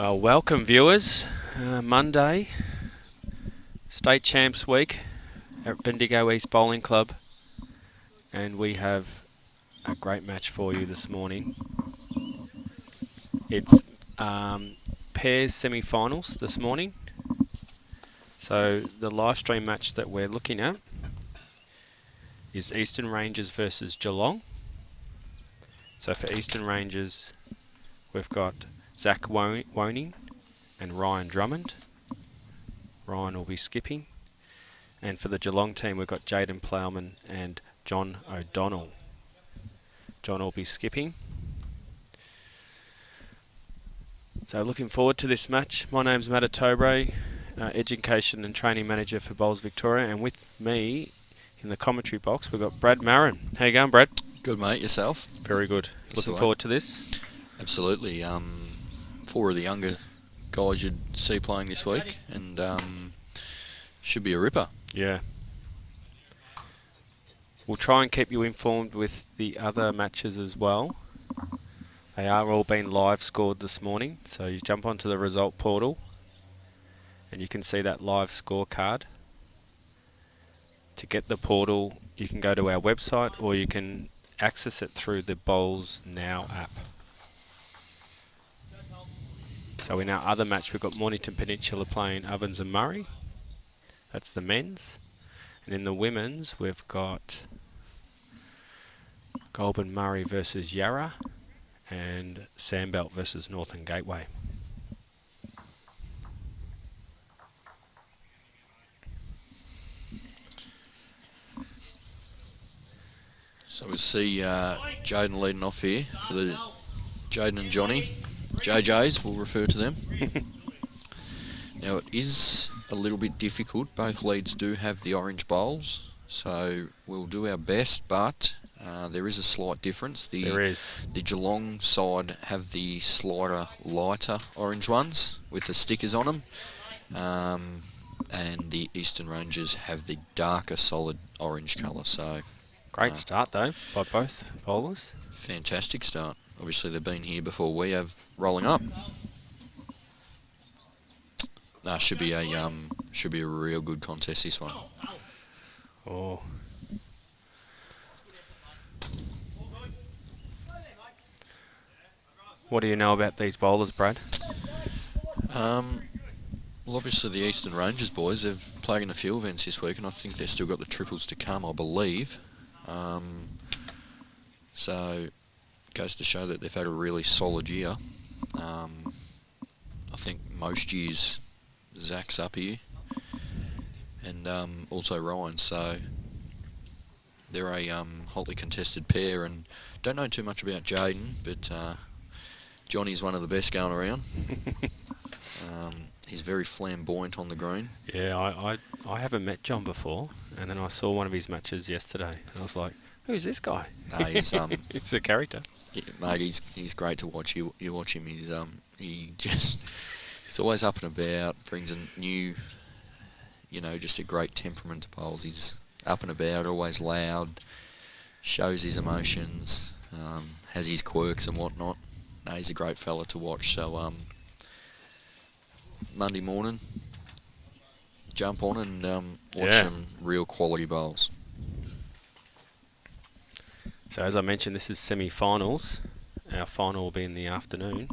Well, welcome viewers. Monday, State Champs Week at Bendigo East Bowling Club, and we have a great match for you this morning. It's pairs semi-finals this morning. So the live stream match that we're looking at is Eastern Rangers versus Geelong. So for Eastern Rangers, we've got Zach Woning and Ryan Drummond. Ryan will be skipping. And for the Geelong team, we've got Jayden Plowman and John O'Donnell. John will be skipping. So looking forward to this match. My name's Ottobre, Education and Training Manager for Bowls Victoria, and with me in the commentary box we've got Brad Marron. How you going, Brad? Good, mate. Yourself? Very good. Looking forward to this? Absolutely. 4 of the younger guys you'd see playing this week, and should be a ripper. Yeah. We'll try and keep you informed with the other matches as well. They are all being live scored this morning, so you jump onto the result portal and you can see that live scorecard. To get the portal, you can go to our website or you can access it through the Bowls Now app. So in our other match, we've got Mornington Peninsula playing Ovens and Murray. That's the men's. And in the women's, we've got Goulburn Murray versus Yarra and Sandbelt versus Northern Gateway. So we'll see Jayden leading off here for the Jayden and Johnny. JJs, we'll refer to them. Now it is a little bit difficult. Both leads do have the orange bowls, so we'll do our best, but there is a slight difference. There is. The Geelong side have the slighter, lighter orange ones with the stickers on them, and the Eastern Rangers have the darker, solid orange colour. So great start though by both bowlers. Fantastic start. Obviously they've been here before we have, rolling up. Should be a real good contest, this one. Oh. What do you know about these bowlers, Brad? Well, obviously the Eastern Rangers boys, they've played in a few events this week, and I think they've still got the triples to come, I believe. So it goes to show that they've had a really solid year. I think most years Zach's up here, and also Ryan, so they're a hotly contested pair, and don't know too much about Jayden, but Johnny's one of the best going around. He's very flamboyant on the green. Yeah, I haven't met John before, and then I saw one of his matches yesterday, and I was like, who's this guy? He's he's a character. Yeah, mate, he's great to watch. You watch him. He's always up and about. Brings a new, just a great temperament to bowls. He's up and about, always loud, shows his emotions, has his quirks and whatnot. No, he's a great fella to watch. So Monday morning, jump on and watch some real quality bowls. So as I mentioned, this is semi-finals. Our final will be in the afternoon.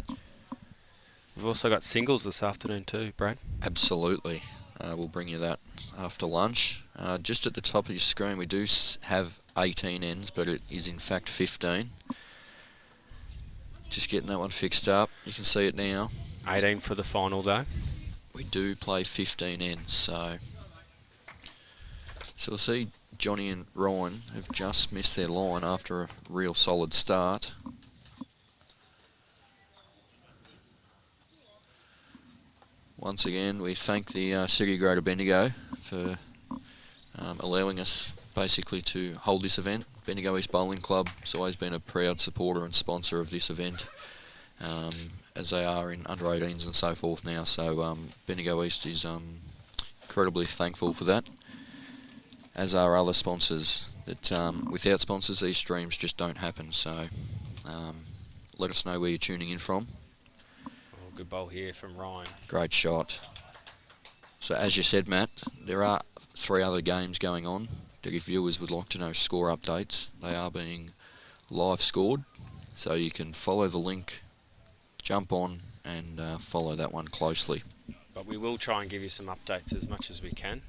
We've also got singles this afternoon too, Brad. Absolutely. We'll bring you that after lunch. Just at the top of your screen, we do have 18 ends, but it is in fact 15. Just getting that one fixed up. You can see it now. 18 for the final though. We do play 15 ends, so we'll see Johnny and Ryan have just missed their line after a real solid start. Once again, we thank the City Greater Bendigo for allowing us basically to hold this event. Bendigo East Bowling Club has always been a proud supporter and sponsor of this event, as they are in under 18s and so forth now. So Bendigo East is incredibly thankful for that, as are other sponsors. That without sponsors, these streams just don't happen. So let us know where you're tuning in from. Good bowl here from Ryan. Great shot. So as you said, Matt, there are 3 other games going on. If viewers would like to know score updates, they are being live scored. So you can follow the link, jump on and follow that one closely. But we will try and give you some updates as much as we can.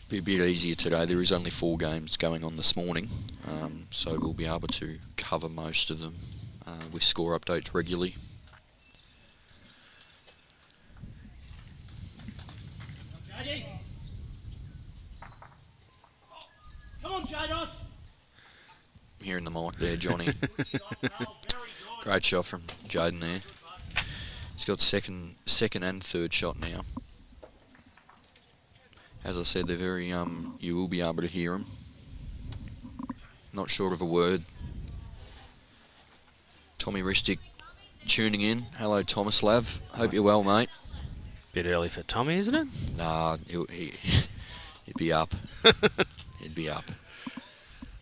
Be a bit easier today. There is only 4 games going on this morning, so we'll be able to cover most of them with score updates regularly. Come on, Jayden. Hearing the mic there, Johnny. Great shot from Jayden there. He's got second and third shot now. As I said, they're very, you will be able to hear them. Not short of a word. Tommy Ristic tuning in. Hello, Tomislav. Hope you're well, mate. Bit early for Tommy, isn't it? Nah, he'd be up. He'd be up.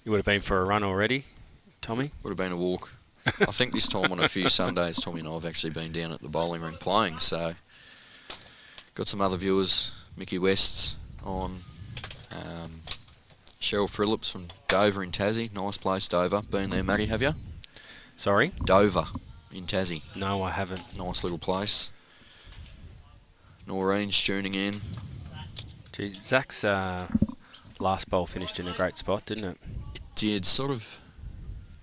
You would have been for a run already, Tommy? Would have been a walk. I think this time on a few Sundays, Tommy and I have actually been down at the bowling ring playing, so got some other viewers. Mickey West's on. Cheryl Phillips from Dover in Tassie. Nice place, Dover. Been there, Matty, have you? Sorry? Dover in Tassie. No, I haven't. Nice little place. Noreen's tuning in. Gee, Zach's last bowl finished in a great spot, didn't it? It did, sort of,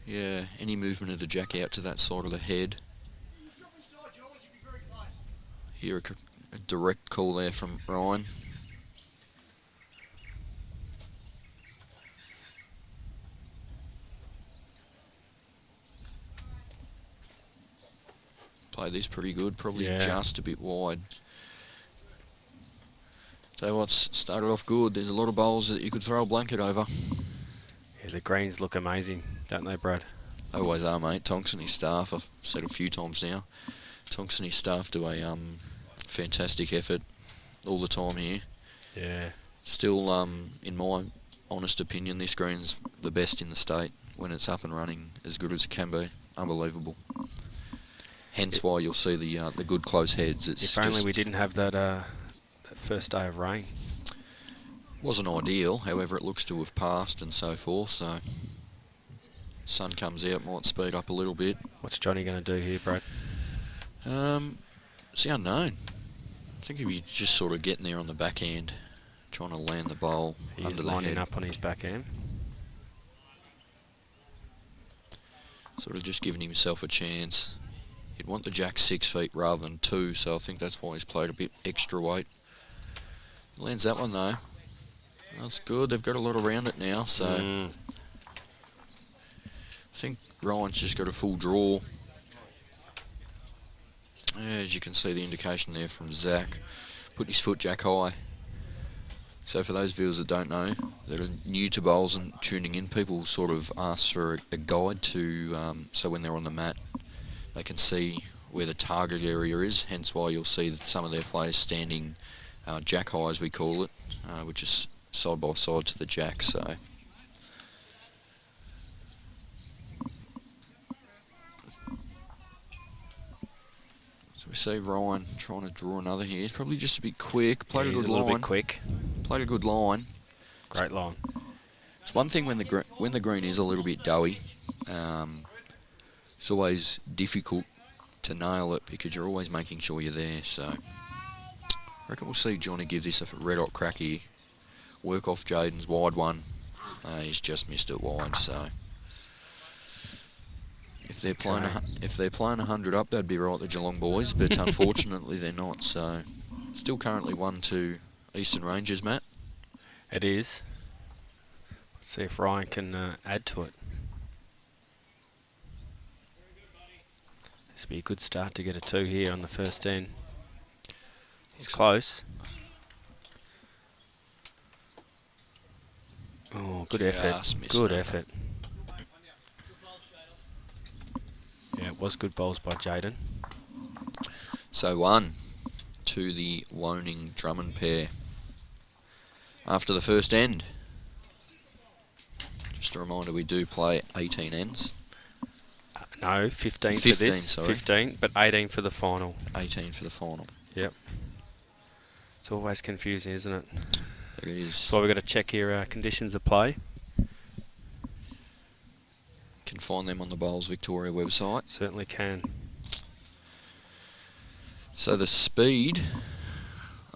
yeah, any movement of the jack out to that side of the head. Hear a direct call there from Ryan. Played this pretty good, probably just a bit wide. So what's started off good. There's a lot of bowls that you could throw a blanket over. Yeah, the greens look amazing, don't they, Brad? They always are, mate. Tonks and his staff, I've said a few times now, Tonks and his staff do a fantastic effort all the time here. Yeah. Still, in my honest opinion, this green's the best in the state when it's up and running as good as it can be. Unbelievable. Hence why you'll see the good close heads. It's if only we didn't have that first day of rain. Wasn't ideal, however it looks to have passed and so forth, so sun comes out, might speed up a little bit. What's Johnny going to do here, Brad? It's the unknown. I think he'll be just sort of getting there on the backhand, trying to land the bowl under He's the lining head. up on his backhand. Sort of just giving himself a chance. He'd want the jack 6 feet rather than 2, so I think that's why he's played a bit extra weight. Lands that one though. That's good. They've got a lot around it now, so I think Ryan's just got a full draw. As you can see, the indication there from Zach, putting his foot jack high. So for those viewers that don't know, that are new to bowls and tuning in, people sort of ask for a guide to, so when they're on the mat, they can see where the target area is. Hence why you'll see that some of their players standing jack high, as we call it, which is side by side to the jack. So we see Ryan trying to draw another here. He's probably just a bit quick. Played a good line. A little bit quick. Played a good line. Great line. It's one thing when the green is a little bit doughy. It's always difficult to nail it because you're always making sure you're there. So I reckon we'll see Johnny give this a red hot crack here. Work off Jayden's wide one. He's just missed it wide. So if they're playing 100 up, that'd be right, the Geelong boys. But unfortunately, they're not. So still currently 1-2 Eastern Rangers, Matt. It is. Let's see if Ryan can add to it. This will be a good start to get a 2 here on the first end. He's close. Oh, good effort. Good effort. Yeah, it was good bowls by Jayden. So 1 to the Woning Drummond pair after the first end. Just a reminder, we do play 18 ends. No, 15 for 15, this. sorry. 15, but 18 for the final. 18 for the final. Yep. It's always confusing, isn't it? It is. So we've got to check here conditions of play. Can find them on the Bowls Victoria website. Certainly can. So the speed.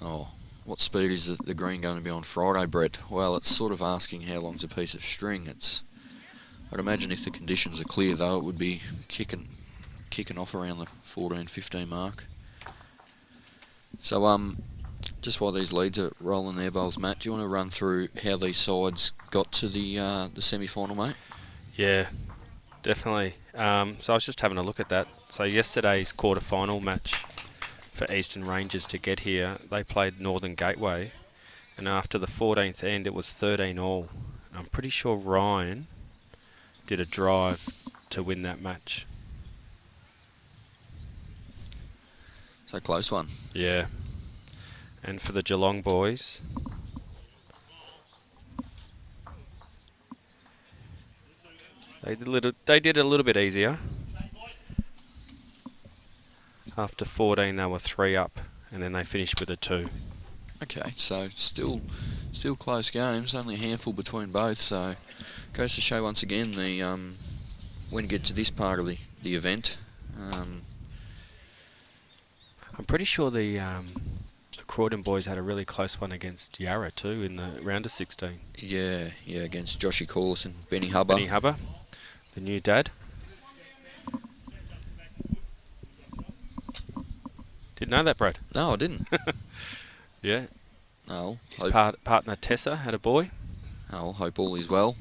Oh, what speed is the green going to be on Friday, Brett? Well, it's sort of asking how long's a piece of string. I'd imagine if the conditions are clear, though, it would be kicking off around the 14-15 mark. So just while these leads are rolling their bowls, Matt, do you want to run through how these sides got to the semi-final, mate? Yeah, definitely. So I was just having a look at that. So yesterday's quarter-final match for Eastern Rangers to get here, they played Northern Gateway, and after the 14th end, it was 13-all. I'm pretty sure Ryan did a drive to win that match. So close one. Yeah. And for the Geelong boys, they did a little bit easier. After 14, they were 3 up, and then they finished with a 2. Okay, so still close games. Only a handful between both. So goes to show once again the when you get to this part of the event. I'm pretty sure the Croydon boys had a really close one against Yarra too in the round of 16. Yeah, against Joshy Corliss and Benny Hubber. Benny Hubber, the new dad. Didn't know that, Brad. No, I didn't. Yeah. Oh, His partner Tessa had a boy. I'll hope all is well.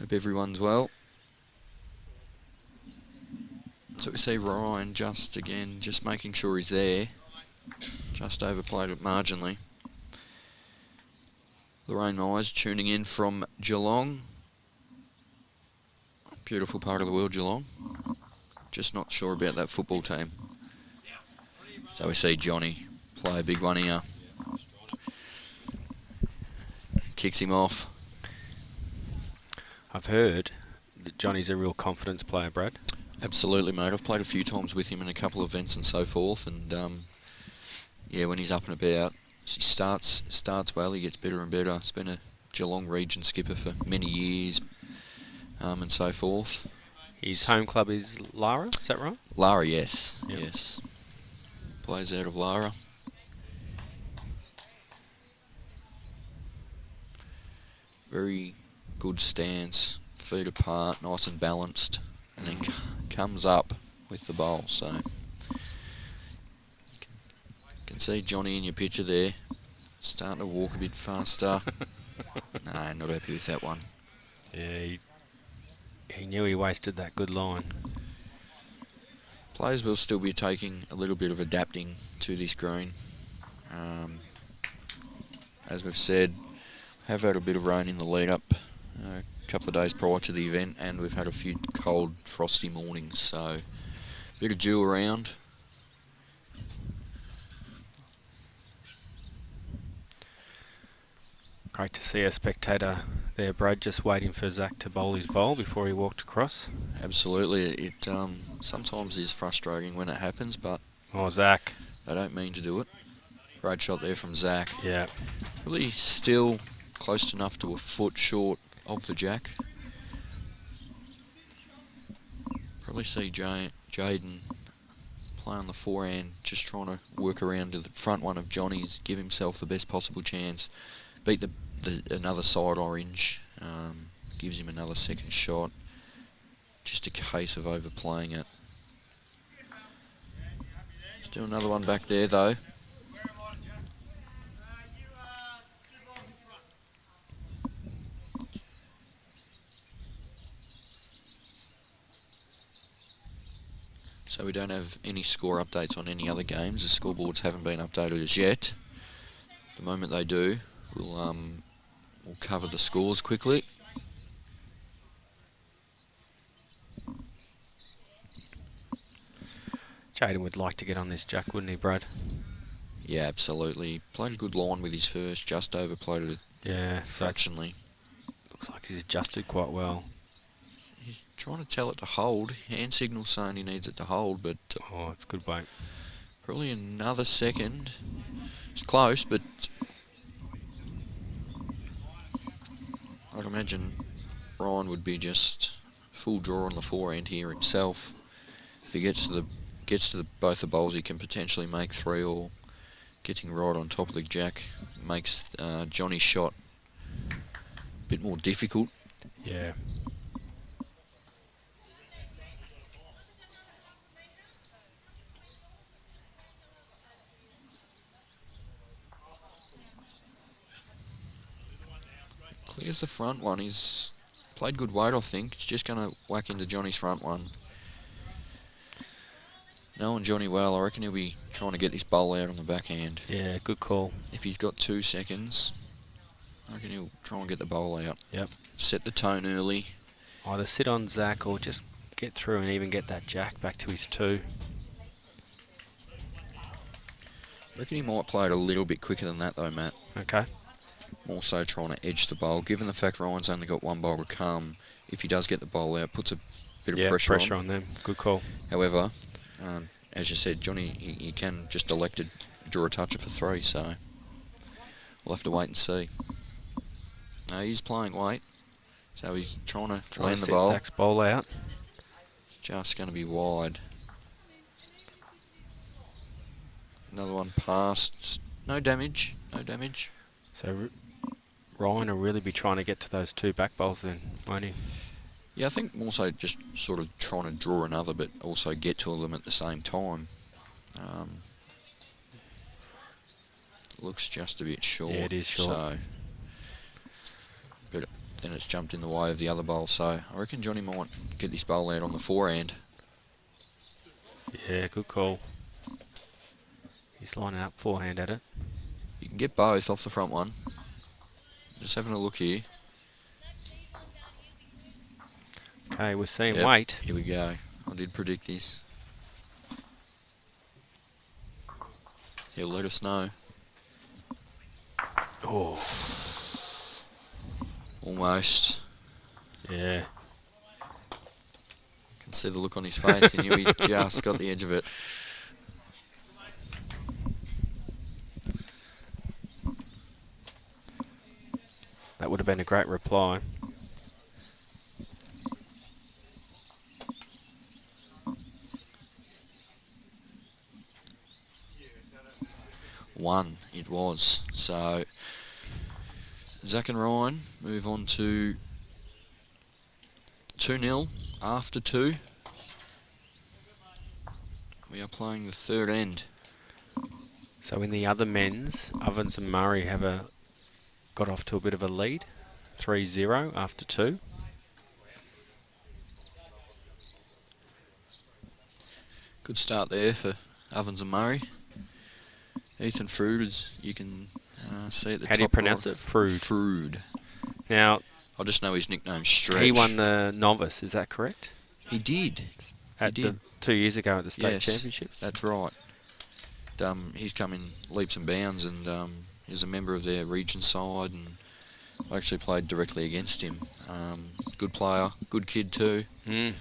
Hope everyone's well. So we see Ryan just making sure he's there. Just overplayed it marginally. Lorraine Myers tuning in from Geelong. Beautiful part of the world, Geelong. Just not sure about that football team. So we see Johnny play a big one here. Kicks him off. I've heard that Johnny's a real confidence player, Brad. Absolutely, mate. I've played a few times with him in a couple of events and so forth, and yeah, when he's up and about, he starts well. He gets better and better. He's been a Geelong region skipper for many years, and so forth. His home club is Lara, is that right? Lara, yes, Yep. yes. Plays out of Lara. Very good stance, feet apart, nice and balanced, and then comes up with the bowl. So you can see Johnny in your picture there, starting to walk a bit faster. No, not happy with that one. Yeah, he knew he wasted that good line. Players will still be taking a little bit of adapting to this green. As we've said, have had a bit of rain in the lead up a couple of days prior to the event, and we've had a few cold, frosty mornings, so a bit of dew around. Great to see a spectator there, Brad, just waiting for Zach to bowl his bowl before he walked across. Absolutely, it sometimes is frustrating when it happens, but Oh, Zach. they don't mean to do it. Great shot there from Zach. Yeah. Really still close enough to a foot short of the jack. Probably see Jayden play on the forehand, just trying to work around to the front one of Johnny's, give himself the best possible chance. Beat another side orange, gives him another second shot. Just a case of overplaying it. Still another one back there though. So we don't have any score updates on any other games. The scoreboards haven't been updated as yet. The moment they do, we'll cover the scores quickly. Jayden would like to get on this jack, wouldn't he, Brad? Yeah, absolutely. Played a good line with his first, just overplayed it Yeah, so fractionally. looks like he's adjusted quite well. He's trying to tell it to hold. Hand signal saying he needs it to hold, but Oh, it's good weight. probably another second. It's close, but I'd imagine Ryan would be just full draw on the forehand here himself. If he gets to both the bowls, he can potentially make 3, or getting right on top of the jack makes Johnny's shot a bit more difficult. Yeah. Clears the front one. He's played good weight, I think. He's just going to whack into Johnny's front one. Knowing Johnny well, I reckon he'll be trying to get this bowl out on the backhand. Yeah, good call. If he's got 2 seconds, I reckon he'll try and get the bowl out. Yep. Set the tone early. Either sit on Zach or just get through and even get that jack back to his 2. I reckon he might play it a little bit quicker than that though, Matt. Okay. Also trying to edge the bowl. Given the fact Ryan's only got 1 bowl to come, if he does get the bowl out, puts a bit of pressure on them. Good call. However, as you said, Johnny, he can just elect to draw a toucher for 3, so we'll have to wait and see. No, he's playing weight, so he's trying to land the set bowl. Zach's bowl out. It's just going to be wide. Another one past. No damage. No damage. So Ryan will really be trying to get to those 2 back bowls then, won't he? Yeah, I think also just sort of trying to draw another, but also get to them at the same time. Looks just a bit short. Yeah, it is short. So, but then it's jumped in the way of the other bowl. So I reckon Johnny might get this bowl out on the forehand. Yeah, good call. He's lining up forehand at it. You can get both off the front one. Just having a look here. Okay, we're seeing Yep, weight. Here we go. I did predict this. He'll let us know. Oh. Almost. Yeah. Can see the look on his face. He knew he just got the edge of it. That would have been a great reply. One it was. So Zach and Ryan move on to 2-0 after 2. We are playing the 3rd end. So in the other men's, Ovens and Murray have got off to a bit of a lead. 3-0 after 2. Good start there for Ovens and Murray. Ethan Frood, as you can see at the top. How do you pronounce right. it? Frood. Frood. Now, I just know his nickname's Stretch. he won the novice, is that correct? He did. At he did. 2 years ago at the state Yes, championships? That's right. He's come in leaps and bounds, and he's a member of their region side, and I actually played directly against him. Good player, good kid too, Mm.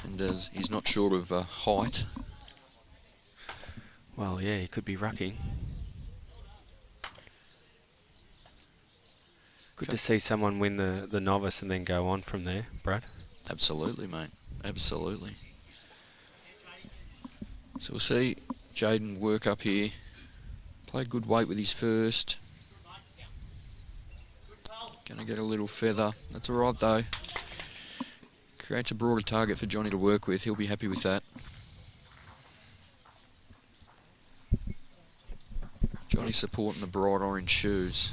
and he's not short of height. Well, yeah, he could be rucking. Good to see someone win the novice and then go on from there, Brad. Absolutely, mate. Absolutely. So we'll see Jayden work up here. Played good weight with his first. Gonna get a little feather. That's alright though. Creates a broader target for Johnny to work with. He'll be happy with that. Johnny supporting the bright orange shoes.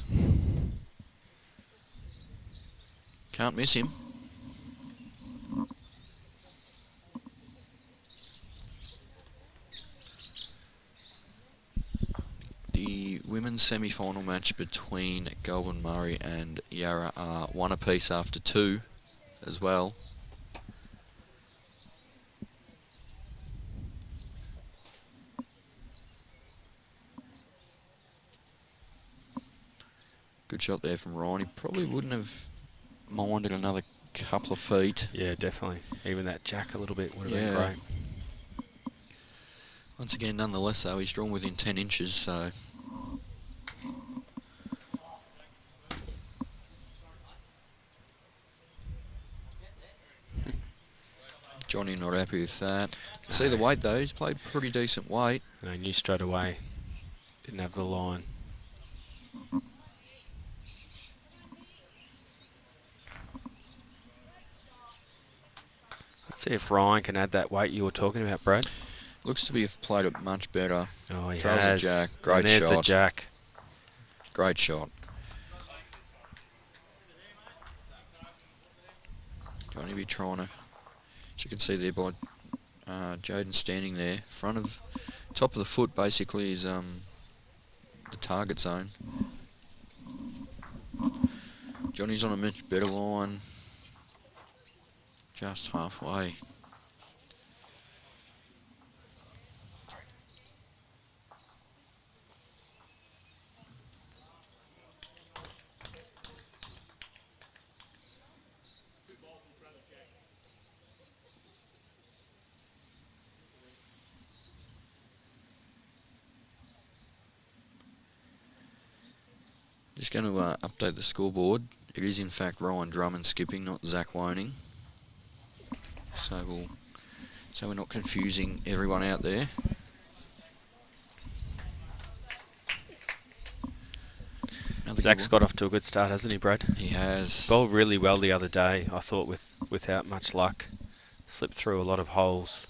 Can't miss him. The women's semi-final match between Goulburn Murray and Yarra are 1 apiece after 2 as well. Good shot there from Ryan. He probably wouldn't have minded another couple of feet. Yeah, definitely. Even that jack a little bit would have Yeah. been great. Once again, nonetheless, though, he's drawn within 10 inches, so... Johnny not happy with that. See the weight, though. He's played pretty decent weight. And I knew straight away. Didn't have the line. Let's see if Ryan can add that weight you were talking about, Brad. Looks to be played it much better. Oh, he Trails has. a jack. And Great there's shot. the jack. Great shot. Johnny be trying to... As you can see there by Jayden standing there. Top of the foot basically is the target zone. Johnny's on a much better line. Just halfway. Just going to update the scoreboard. It is in fact Ryan Drummond skipping, not Zach Woning. So we're not confusing everyone out there. Zach's got off to a good start, hasn't he, Brad? He has. Bowled really well the other day, I thought, without much luck. Slipped through a lot of holes.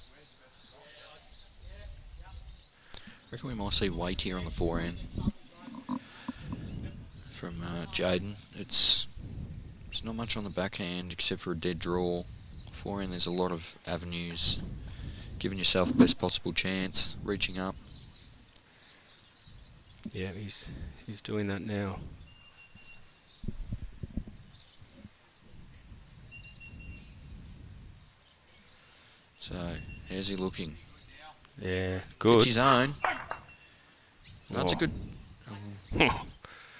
Reckon we might see weight here on the forehand from Jayden. It's not much on the backhand except for a dead draw. Forehand, there's a lot of avenues, giving yourself the best possible chance, reaching up. Yeah, he's doing that now. So, how's he looking? Yeah, good. It's his own. That's a Oh. good...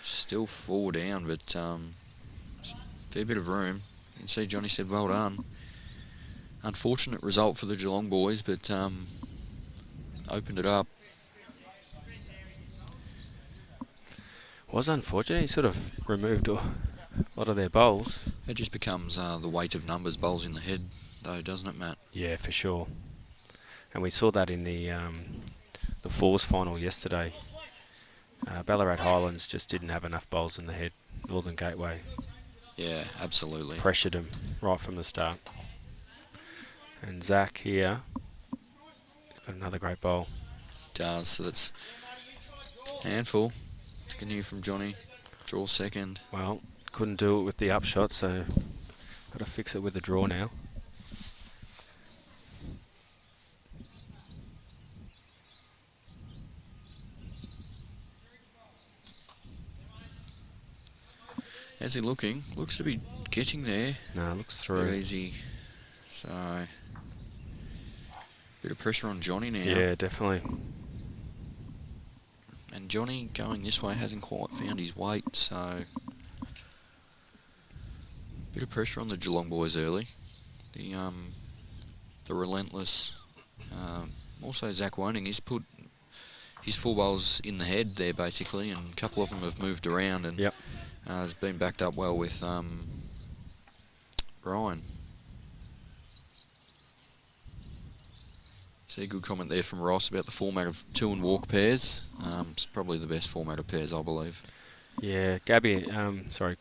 Still 4 down, but fair bit of room. You can see Johnny said well done. Unfortunate result for the Geelong boys, but opened it up. Was unfortunate. He sort of removed a lot of their bowls. It just becomes the weight of numbers, bowls in the head, though, doesn't it, Matt? Yeah, for sure. And we saw that in the fours final yesterday. Ballarat Highlands just didn't have enough bowls in the head. Northern Gateway Yeah, absolutely. pressured him right from the start. And Zach here, he's got another great bowl. Does, so that's handful. Can hear from Johnny. Draw second. Well, couldn't do it with the upshot, so got to fix it with the draw now. How's he looking? Looks to be getting there. No, looks through. Very easy. So, bit of pressure on Johnny now. Yeah, definitely. And Johnny going this way hasn't quite found his weight, so bit of pressure on the Geelong boys early. The relentless. Also, Zach Woning, he's put his 4 bowls in the head there basically, and a couple of them have moved around and Yep. has been backed up well with Ryan. See a good comment there from Ross about the format of 2 and walk pairs. It's probably the best format of pairs, I believe. Yeah,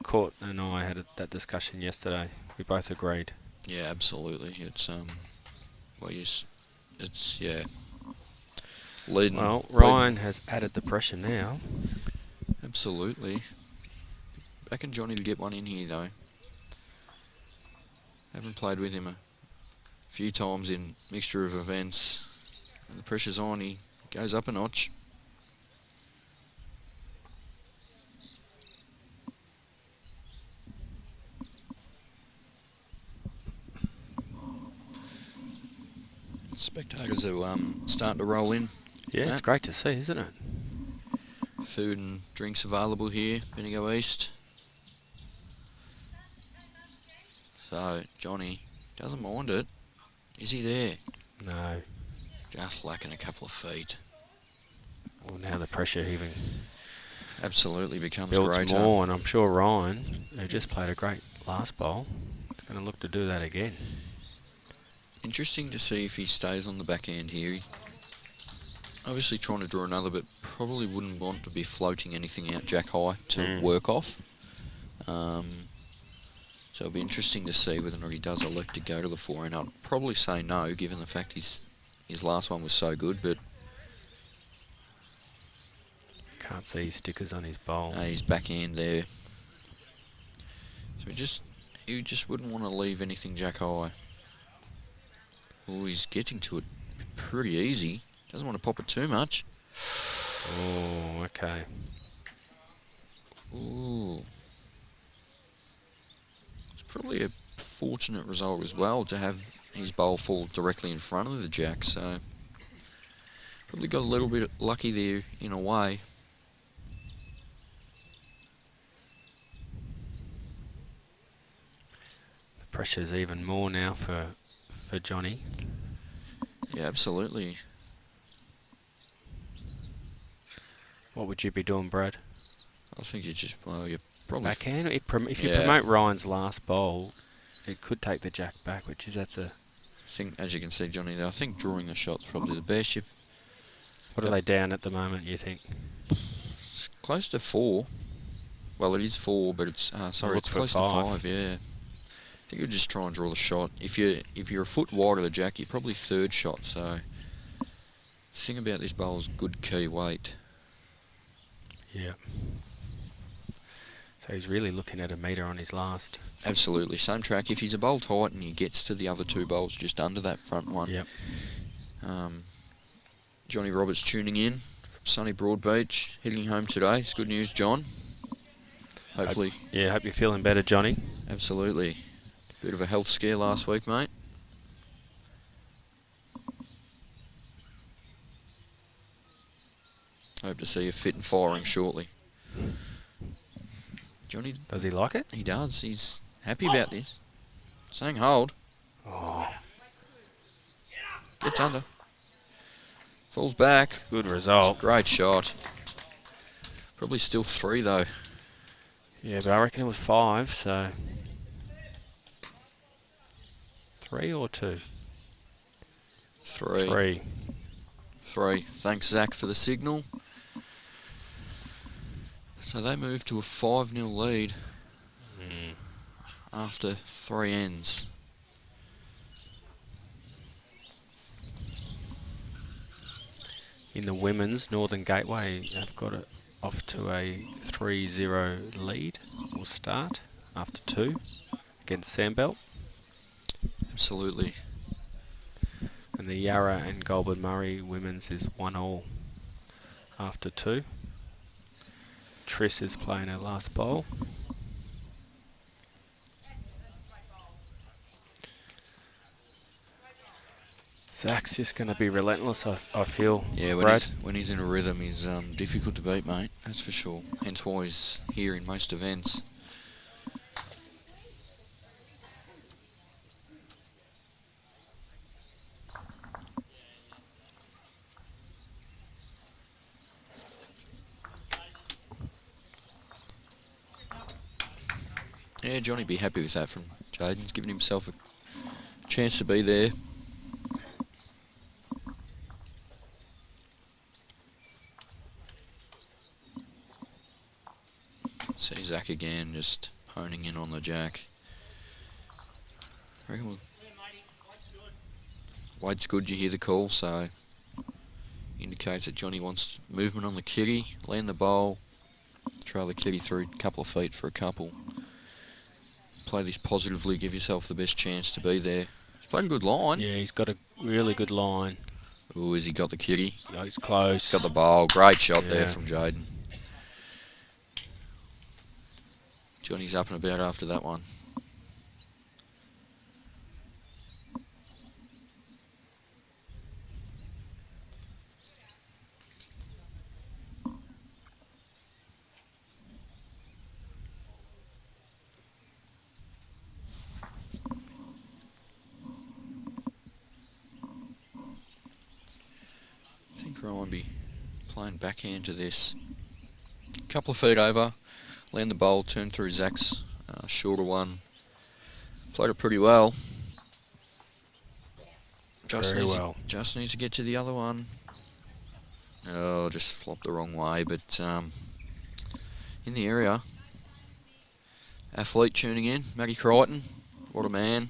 Court and I had that discussion yesterday. We both agreed. Yeah, absolutely. It's yeah. Leading. Well, Ryan has added the pressure now. Absolutely. Reckon Johnny to get one in here though. Haven't played with him a few times in mixture of events. And the pressure's on, he goes up a notch. Spectators are starting to roll in. Yeah, it's Matt? great to see, isn't it? Food and drinks available here, Bendigo East. So, Johnny doesn't mind it. Is he there? No. Just lacking a couple of feet. Well, now the pressure even Absolutely becomes builds greater. more, and I'm sure Ryan, who just played a great last bowl, is going to look to do that again. Interesting to see if he stays on the back end here. He obviously trying to draw another, but probably wouldn't want to be floating anything out jack high to work off. So it'll be interesting to see whether or not he does elect to go to the forehand. I'd probably say no, given the fact his last one was so good, but Can't see his stickers on his bowl. his backhand there. So he just wouldn't want to leave anything jack high. Oh, he's getting to it pretty easy. Doesn't want to pop it too much. Oh, okay. Ooh. It's probably a fortunate result as well to have his bowl fall directly in front of the jack, so probably got a little bit lucky there in a way. The pressure's even more now for Johnny. Yeah, absolutely. What would you be doing, Brad? I think you're probably... Backhand? If you Yeah. promote Ryan's last bowl, it could take the jack back, that's a... I think, as you can see, Johnny, I think drawing the shot's probably the best. What are they down at the moment, you think? It's close to 4. Well, it is 4, but it's look it's for close to 5. Yeah. I think you'll just try and draw the shot. If you're a foot wide of the jack, you're probably third shot. So the thing about this bowl is good key weight. Yeah. So he's really looking at a metre on his last. Absolutely, same track. If he's a bowl tight and he gets to the other 2 bowls just under that front one. Yep. Johnny Roberts tuning in from sunny Broadbeach, heading home today. It's good news, John. Hopefully. Hope you're feeling better, Johnny. Absolutely. Bit of a health scare last week, mate. Hope to see you fit and firing shortly. Johnny, Does he like it? he does. He's happy about this. Saying hold. Oh, Gets under. Falls back. good result. Great shot. Probably still 3 though. Yeah, but I reckon it was 5, so... 3 or 2? 3. 3. Thanks, Zach, for the signal. So they move to a 5-0 lead after 3 ends. In the women's, Northern Gateway have got it off to a 3-0 lead. Will start after 2 against Sandbelt. Absolutely. And the Yarra and Goulburn Murray women's is 1-1 after 2. Triss is playing her last bowl. Zach's just going to be relentless, I feel. Yeah, Brad. when he's in a rhythm, he's difficult to beat, mate. That's for sure. Hence why he's here in most events. Yeah, Johnny be happy with that from Jayden. He's given himself a chance to be there. See Zach again, just honing in on the jack. I reckon weight's good, you hear the call, so indicates that Johnny wants movement on the kitty, land the bowl, trail the kitty through a couple of feet for a couple. Play this positively, give yourself the best chance to be there. He's played a good line. Yeah, he's got a really good line. Oh, has he got the kitty? Oh, he's close. Got the bowl. Great shot Yeah. there from Jayden. Johnny's up and about after that one. try and be playing backhand to this. Couple of feet over, land the bowl, turn through Zach's shorter one. Played it pretty well. Just needs to get to the other one. Oh, just flopped the wrong way, but in the area. Athlete tuning in, Matty Crichton. What a man.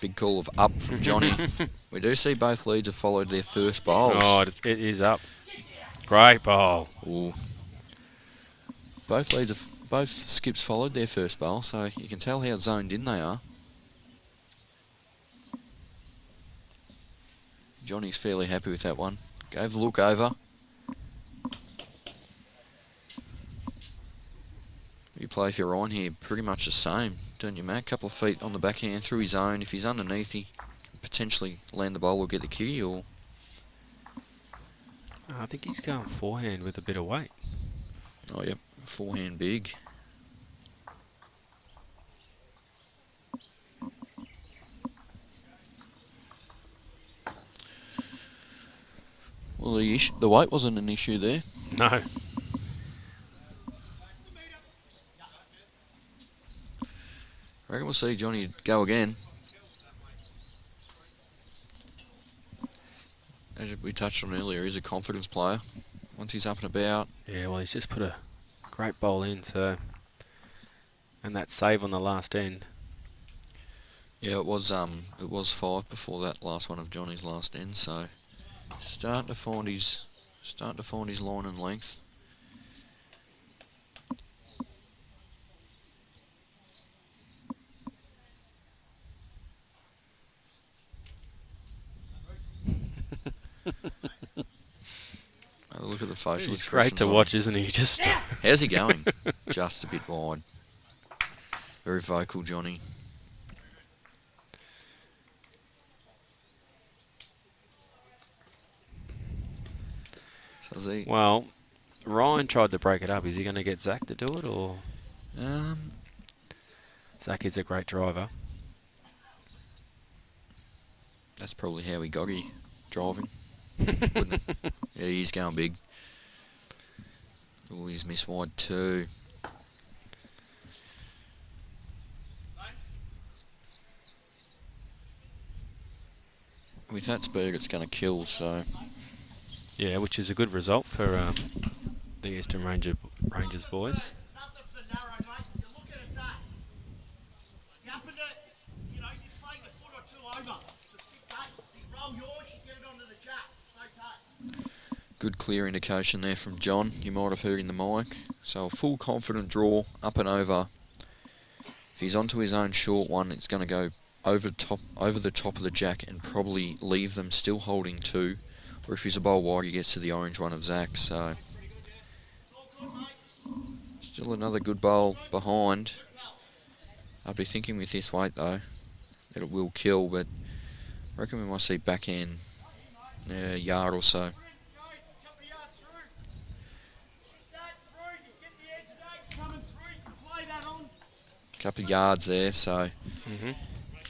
Big call of up from Johnny. We do see both leads have followed their first bowls. Oh, it is up. Great bowl. Ooh. Both skips followed their first bowl, so you can tell how zoned in they are. Johnny's fairly happy with that one. Gave the look over. You play if you're on here, pretty much the same, don't you, Matt? Couple of feet on the backhand through his own. If he's underneath, he can potentially land the bowl or get the kitty, or... I think he's going forehand with a bit of weight. Oh, yep. Forehand big. Well, the weight wasn't an issue there. No. I reckon we'll see Johnny go again. As we touched on earlier, he's a confidence player. Once he's up and about. Yeah, well, he's just put a great bowl in, so... And that save on the last end. Yeah, it was 5 before that last one of Johnny's last end, so starting to find his line and length. Look at the facial He's expressions. great to watch, isn't he? Just how's he going? Just a bit wide. Very vocal, Johnny. So is he? Well, Ryan tried to break it up. Is he going to get Zach to do it, or? Zach is a great driver. That's probably how he got here, driving. Wouldn't it? Yeah, he's going big. Oh, he's missed wide too. With that speed, it's going to kill, so... Yeah, which is a good result for the Eastern Rangers boys. Good clear indication there from John, you might have heard in the mic. So a full confident draw, up and over. If he's onto his own short one, it's going to go over the top of the jack and probably leave them still holding 2. Or if he's a bowl wide, he gets to the orange one of Zach. So still another good bowl behind. I'd be thinking with this weight though that it will kill, but I reckon we might see backhand a yard or so. Couple of yards there, so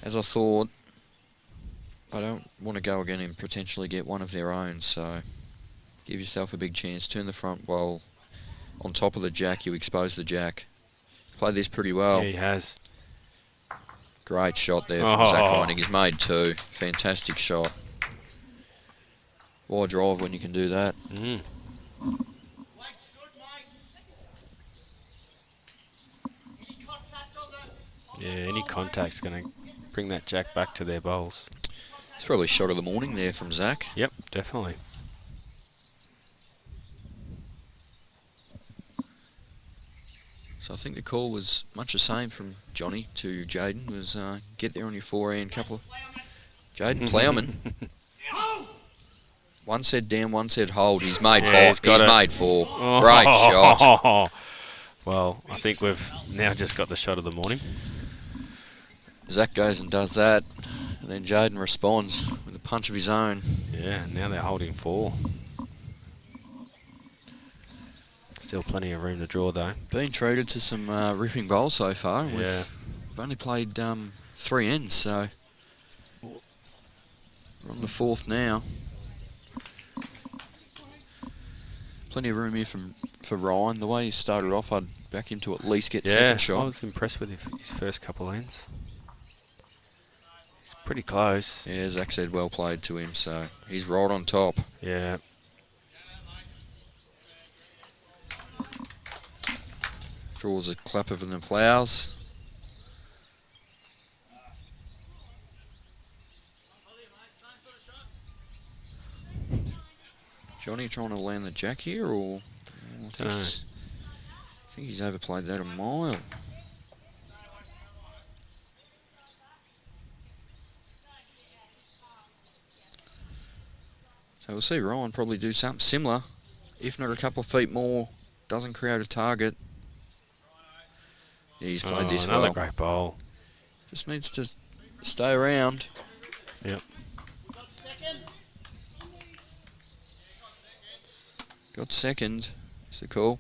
as I thought, I don't want to go again and potentially get one of their own, so give yourself a big chance. Turn the front bowl on top of the jack, you expose the jack. Played this pretty well. Yeah, he has. Great shot there from Zach Heining. He's made 2. Fantastic shot. Wide drive when you can do that. Yeah, any contact's going to bring that jack back to their bowls. It's probably a shot of the morning there from Zach. Yep, definitely. So I think the call was much the same from Johnny to Jayden, was get there on your forehand. Couple of Jayden Plowman. One said down, one said hold. He's made 4. He's made 4. Great shot. Well, I think we've now just got the shot of the morning. Zach goes and does that, and then Jayden responds with a punch of his own. Yeah, now they're holding 4. Still plenty of room to draw though. Been treated to some ripping bowls so far. Yeah. We've only played 3 ends, so the fourth now. Plenty of room here for Ryan. The way he started off, I'd back him to at least get second shot. I was impressed with his first couple ends. He's pretty close. Yeah, Zach said well played to him, so he's right on top. Yeah. Draws a clapper from the Plows. Johnny trying to land the jack here, or I think he's overplayed that a mile. So we'll see Ryan probably do something similar, if not a couple of feet more. Doesn't create a target. Yeah, he's played this well. Another great bowl. Just needs to stay around. Yep. Got second. It's a call.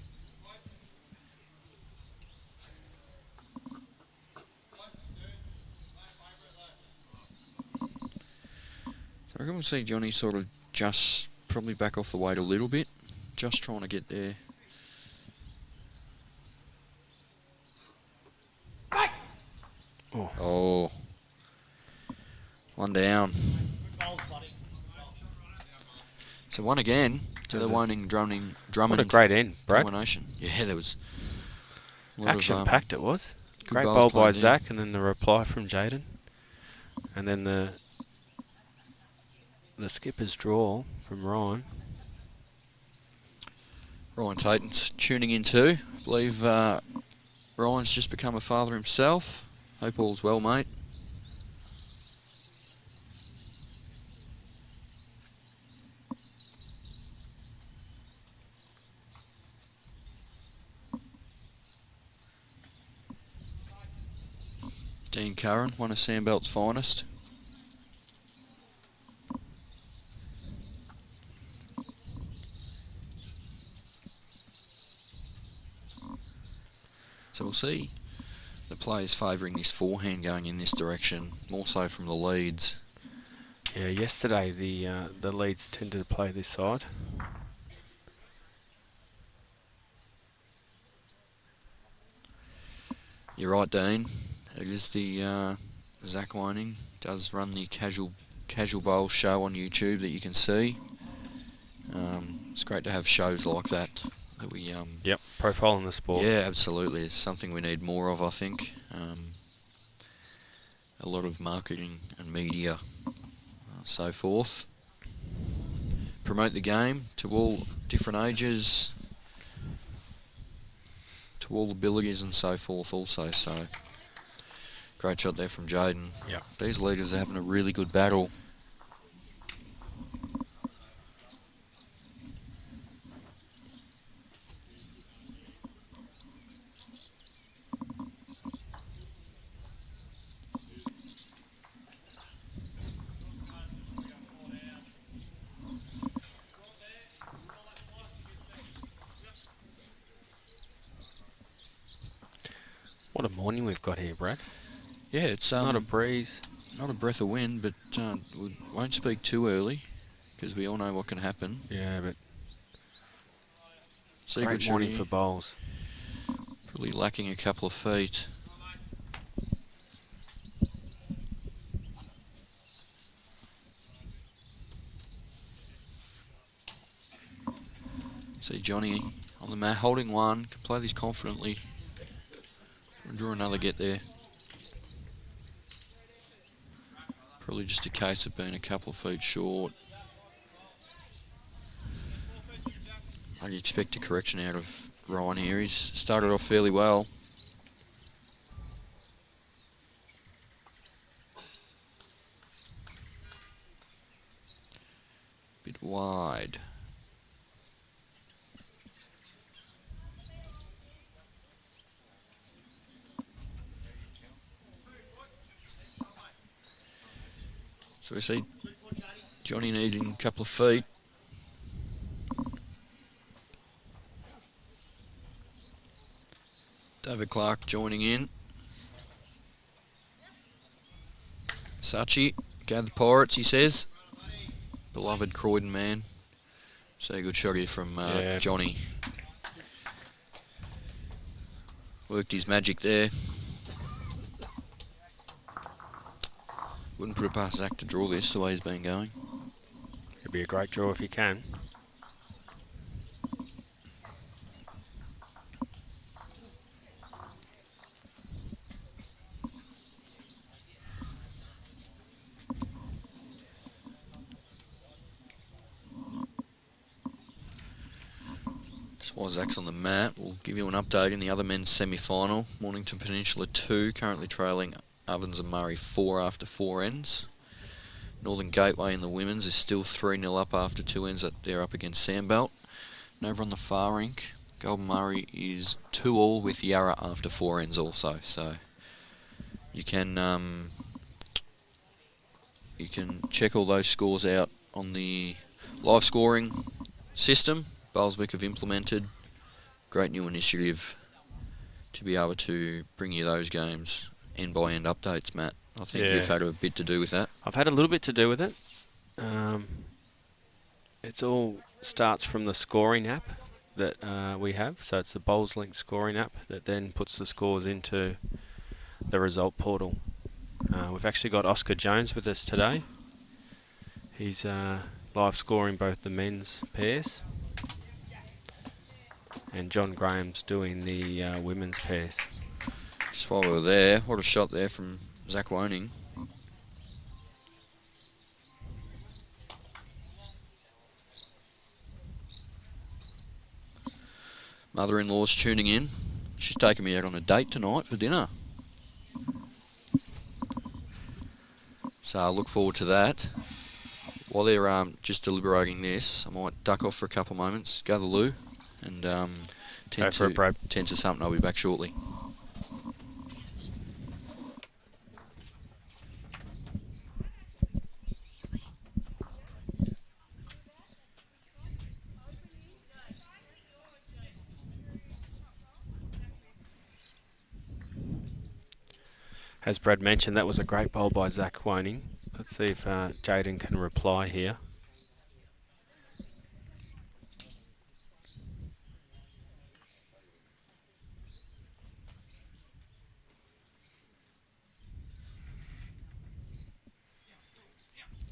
So I reckon we'll see Johnny sort of just probably back off the weight a little bit. Just trying to get there. Oh. One down. So one again to the waning Drummond. What a great end, Brad. Domination. Yeah, there was a lot action-packed it was. good Great bowls bowl by played there. Zach, and then the reply from Jayden. And then the skipper's draw from Ryan. Ryan Taten's tuning in too. I believe Ryan's just become a father himself. Hope all's well, mate. Dean Curran, one of Sandbelt's finest. So we'll see the players favouring this forehand going in this direction, more so from the leads. Yeah, yesterday the leads tended to play this side. You're right, Dean. It is the Zach Whining does run the casual bowl show on YouTube that you can see. It's great to have shows like that we Yep, profile in the sport. Yeah, absolutely. It's something we need more of, I think. A lot of marketing and media, so forth. Promote the game to all different ages, to all abilities and so forth also. So, great shot there from Jayden. Yeah. These leaders are having a really good battle. What a morning we've got here, Brad. Yeah, it's Not a breeze. not a breath of wind, but we won't speak too early because we all know what can happen. Yeah, but Secret great morning tree, for bowls. probably lacking a couple of feet. See Johnny on the mat, holding one, can play this confidently. And draw another get there. Probably just a case of being a couple of feet short. I'd expect a correction out of Ryan here. He's started off fairly well. Bit wide. So we see Johnny needing a couple of feet. David Clark joining in. Sachi, go the Pirates, he says. beloved Croydon man. So a good shot here from Johnny. Worked his magic there. Wouldn't put it past Zach to draw this the way he's been going. It'd be a great draw if he can. Just while Zach's on the mat, we'll give you an update in the other men's semi-final. Mornington Peninsula 2, currently trailing Ovens and Murray 4 after 4 ends. Northern Gateway in the women's is still 3-0 up after 2 ends. They're up against Sandbelt. And over on the far rink, Golden Murray is 2-all with Yarra after 4 ends also. So you can check all those scores out on the live scoring system Balswick have implemented. Great new initiative to be able to bring you those games end by end updates, Matt. I think you've had a bit to do with that. I've had a little bit to do with it. It's all starts from the scoring app that we have. So it's the BowlsLink scoring app that then puts the scores into the result portal. We've actually got Oscar Jones with us today. He's live scoring both the men's pairs. And John Graham's doing the women's pairs. Just while we were there, what a shot there from Zach Woning. Mother-in-law's tuning in. She's taking me out on a date tonight for dinner. So I look forward to that. While they're just deliberating this, I might duck off for a couple of moments, go to the loo, and tend to something. I'll be back shortly. As Brad mentioned, that was a great bowl by Zach Woning. Let's see if Jayden can reply here.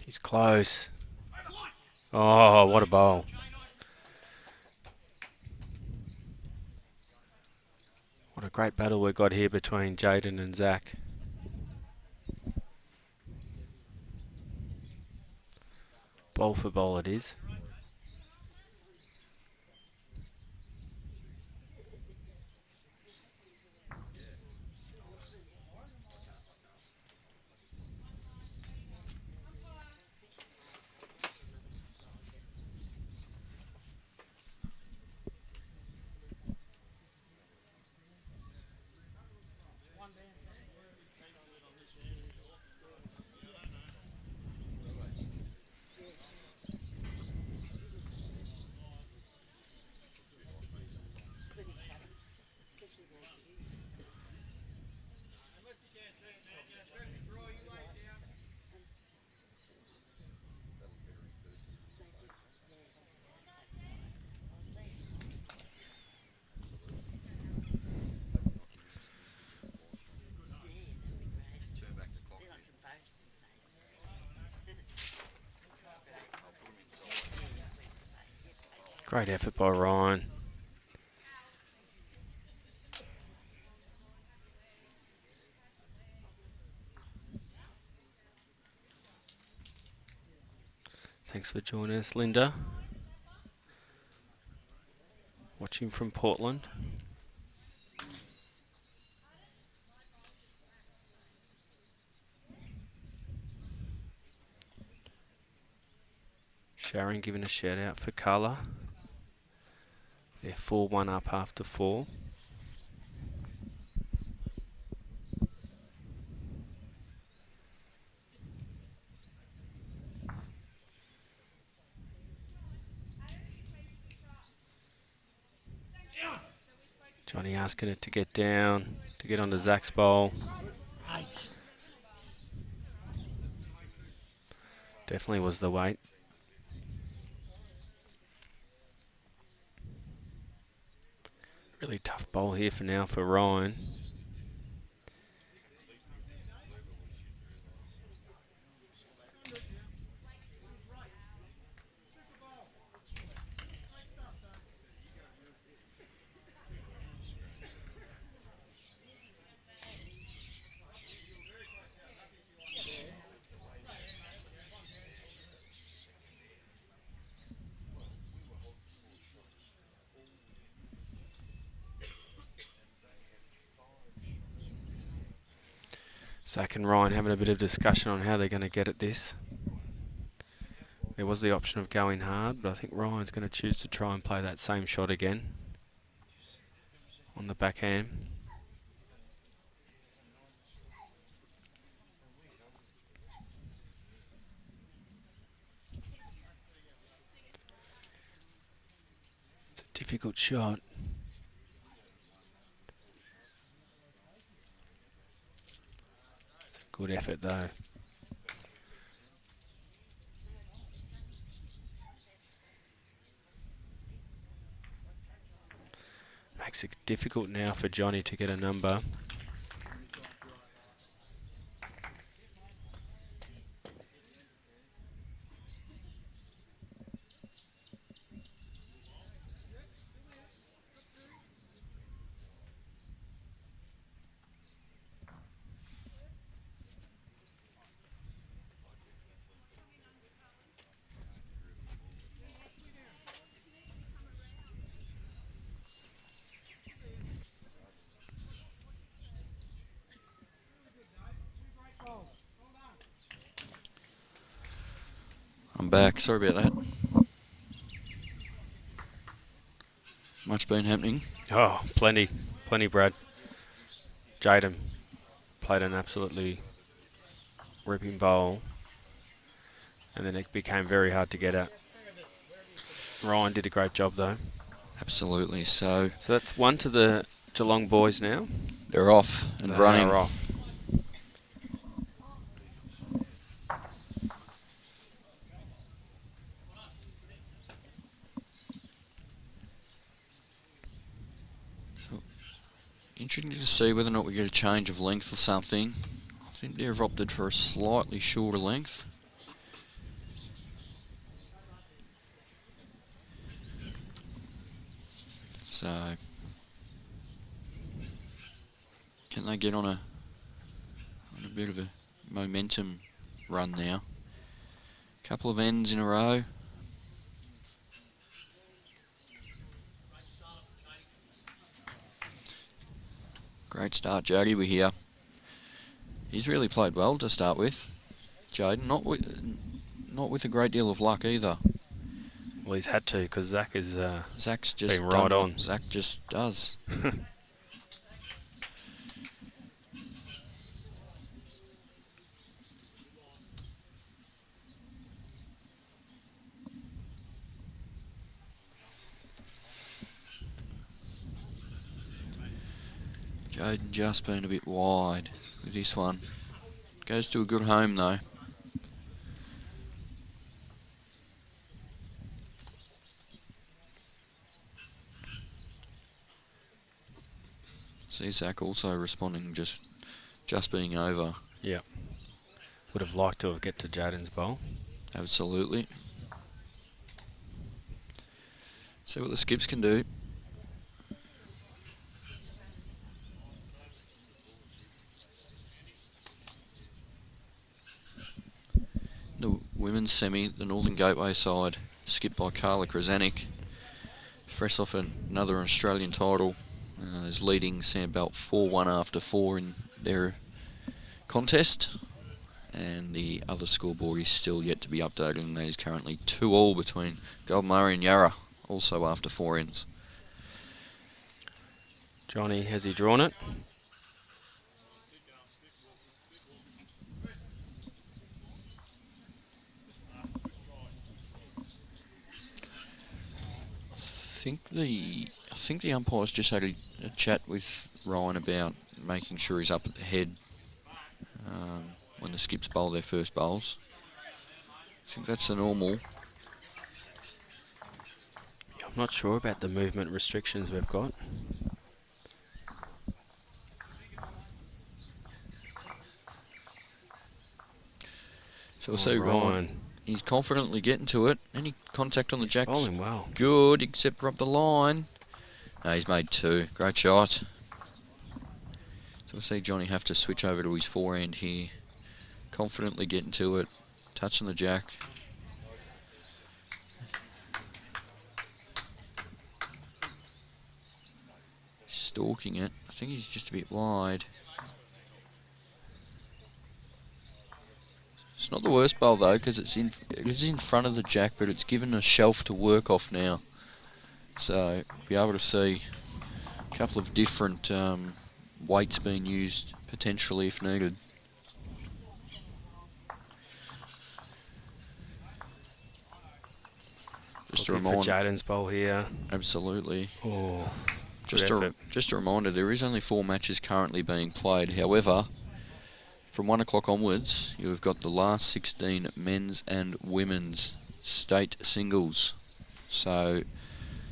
He's close. Oh, what a bowl. What a great battle we've got here between Jayden and Zach. Bowl for bowl it is. Great effort by Ryan. Thanks for joining us, Linda. Watching from Portland. Sharon giving a shout out for Carla. They're 4-1 up after 4. Johnny asking it to get down, to get onto Zach's bowl. Definitely was the weight. Really tough bowl here for now for Ryan. Zach and Ryan having a bit of discussion on how they're going to get at this. There was the option of going hard, but I think Ryan's going to choose to try and play that same shot again on the backhand. It's a difficult shot. Good effort though. Makes it difficult now for Johnny to get a number. I'm back. Sorry about that. Much been happening. Oh, plenty, Brad. Jayden played an absolutely ripping bowl, and then it became very hard to get at. Ryan did a great job though. Absolutely. So that's one to the Geelong boys now. They're off and running. They're off. Interesting to see whether or not we get a change of length or something. I think they've opted for a slightly shorter length. So, can they get on a bit of a momentum run now? Couple of ends in a row. Great start, Jody. We're here. He's really played well to start with. Jayden, not with a great deal of luck either. Well, he's had to because Zach is Zach's just been right on. Zach just does. Jayden just been a bit wide with this one. Goes to a good home though. See Zach also responding, just being over. Yeah. Would have liked to have get to Jayden's bowl. Absolutely. See what the skips can do. The women's semi, the Northern Gateway side, skipped by Carla Krasanik. Fresh off another Australian title. Is leading Sandbelt 4-1 after 4 in their contest. And the other scoreboard is still yet to be updated, and that is currently 2-2 between Gold Murray and Yarra, also after 4 ends. Johnny, has he drawn it? I think the umpire's just had a chat with Ryan about making sure he's up at the head when the skips bowl their first bowls. I think that's the normal. I'm not sure about the movement restrictions we've got. So we'll see Ryan. He's confidently getting to it. Any contact on the jack? Bowling well. Good, except for up the line. No, he's made 2. Great shot. So we'll see Johnny have to switch over to his forehand here. Confidently getting to it. Touching the jack. Stalking it. I think he's just a bit wide. It's not the worst bowl though, because it is in front of the jack, but it's given a shelf to work off now. So be able to see a couple of different weights being used potentially if needed. Just a reminder. For Jayden's bowl here. Absolutely. Oh, just a reminder, there is only 4 matches currently being played. However, from 1 o'clock onwards, you've got the last 16 men's and women's state singles. So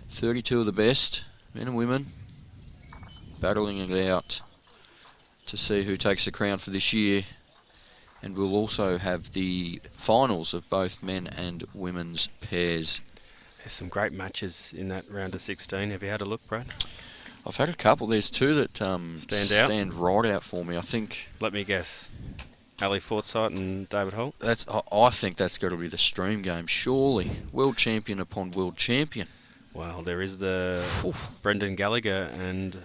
32 of the best, men and women, battling it out to see who takes the crown for this year. And we'll also have the finals of both men and women's pairs. There's some great matches in that round of 16. Have you had a look, Brad? I've had a couple. There's 2 that stand right out for me. I think. Let me guess. Ali Forsyth and David Holt? I think that's got to be the stream game, surely. World champion upon world champion. Well, there is the Brendan Gallagher and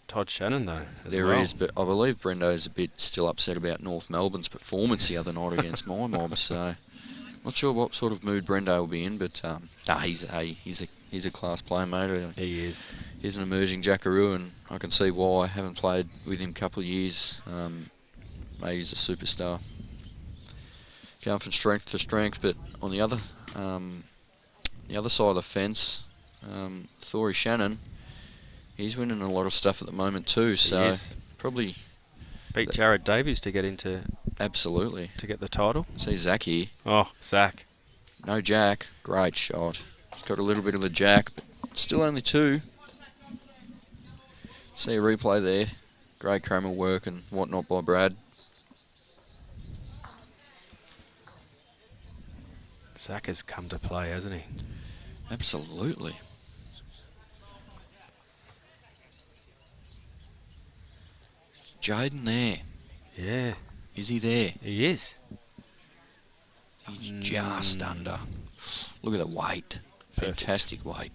Todd Shannon, though. There is, but I believe Brendo's a bit still upset about North Melbourne's performance the other night against my mob, so not sure what sort of mood Brendo will be in, but he's a class player, mate. He is. He's an emerging jackaroo, and I can see why. I haven't played with him a couple of years. Mate, he's a superstar. Going from strength to strength, but on the other side of the fence, Thory Shannon, he's winning a lot of stuff at the moment too. So probably beat Jared Davies to get into. Absolutely. To get the title. See Zach here. Oh, Zach. No jack. Great shot. He's got a little bit of a jack, but still only 2. See a replay there. Great camera work and whatnot by Brad. Zach has come to play, hasn't he? Absolutely. Jayden there. Yeah. Is he there? He is. He's just under. Look at the weight. Perfect. Fantastic weight.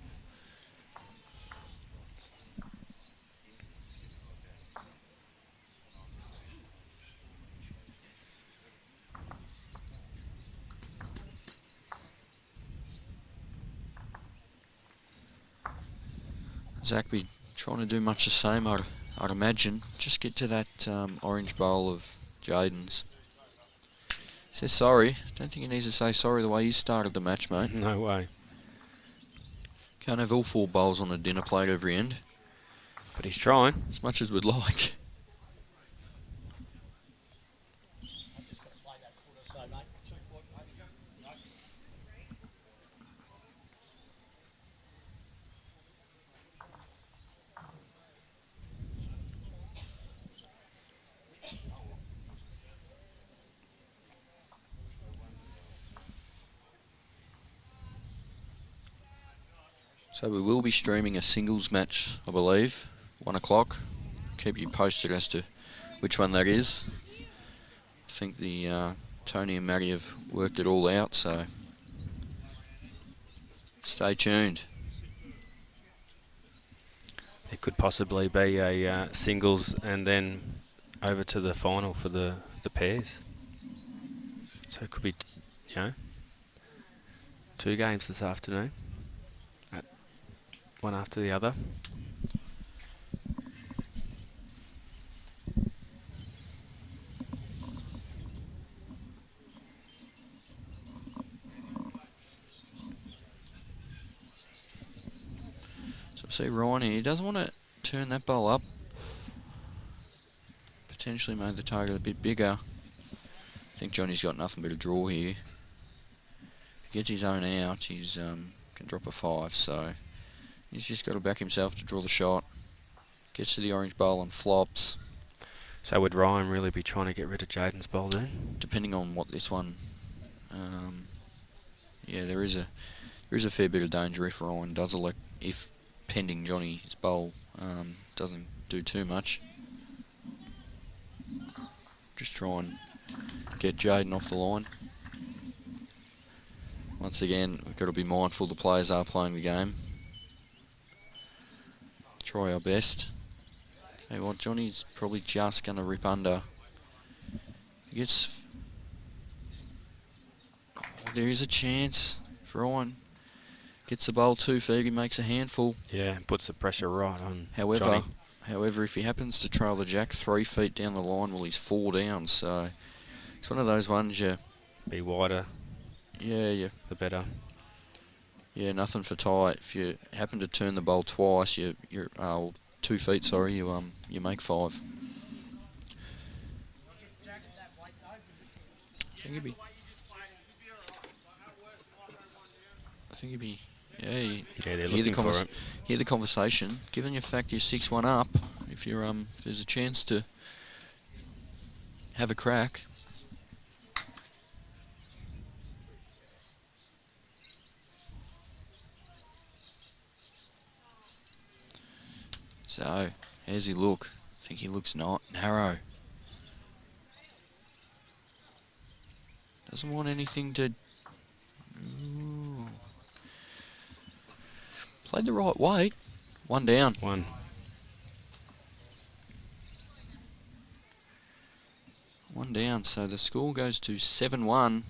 Zach be trying to do much the same, I'd imagine. Just get to that orange bowl of Jayden's. Says sorry. Don't think he needs to say sorry the way he started the match, mate. No way. Can't have all 4 bowls on a dinner plate every end. But he's trying. As much as we'd like. So we will be streaming a singles match, I believe, 1 o'clock. Keep you posted as to which one that is. I think the Tony and Matty have worked it all out, so stay tuned. It could possibly be a singles and then over to the final for the pairs. So it could be, 2 games this afternoon. One after the other. So see Ryan here, he doesn't want to turn that bowl up. Potentially made the target a bit bigger. I think Johnny's got nothing but a draw here. If he gets his own out, he's can drop a 5, so he's just got to back himself to draw the shot. Gets to the orange bowl and flops. So would Ryan really be trying to get rid of Jayden's bowl then? Depending on what this one Yeah, there is a fair bit of danger if Ryan does elect, if pending Johnny's bowl doesn't do too much. Just try and get Jayden off the line. Once again, we've got to be mindful the players are playing the game. Try our best. Hey, what, Johnny's probably just going to rip under. He gets... Oh, there is a chance. For Ryan gets the bowl 2 feet, he makes a handful. Yeah, puts the pressure right on However, Johnny. if he happens to trail the jack 3 feet down the line, well, he's 4 down. So it's one of those ones you... Be wider, Yeah, the better. yeah, nothing for tight. If you happen to turn the bowl twice, you're 2 feet. Sorry, you make 5. I think he'd be. Yeah, they're looking for it. Hear the conversation. Given your fact you're 6-1 up, if you're if there's a chance to have a crack. So, how's he look? I think he looks not narrow. Doesn't want anything to... Ooh. Played the right weight. 1 down. 1. One down, so the score goes to 7-1.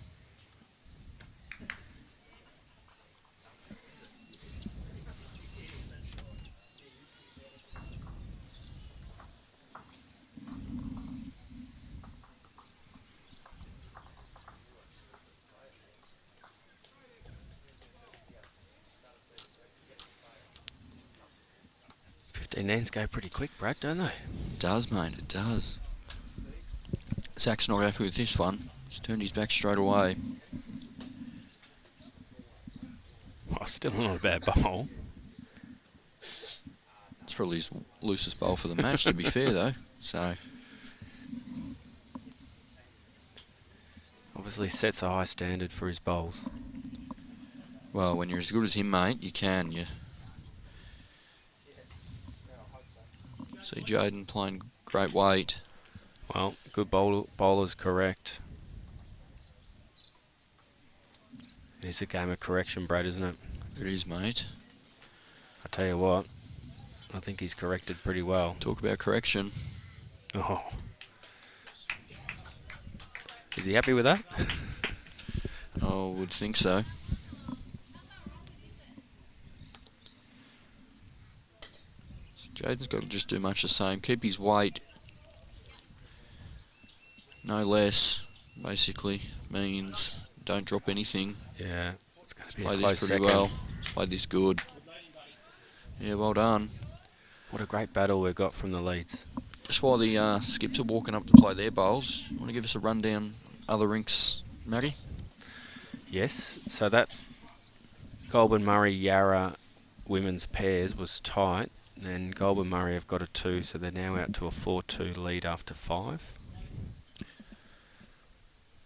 Nans go pretty quick, Brad, don't they? It does, mate, it does. Zach's not happy with this one. He's turned his back straight away. Oh, still not a bad bowl. It's probably his loosest bowl for the match, to be fair, though. So, Obviously sets a high standard for his bowls. well, when you're as good as him, mate, you can. See Jayden playing great weight. Well, good bowler's correct. It's a game of correction, Brad, isn't it? It is, mate. I tell you what, I think he's corrected pretty well. Talk about correction. Oh. Is he happy with that? I would think so. Jayden's got to just do much the same. Keep his weight. No less, basically, means don't drop anything. Yeah, it's going to be Play a this close pretty second. well. Played this good. Yeah, well done. What a great battle we've got from the leads. Just while the skips are walking up to play their bowls, you want to give us a rundown other rinks, Matty? Yes, so that Goulburn Murray Yarra women's pairs was tight, and Goulburn Murray have got a 2, so they're now out to a 4-2 lead after 5.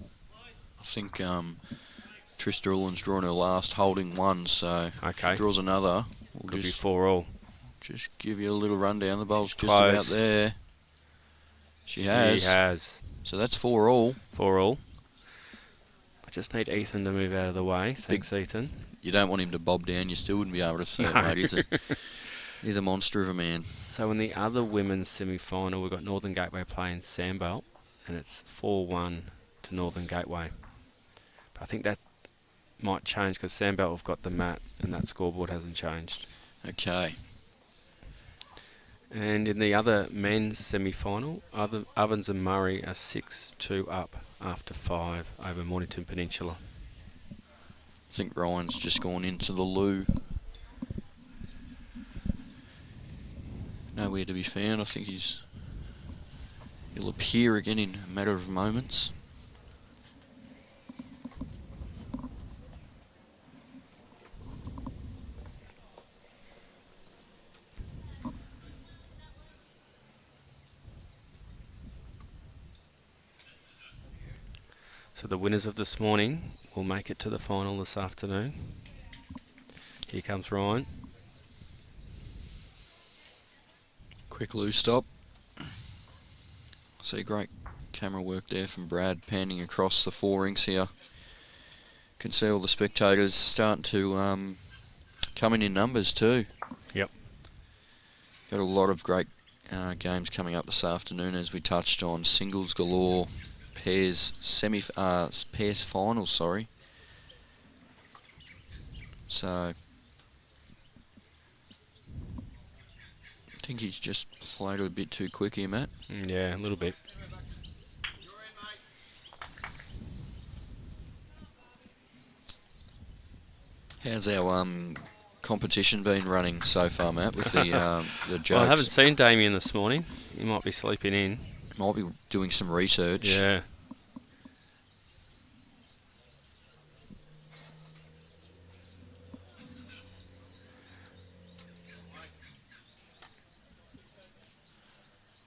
I think Trista Ullen's drawn her last holding 1, so Okay. if she draws another, we'll Could be just 4-all. give you a little rundown. The bowl's just Close. about there. She has. She has. So that's 4-all. 4-all. I just need Ethan to move out of the way. Thanks, Ethan. You don't want him to bob down. You still wouldn't be able to see it, mate. He's a monster of a man. So in the other women's semi-final, we've got Northern Gateway playing Sandbelt, and it's 4-1 to Northern Gateway. But I think that might change because Sandbelt have got the mat, and that scoreboard hasn't changed. Okay. And in the other men's semi-final, Ovens and Murray are 6-2 up after 5 over Mornington Peninsula. I think Ryan's just gone into the loo. Nowhere to be found. I think he'll appear again in a matter of moments. So the winners of this morning will make it to the final this afternoon. Here comes Ryan. Quick loose stop. See great camera work there from Brad, panning across the 4 rinks here. Can see all the spectators starting to come in numbers too. Yep. Got a lot of great games coming up this afternoon, as we touched on. Singles galore, pairs finals, sorry. So I think he's just played it a bit too quick here, Matt. Yeah, a little bit. How's our competition been running so far, Matt, with the jokes? Well, I haven't seen Damien this morning. He might be sleeping in. Might be doing some research. Yeah.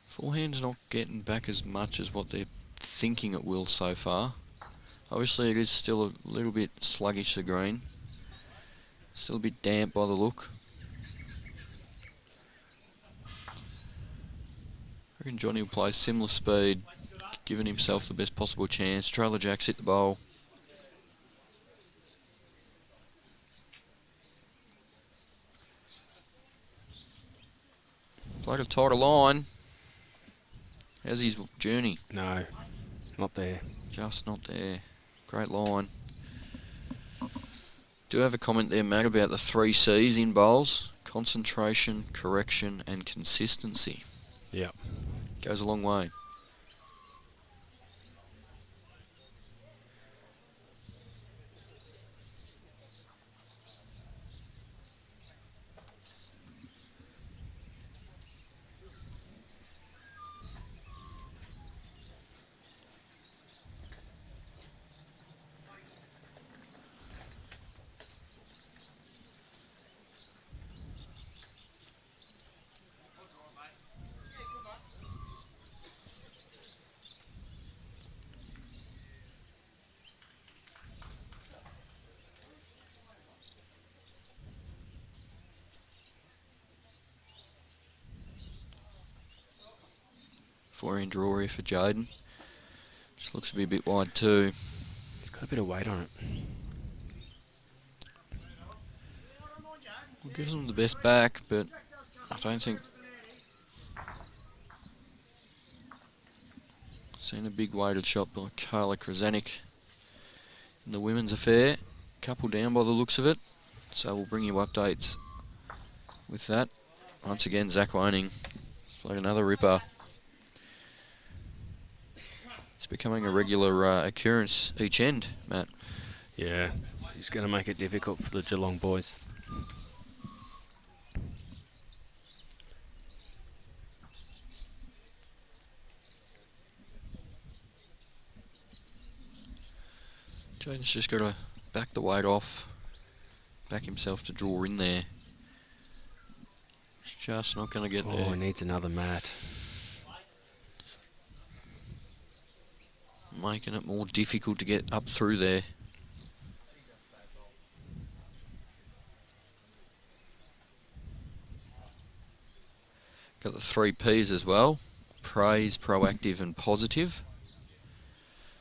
Forehand's not getting back as much as what they're thinking it will so far. Obviously it is still a little bit sluggish, the green. Still a bit damp by the look. I reckon Johnny will play similar speed, giving himself the best possible chance. Trailer Jacks hit the bowl. Played a tighter line. How's his journey? No, not there. Just not there. Great line. Do have a comment there, Matt, about the 3 C's in bowls. Concentration, correction and consistency. Yep. Goes a long way. Forehand draw here for Jayden. Just looks to be a bit wide too. It's got a bit of weight on it. Well, gives them the best back, but I don't think... Seen a big weighted shot by Carla Krasanik in the women's affair. Couple down by the looks of it. So we'll bring you updates with that. Once again, Zach Loaning played another ripper. It's becoming a regular occurrence each end, Matt. Yeah, he's going to make it difficult for the Geelong boys. Jayden's just got to back the weight off, back himself to draw in there. He's just not going to get there. Oh, he needs another mat. Making it more difficult to get up through there. Got the 3 P's as well. Praise, proactive and positive.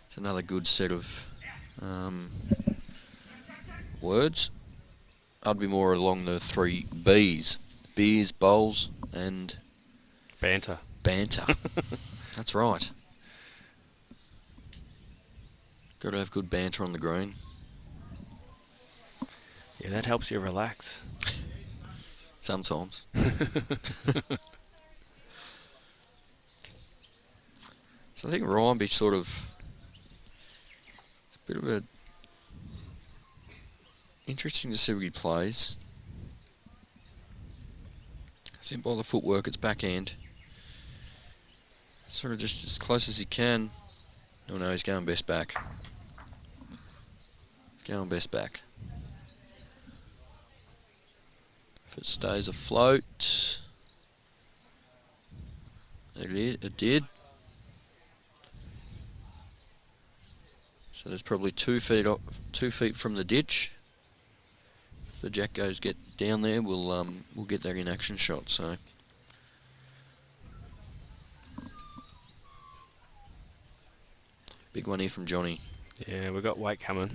It's another good set of words. I'd be more along the 3 B's. Beers, bowls and... Banter. Banter. That's right. Got to have good banter on the green. Yeah, that helps you relax. Sometimes. So I think Ryan be sort of a bit of a interesting to see what he plays. I think by the footwork it's backhand. Sort of just as close as he can. Oh no, he's going best back. Going best back. If it stays afloat, it did. So there's probably 2 feet from the ditch. If the jack goes get down there, we'll get that in action shot. So big one here from Johnny. Yeah, we've got weight coming.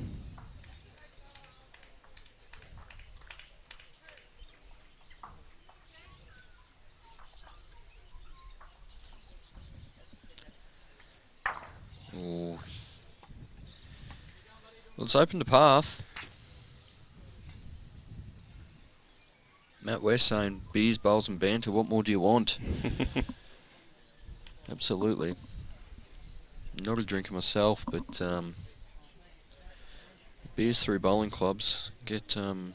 Oh. Well, it's opened a path. Matt West saying, beers, bowls and banter, what more do you want? Absolutely. Not a drinker myself, but beers through bowling clubs get, go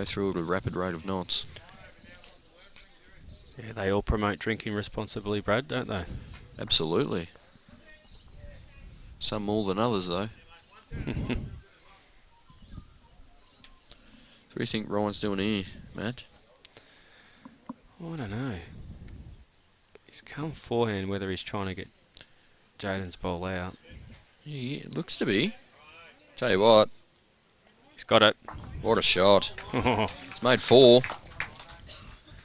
through at a rapid rate of knots. Yeah, they all promote drinking responsibly, Brad, don't they? Absolutely. Some more than others, though. What do you think Ryan's doing here, Matt? Oh, I don't know. He's come forehand, whether he's trying to get Jayden's ball out. Yeah, it looks to be. Tell you what, He's got it. what a shot. It's made 4.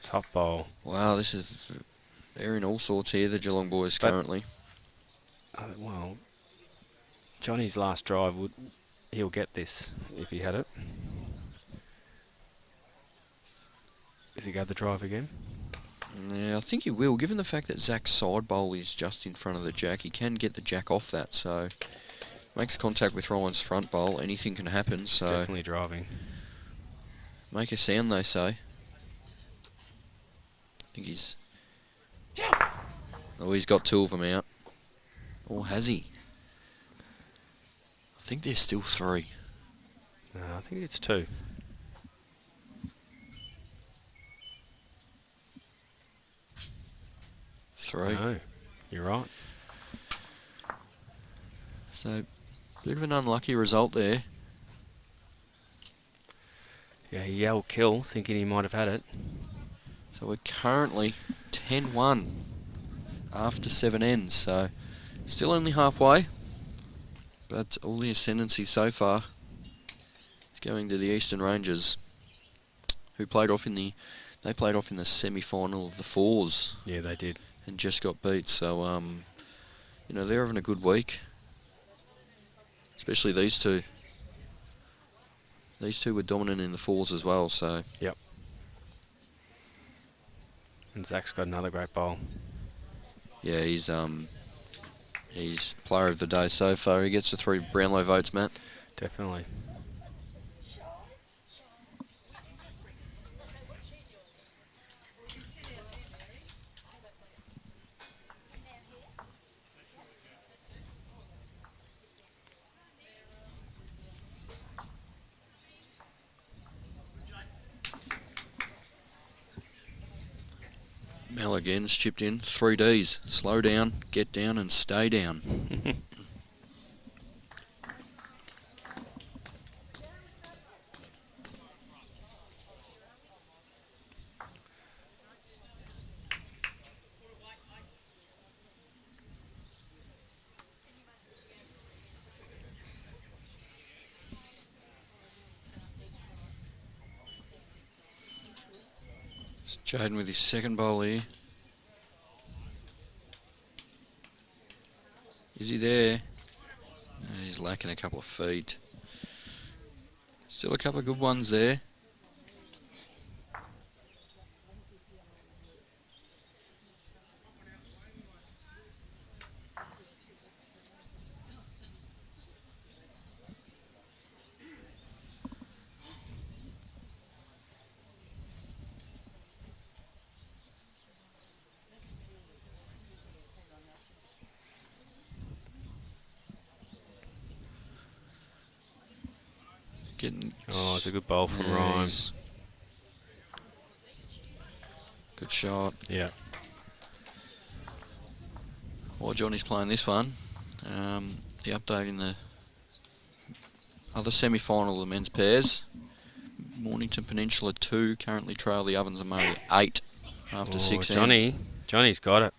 Top bowl. Wow, this is... They're in all sorts here, the Geelong boys, But- currently. Well, Johnny's last drive, he'll get this if he had it. Has he got the drive again? Yeah, I think he will. Given the fact that Zach's side bowl is just in front of the jack, he can get the jack off that, so... Makes contact with Ryan's front bowl, anything can happen, so... Definitely driving. Make a sound, they say. I think he's... Oh, he's got 2 of them out. Or has he? I think there's still 3. No, I think it's 2. No, you're right. So, bit of an unlucky result there. Yeah, he yelled kill, thinking he might have had it. So we're currently 10-1 after 7 ends, so still only halfway, but all the ascendancy so far is going to the Eastern Rangers, who played off in the semi-final of the 4s. Yeah, they did. And just got beat, so they're having a good week, especially these two. These two were dominant in the 4s as well, so. Yep. And Zach's got another great bowl. Yeah, he's player of the day so far. He gets the 3 Brownlow votes, Matt. Definitely. Mel again's chipped in. 3 Ds. Slow down, get down and stay down. It's Jayden with his second bowl here. Is he there? No, he's lacking a couple of feet. Still a couple of good ones there. Oh, it's a good bowl from Ryan. Good shot. Yeah. While Johnny's playing this one, the update in the other semi-final of the men's pairs. Mornington Peninsula 2 currently trail the Ovens and Murray 8 after 6 ends. Johnny's got it.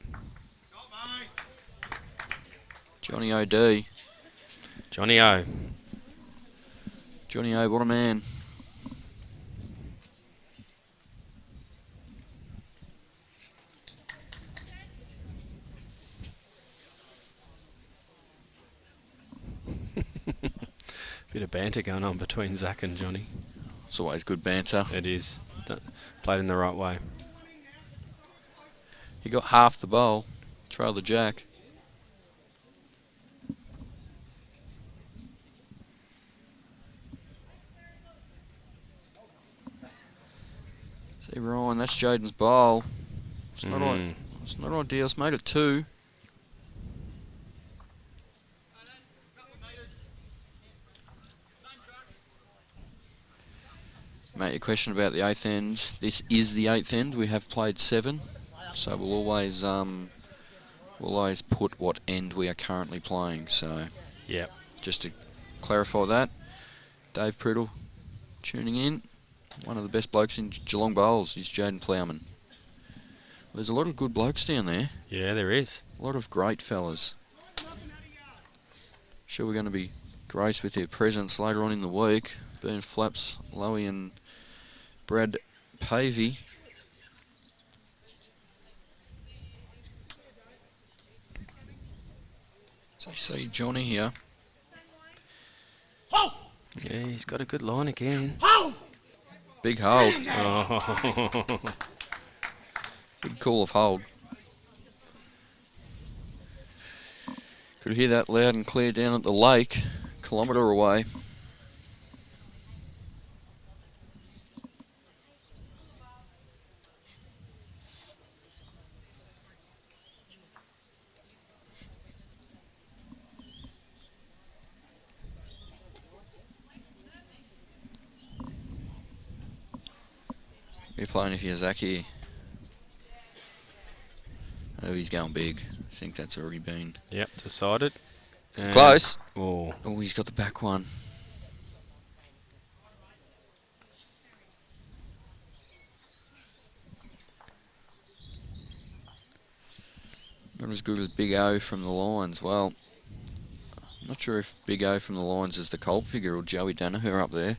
Johnny OD. Johnny O. Johnny O, what a man. Bit of banter going on between Zach and Johnny. It's always good banter. It is. Played in the right way. He got half the bowl. Trail the jack. See, Ryan, that's Jayden's bowl. It's not ideal. It's made it 2. Mate, your question about the 8th end. This is the 8th end. We have played 7, so we'll always put what end we are currently playing. So, yep. Just to clarify that, Dave Priddle tuning in. One of the best blokes in Geelong bowls is Jayden Plowman. There's a lot of good blokes down there. Yeah, there is. A lot of great fellas. Sure, we're going to be graced with their presence later on in the week. Being Flaps, Lowy and Brad Pavey. So you see Johnny here. Yeah, he's got a good line again. Big hold. Oh. Big call of hold. Could hear that loud and clear down at the lake, kilometre away. You're playing if you're Zaki. Oh, he's going big. I think that's already been. Yep, decided. And Close. Oh, He's got the back one. Not as good as Big O from the Lions. Well, I'm not sure if Big O from the Lions is the cold figure or Joey Danaher up there.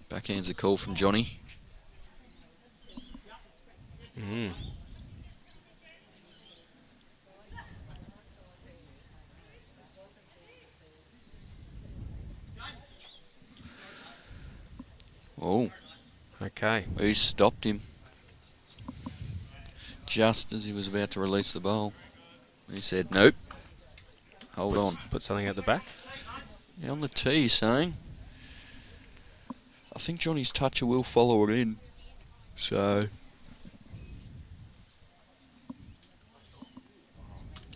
Backhand's a call from Johnny. Oh, okay. he stopped him just as he was about to release the ball. He said, nope, hold on. Put something at the back. Yeah, on the tee, saying, I think Johnny's toucher will follow it in. So,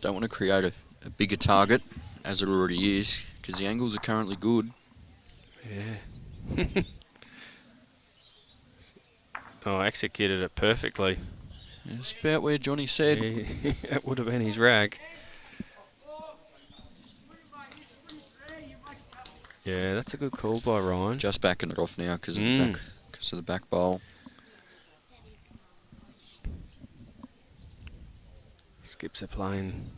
don't want to create a bigger target, as it already is, because the angles are currently good. Yeah. Oh, executed it perfectly. Yeah, it's about where Johnny said. Yeah, that would have been his rag. Yeah, that's a good call by Ryan. Just backing it off now because of the back bowl. Skips are playing.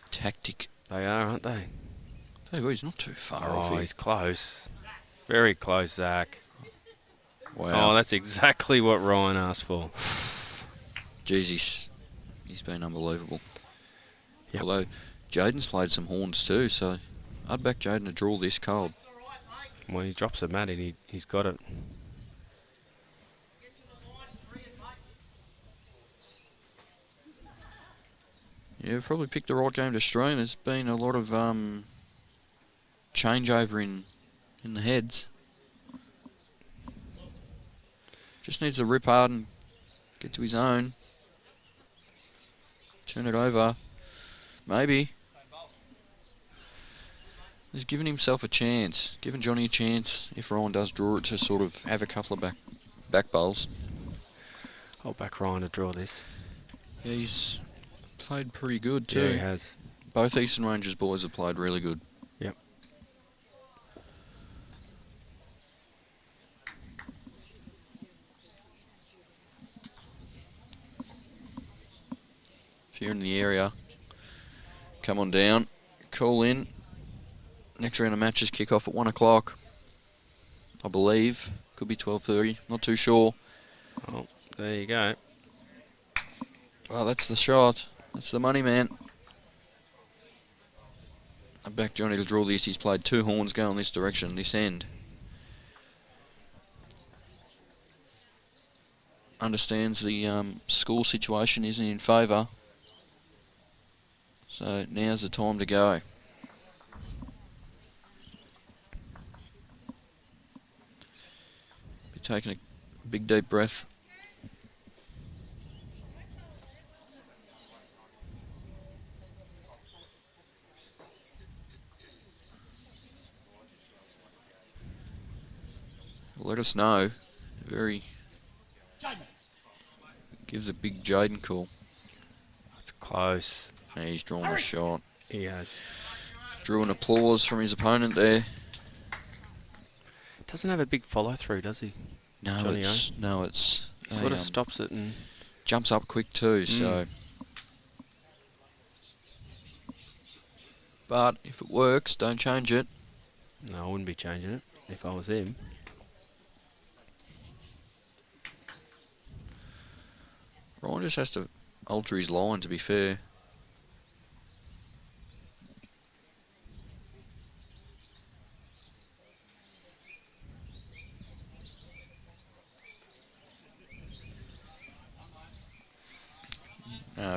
Tactic. They are, aren't they? Hey, well, he's not too far off. Oh, he's close. Very close, Zach. Wow. Oh, that's exactly what Ryan asked for. Jeez, he's been unbelievable. Yep. Although Jayden's played some horns too, so I'd back Jayden to draw this cold. When he drops a mat in, he's got it. Yeah, probably picked the right game to stream. There's been a lot of changeover in the heads. Just needs to rip hard and get to his own. Turn it over. Maybe. He's given himself a chance. Giving Johnny a chance if Ryan does draw it to sort of have a couple of back bowls. I'll back Ryan to draw this. Yeah, he's played pretty good too. Yeah, he has. Both Eastern Rangers boys have played really good. Yep. If you're in the area, come on down, call in. Next round of matches kick off at 1 o'clock, I believe. Could be 12:30, not too sure. Oh, there you go. Well, that's the shot. That's the money, man. I back Johnny to draw this. He's played 2 horns going this direction, this end. Understands the school situation isn't in favour. So now's the time to go. Be taking a big deep breath. Let us know. Gives a big Jayden call. It's close. Yeah, he's drawn a shot. He has. Drew an applause from his opponent there. Doesn't have a big follow through, does he? No, Johnny it's He sort of stops it and jumps up quick too. So, but if it works, don't change it. no, I wouldn't be changing it if I was him. Ryan just has to alter his line, to be fair.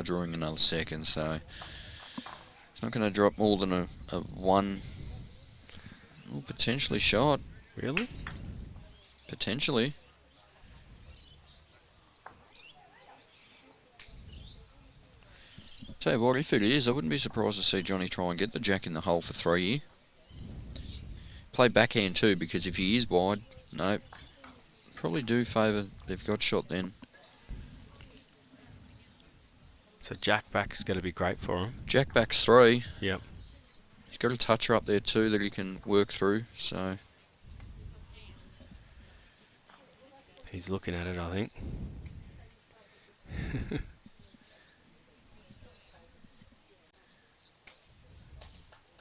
Drawing another second, so it's not going to drop more than a 1. Well, potentially shot. Really? Potentially. Tell you what, if it is, I wouldn't be surprised to see Johnny try and get the jack in the hole for 3 here. Play backhand too, because if he is wide, no, probably do favour they've got shot then. So jack back's going to be great for him. Jack back's 3. Yep. He's got a toucher up there too that he can work through, so. He's looking at it, I think.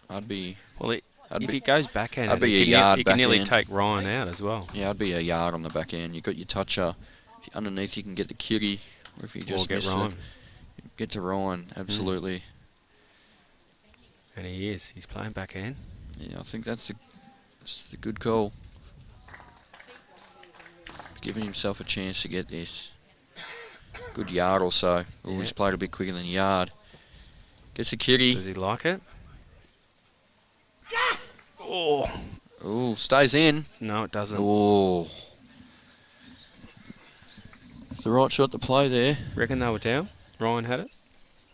I'd be... Well, if he goes backhand, I'd be he a yard he can nearly backhand. take Ryan out as well. Yeah, I'd be a yard on the back end. You've got your toucher. If you're underneath, you can get the kitty. Or if you just Or get miss Ryan. get to Ryan, absolutely. And he is. He's playing backhand. Yeah, I think that's the good call. Giving himself a chance to get this. Good yard or so. Oh, he's played a bit quicker than yard. Gets a kitty. Does he like it? Oh. Oh, stays in. No, it doesn't. Oh. It's the right shot to play there. Reckon they were down? Ryan had it?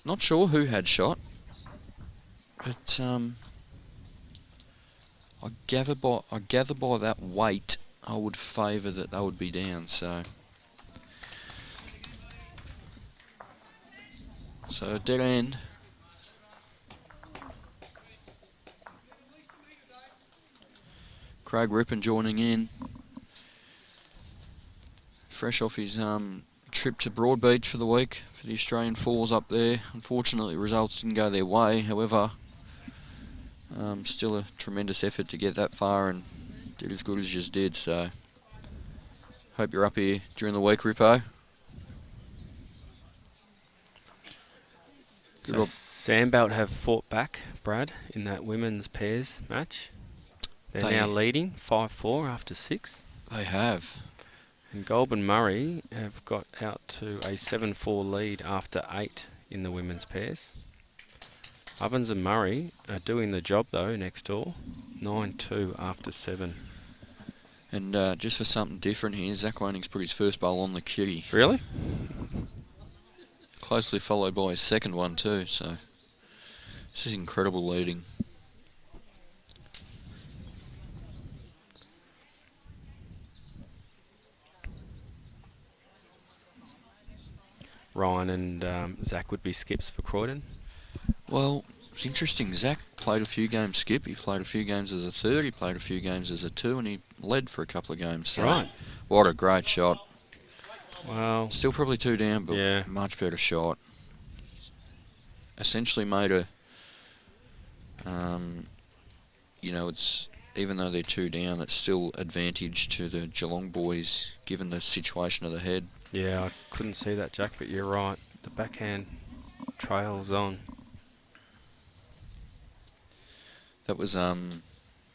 Not sure who had shot. But I gather by that weight, I would favour that they would be down. So dead end. Craig Rippon joining in. Fresh off his trip to Broadbeach for the week for the Australian Fours up there. Unfortunately, results didn't go their way. However, still a tremendous effort to get that far and did as good as you just did. So, hope you're up here during the week, Rippo. So Sandbelt have fought back, Brad, in that women's pairs match. They're now leading 5-4 after 6. They have. And Goulburn Murray have got out to a 7-4 lead after 8 in the women's pairs. Ovens and Murray are doing the job though next door. 9-2 after 7. And just for something different here, Zach Waning's put his first bowl on the kitty. Really? Closely followed by his second one too, so this is incredible leading. Ryan and Zach would be skips for Croydon. Well, it's interesting. Zach played a few games skip. He played a few games as a third. He played a few games as a 2, and he led for a couple of games. So Right. What a great shot. Well, Still probably 2 down, but yeah. much better shot. Essentially made a You know, it's even though they're 2 down, it's still advantage to the Geelong boys given the situation of the head. Yeah, I couldn't see that, Jack, but you're right. The backhand trails on. That was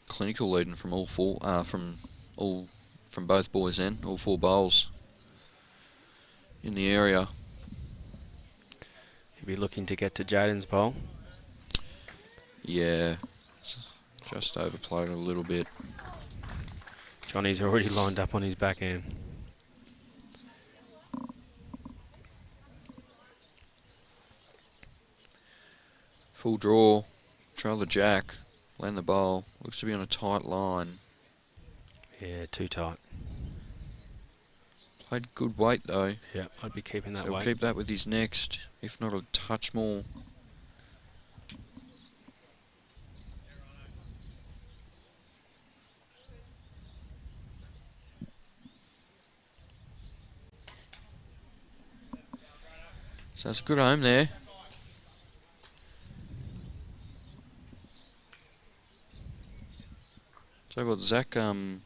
clinical leading from all 4, from both boys then, all 4 bowls in the area. He'll be looking to get to Jayden's bowl. Yeah, just overplayed a little bit. Johnny's already lined up on his backhand. Full draw, trail the jack, land the bowl. Looks to be on a tight line. Yeah, too tight. Played good weight though. Yeah, I'd be keeping that So weight. he'll keep that with his next, if not a touch more. So it's a good home there. So what Zach, one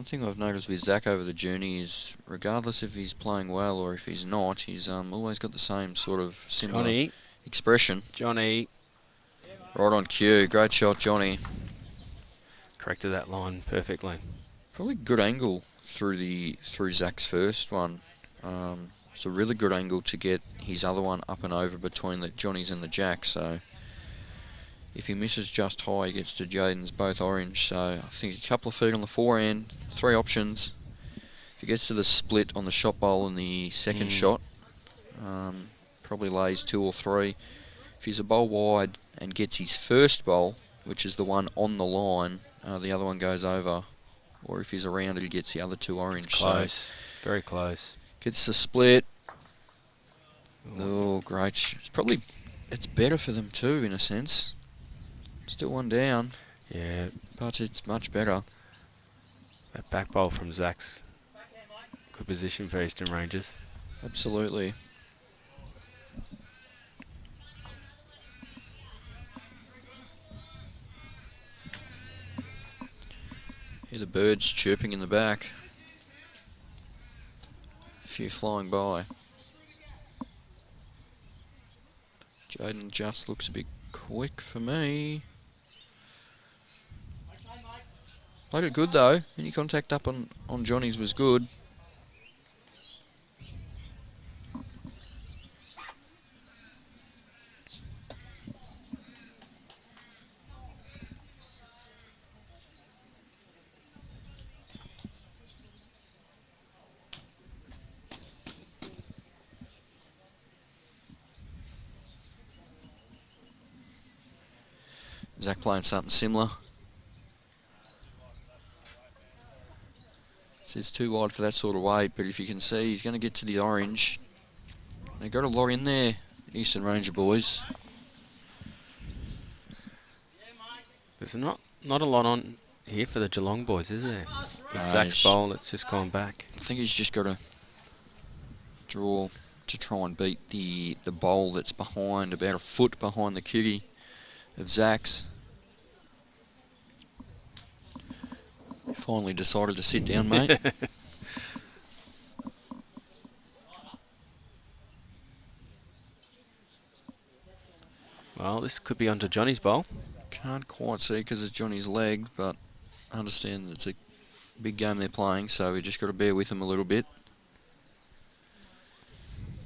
thing I've noticed with Zach over the journey is regardless if he's playing well or if he's not, he's always got the same sort of similar Johnny. expression. Johnny. Right on cue. Great shot, Johnny. Corrected that line perfectly. Probably good angle through Zach's first one. It's a really good angle to get his other one up and over between the Johnny's and the Jack. So if he misses just high, he gets to Jayden's both orange. So I think a couple of feet on the forehand, 3 options. If he gets to the split on the shot bowl in the second shot, probably lays 2 or 3. If he's a bowl wide and gets his first bowl, which is the one on the line, the other one goes over. Or if he's around it, he gets the other 2 orange. It's close. Very close. Gets the split. Oh, great. It's better for them too, in a sense. Still 1 down. Yeah. But it's much better. That back bowl from Zach's good position for Eastern Rangers. Absolutely. Hear the birds chirping in the back. A few flying by. Jayden just looks a bit quick for me. Played it good though. Any contact up on Johnny's was good. Zach playing something similar. It's too wide for that sort of weight, but if you can see, he's going to get to the orange. They've got a lot in there, Eastern Ranger boys. There's not a lot on here for the Geelong boys, is there? With Zach's bowl, it's just gone back. I think he's just got to draw to try and beat the bowl that's behind, about a foot behind the kitty of Zach's. You finally decided to sit down, mate. Well, this could be onto Johnny's bowl. Can't quite see because it's Johnny's leg, but I understand it's a big game they're playing, so we just got to bear with them a little bit.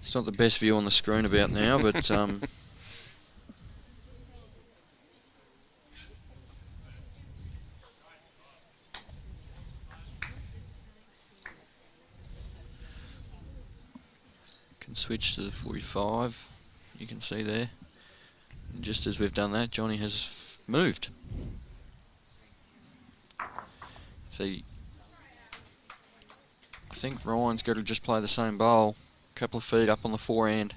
It's not the best view on the screen about now, but can switch to the 45. You can see there. And just as we've done that, Johnny has moved. See, I think Ryan's got to just play the same bowl. A couple of feet up on the forehand.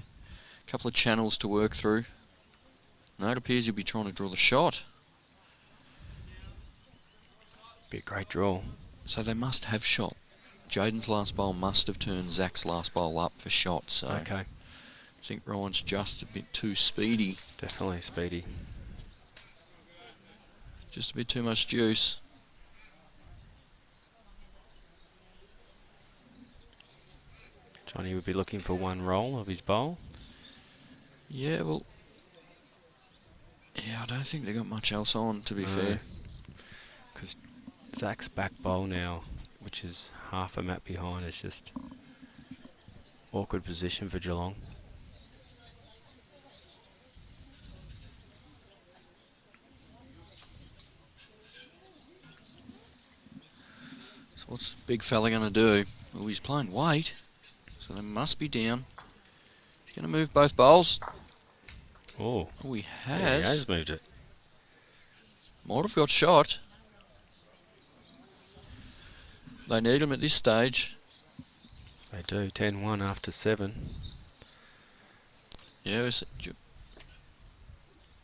A couple of channels to work through. Now it appears he'll be trying to draw the shot. Be a great draw. So they must have shot. Jayden's last bowl must have turned Zach's last bowl up for shot. So Okay. I think Ryan's just a bit too speedy. Definitely speedy. Just a bit too much juice. Johnny would be looking for one roll of his bowl. Yeah, well... Yeah, I don't think they got much else on, to be fair. Because Zach's back bowl now, which is half a mat behind, is just awkward position for Geelong. So what's the big fella going to do? Well, he's playing weight, so they must be down. He's going to move both bowls. Oh, Oh, he yeah, he has. has moved it. Might have got shot. They need him at this stage. They do. 10-1 after 7. Yeah,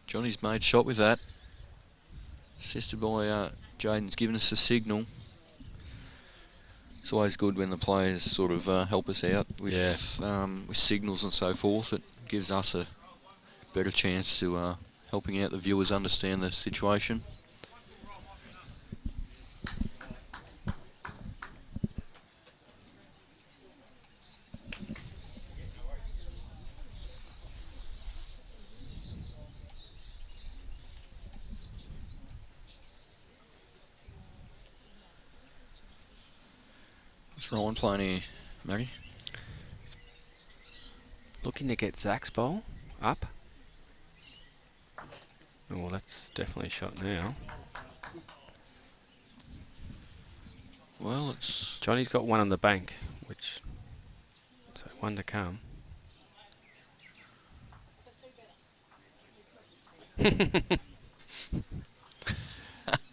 Johnny's made shot with that. Assisted by Jayden's given us a signal. It's always good when the players sort of help us out with signals and so forth. It gives us a better chance to helping out the viewers understand the situation. What's Ryan playing here, Matty? Looking to get Zach's bowl up. Oh, that's definitely a shot now. Well, it's... Johnny's got one on the bank, which... So one to come. I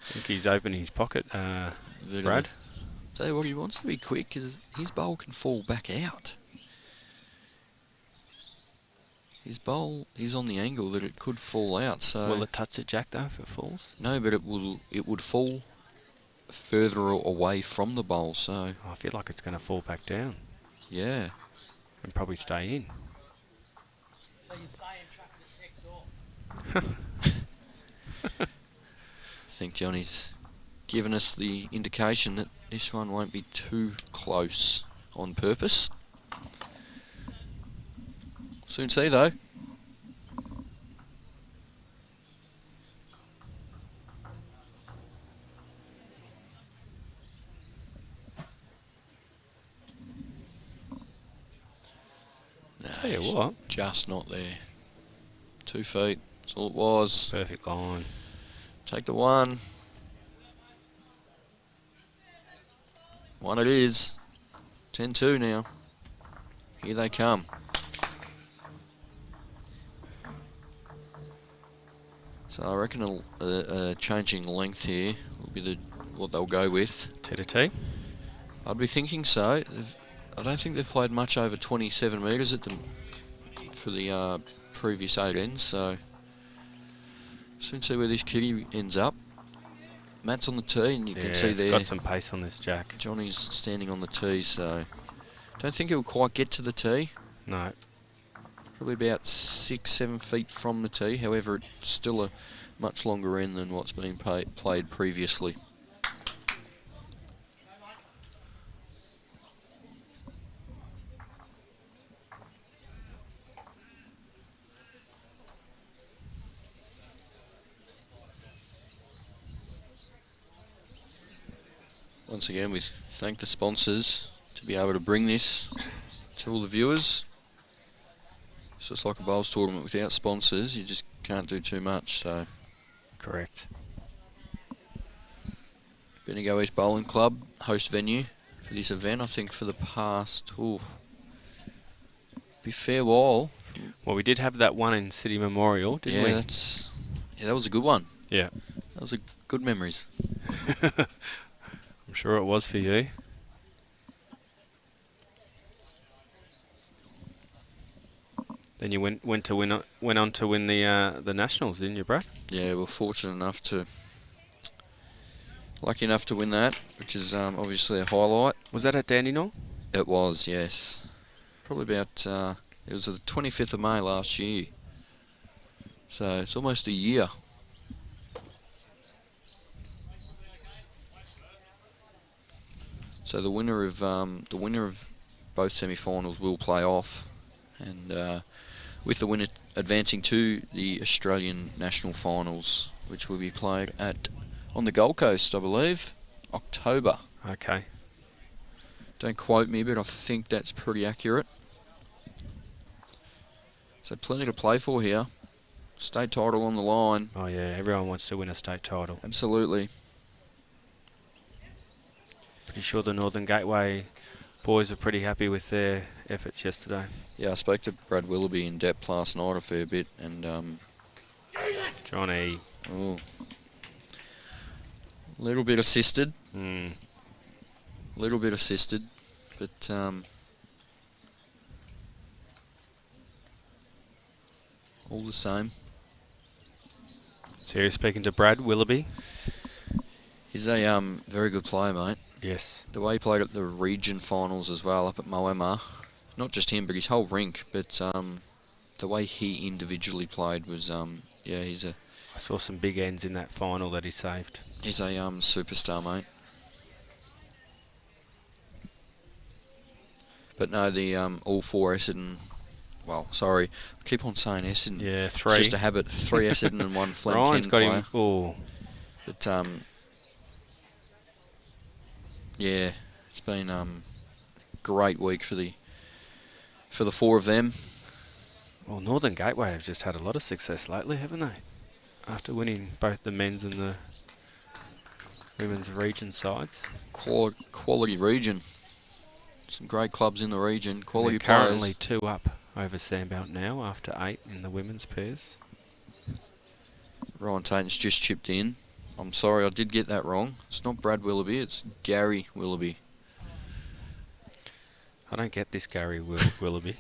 think he's opening his pocket, Brad. Tell you what, he wants to be quick because his bowl can fall back out. His bowl is on the angle that it could fall out, so... Will it touch the jack though if it falls? No, but it would fall further away from the bowl, so... Oh, I feel like it's going to fall back down Yeah. and probably stay in. So you're saying track the next off? I think Johnny's given us the indication that this one won't be too close on purpose. Soon see though. No, Tell you what. just not there. 2 feet, that's all it was. Perfect line. Take the one. One it is. 10-2 now. Here they come. So I reckon a changing length here will be what they'll go with. T to T. I'd be thinking so. I don't think they've played much over 27 metres for the previous 8 ends, so soon see where this kitty ends up. Matt's on the tee, and you can see it's there got some pace on this jack. Johnny's standing on the tee, so don't think he'll quite get to the tee. No. Probably about 6-7 feet from the tee. However, it's still a much longer end than what's been played previously. Once again, we thank the sponsors to be able to bring this to all the viewers. It's just like a bowls tournament without sponsors, you just can't do too much, so. Correct. Bendigo East Bowling Club, host venue for this event, I think for the past, be a fair while. Well, we did have that one in City Memorial, didn't we? Yeah, that was a good one. Yeah. That was good memories. I'm sure it was for you. Then you went on to win the Nationals, didn't you, Brad? Yeah, we're lucky enough to win that, which is obviously a highlight. Was that at Dandenong? It was, yes. Probably about, it was the 25th of May last year. So it's almost a year. So the winner of both semi-finals will play off, and with the winner advancing to the Australian National Finals, which will be played on the Gold Coast, I believe, October. Okay. Don't quote me, but I think that's pretty accurate. So plenty to play for here. State title on the line. Oh yeah, everyone wants to win a state title. Absolutely. Pretty sure the Northern Gateway boys are pretty happy with their efforts yesterday. Yeah, I spoke to Brad Willoughby in depth last night a fair bit, and Johnny. oh, little bit assisted. Little bit assisted, but all the same. So you're speaking to Brad Willoughby? He's a very good player, mate. Yes. The way he played at the region finals as well up at Moama, not just him, but his whole rink, but the way he individually played was, yeah, I saw some big ends in that final that he saved. he's a superstar, mate. But no, the all four Essendon, well, sorry, I keep on saying Essendon. Yeah, It's 3. just a habit. 3 Essendon and 1 Flem Ryan's 10 got player. him. Oh, But yeah, it's been great week for the 4 of them. well, Northern Gateway have just had a lot of success lately, haven't they? After winning both the men's and the women's region sides. Quality region. Some great clubs in the region. Quality They're players. currently 2 up over Sandbelt now after 8 in the women's pairs. Ryan Tatum's just chipped in. I'm sorry, I did get that wrong. It's not Brad Willoughby, it's Gary Willoughby. I don't get this Gary Willoughby.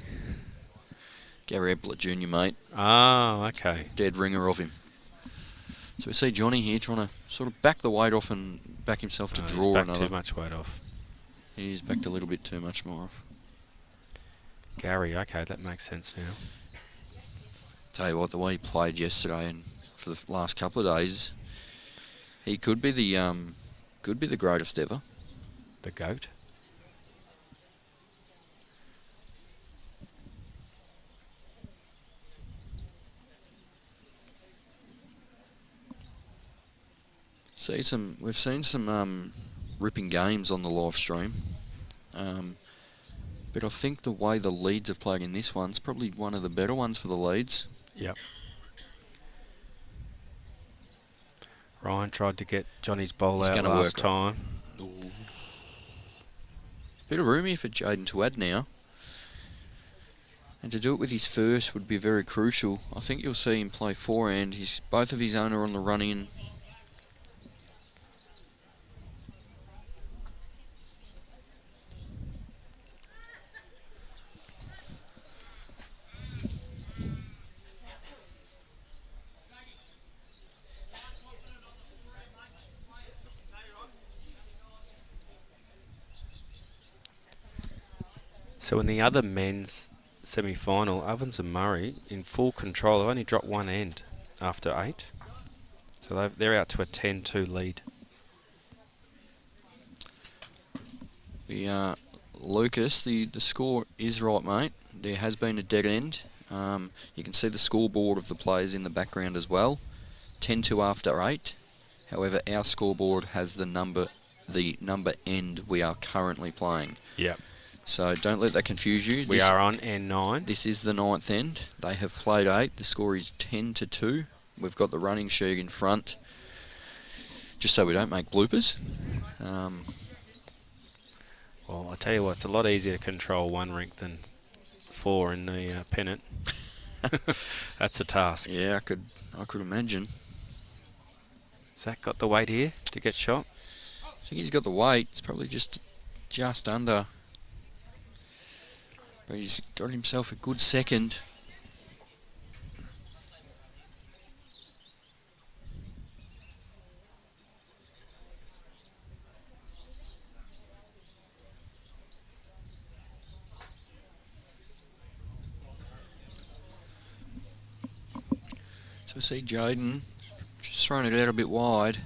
Gary Epler Jr., mate. Oh, okay. Dead ringer of him. So we see Johnny here trying to sort of back the weight off and back himself to He's draw back another. too much weight off. He's backed a little bit too much more off. Gary, okay, that makes sense now. Tell you what, the way he played yesterday and for the last couple of days, he could be the greatest ever. The GOAT. We've seen some ripping games on the live stream, but I think the way the Leeds have played in this one's probably one of the better ones for the Leeds. Yep. Ryan tried to get Johnny's bowl He's out gonna last work. time. Bit of room here for Jayden to add now, and to do it with his first would be very crucial. I think you'll see him play forehand. Both of his own are on the run in. So in the other men's semi-final, Ovens and Murray in full control. They've only dropped one end after 8. So they're out to a 10-2 lead. Lucas, the score is right, mate. There has been a dead end. You can see the scoreboard of the players in the background as well. 10-2 after 8. However, our scoreboard has the number end we are currently playing. Yep. So don't let that confuse you. We are on N9. This is the 9th end. They have played 8. The score is 10-2. We've got the running sheet in front, just so we don't make bloopers. Well, I tell you what, it's a lot easier to control one rink than 4 in the pennant. That's a task. Yeah, I could imagine. Zach got the weight here to get shot. I think he's got the weight. It's probably just under. But he's got himself a good second. So we see Jayden just throwing it out a bit wide.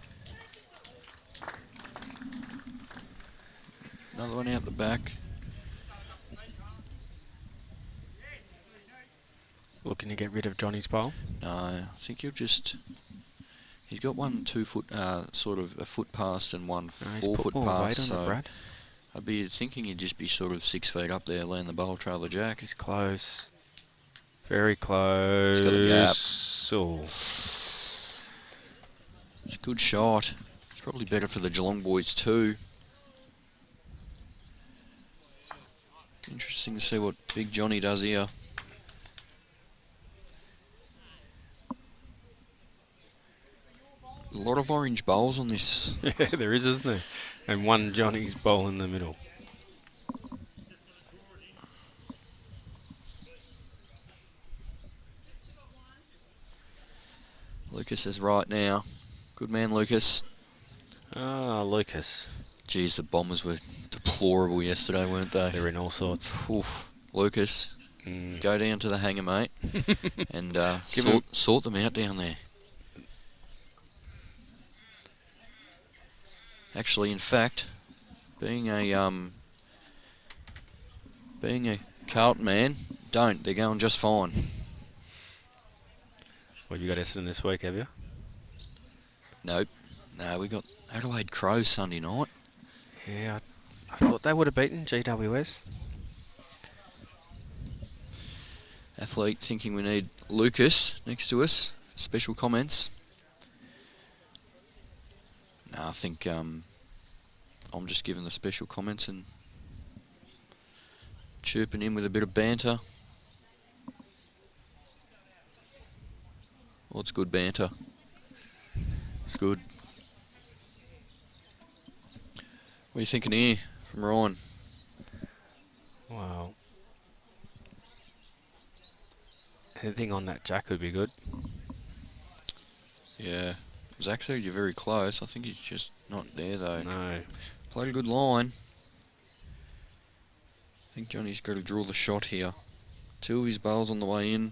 Another one out the back. Looking to get rid of Johnny's bowl. No, I think he'll just... He's got 1 2 foot, sort of a foot past and 1 4 foot past. So Brad. I'd be thinking he'd just be sort of 6 feet up there, land the bowl, trail the jack. He's close. Very close. He's got the gap. Oh. It's a good shot. It's probably better for the Geelong boys too. Interesting to see what Big Johnny does here. A lot of orange bowls on this. Yeah, there is, isn't there? And 1 Johnny's bowl in the middle. Lucas is right now. Good man, Lucas. Ah, Lucas. Geez, the Bombers were deplorable yesterday, weren't they? They're in all sorts. Oof. Lucas, go down to the hangar, mate, and sort them out down there. Actually, in fact, being a Carlton man, don't. They're going just fine. Well, you got Essendon this week, have you? Nope. No, we got Adelaide Crows Sunday night. Yeah, I thought they would have beaten GWS. Athlete thinking we need Lucas next to us. Special comments. No, I think I'm just giving the special comments and chirping in with a bit of banter. Well, it's good banter. It's good. What are you thinking here from Ryan? Wow. Anything on that jack would be good. Yeah. Zach said you're very close. I think he's just not there though. No. Played a good line. I think Johnny's got to draw the shot here. 2 of his bowls on the way in.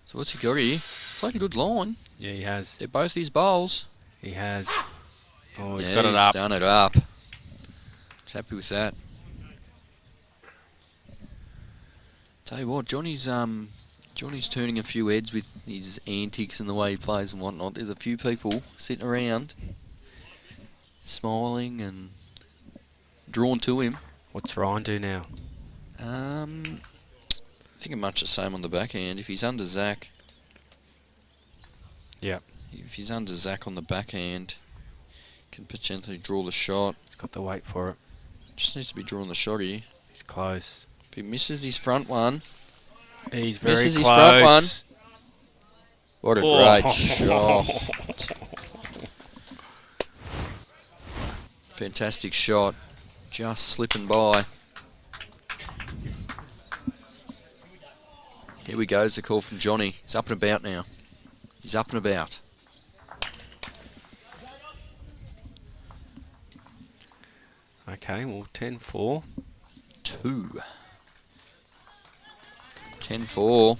So what's he got here? Played a good line. Yeah, he has. They're both his bowls. He has. Oh, he's Yeah, got it up. He's done it up. He's happy with that. Tell you what, Johnny's turning a few heads with his antics and the way he plays and whatnot. There's a few people sitting around, smiling and drawn to him. What's Ryan do now? I think much the same on the backhand. If he's under Zach, Yep. if he's under Zach on the backhand, can potentially draw the shot. He's got the weight for it. Just needs to be drawing the shot here. He's close. If he misses his front one, He's very misses close. his front one. What a great shot. Fantastic shot. Just slipping by. Here we go, the call from Johnny. He's up and about now. He's up and about. Okay, well, 10-4. 2. 10-4.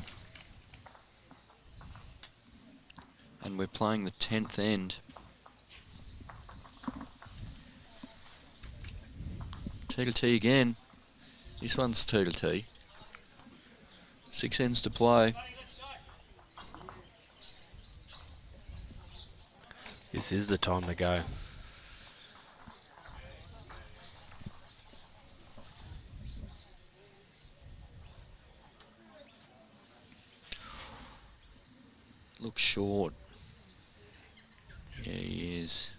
And we're playing the 10th end. T to T again. This one's T to T. 6 ends to play. This is the time to go. Looks short. Yeah, he is.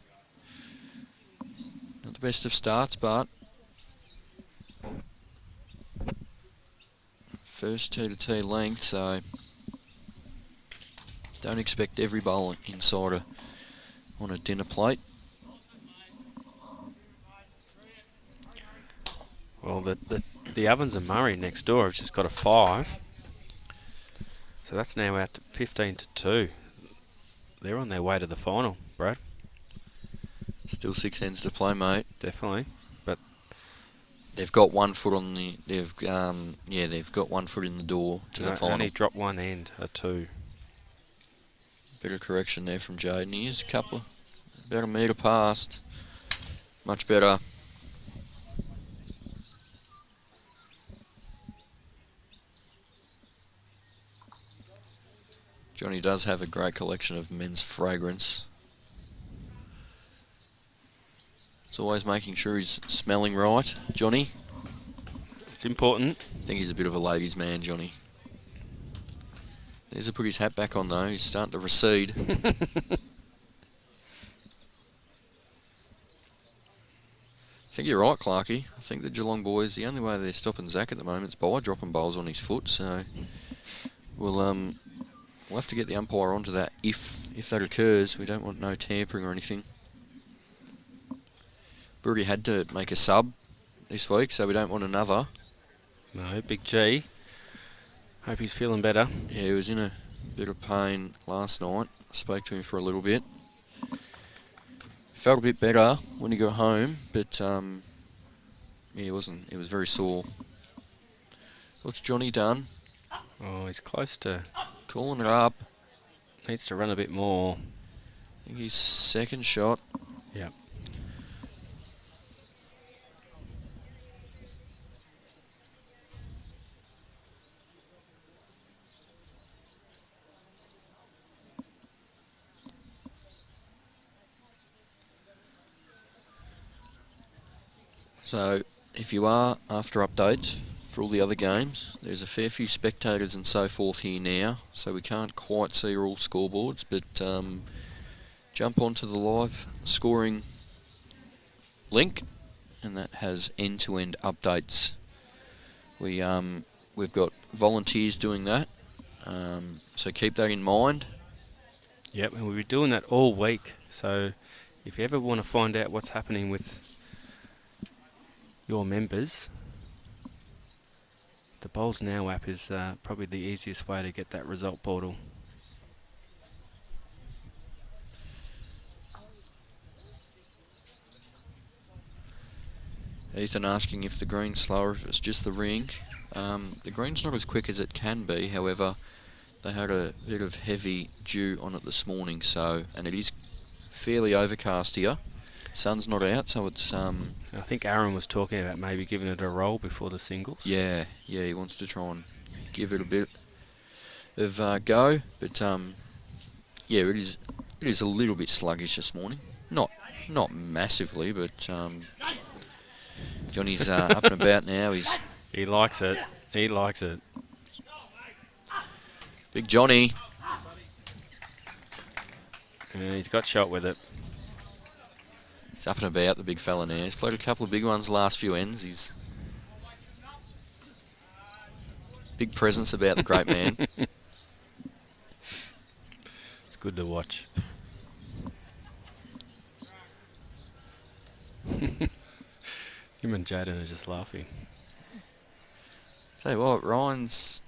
Not the best of starts, but first T to T length, so don't expect every bowl inside on a dinner plate. Well, the Ovens and Murray next door have just got a 5. So that's now out to 15-2. They're on their way to the final, Brad. Still 6 ends to play, mate. Definitely. But they've got 1 foot on the. They've got 1 foot in the door to the final. Only dropped one end, a 2. Bit of correction there from Jayden. He is about a metre past. Much better. Johnny does have a great collection of men's fragrance. He's always making sure he's smelling right, Johnny. It's important. I think he's a bit of a ladies' man, Johnny. There's to put his hat back on though. He's starting to recede. I think you're right, Clarkie. I think the Geelong boys, the only way they're stopping Zach at the moment is by dropping bowls on his foot. So we'll have to get the umpire onto that if that occurs. We don't want no tampering or anything. We've already had to make a sub this week, so we don't want another. No, Big G. Hope he's feeling better. Yeah, he was in a bit of pain last night. I spoke to him for a little bit. Felt a bit better when he got home, but yeah, he wasn't. It was very sore. What's Johnny done? Oh, he's close to. Calling it up. Needs to run a bit more. I think his second shot. Yep. So, if you are after updates for all the other games, there's a fair few spectators and so forth here now, so we can't quite see all scoreboards, but jump onto the live scoring link, and that has end-to-end updates. We've got volunteers doing that, so keep that in mind. Yep, and we'll be doing that all week. So if you ever want to find out what's happening with your members, the Bowls Now app is probably the easiest way to get that result portal. Ethan asking if the green's slower, if it's just the ring. The green's not as quick as it can be, however, they had a bit of heavy dew on it this morning, so, and it is fairly overcast here. Sun's not out, so it's... I think Aaron was talking about maybe giving it a roll before the singles. Yeah, he wants to try and give it a bit of go, but yeah, it is a little bit sluggish this morning. Not massively, but Johnny's up and about now. He likes it. He likes it. Big Johnny. And he's got shot with it. He's up and about, the big fella now. He's played a couple of big ones the last few ends. He's big presence about the great man. It's good to watch. Him and Jayden are just laughing. Tell you what, Ryan's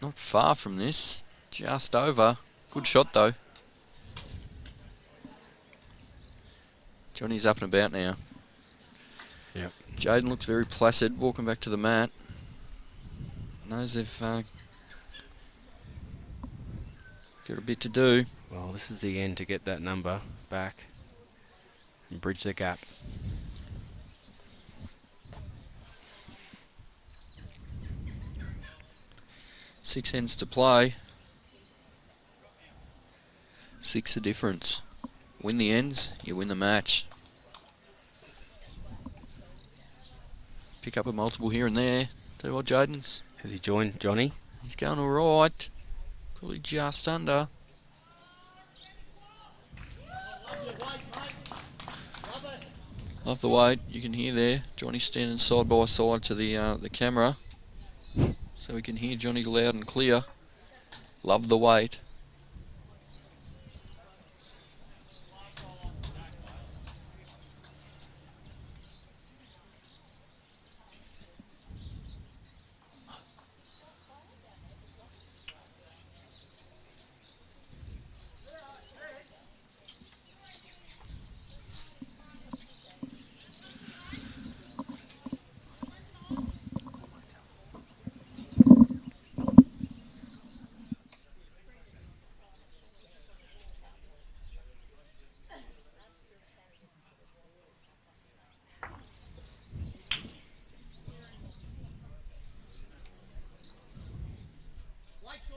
not far from this. Just over. Good shot though. Johnny's up and about now. Yep. Jayden looks very placid, walking back to the mat. Knows they've got a bit to do. Well, this is the end to get that number back and bridge the gap. Six ends to play. 6 a difference. Win the ends, you win the match. Pick up a multiple here and there. Tell you what, Jayden's. Has he joined Johnny? He's going alright. Probably just under. Love the weight. You can hear there. Johnny standing side by side to the camera. So we can hear Johnny loud and clear. Love the weight.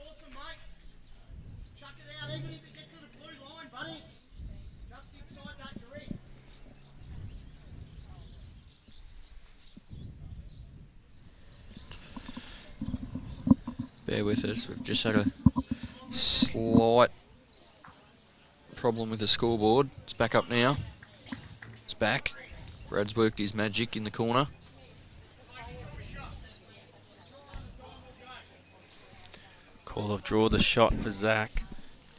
awesome, mate. Chuck it out, even if you get to the blue line, buddy. Just inside that grid. Bear with us, we've just had a slight problem with the scoreboard. It's back up now. It's back. Brad's worked his magic in the corner. Call of draw the shot for Zach.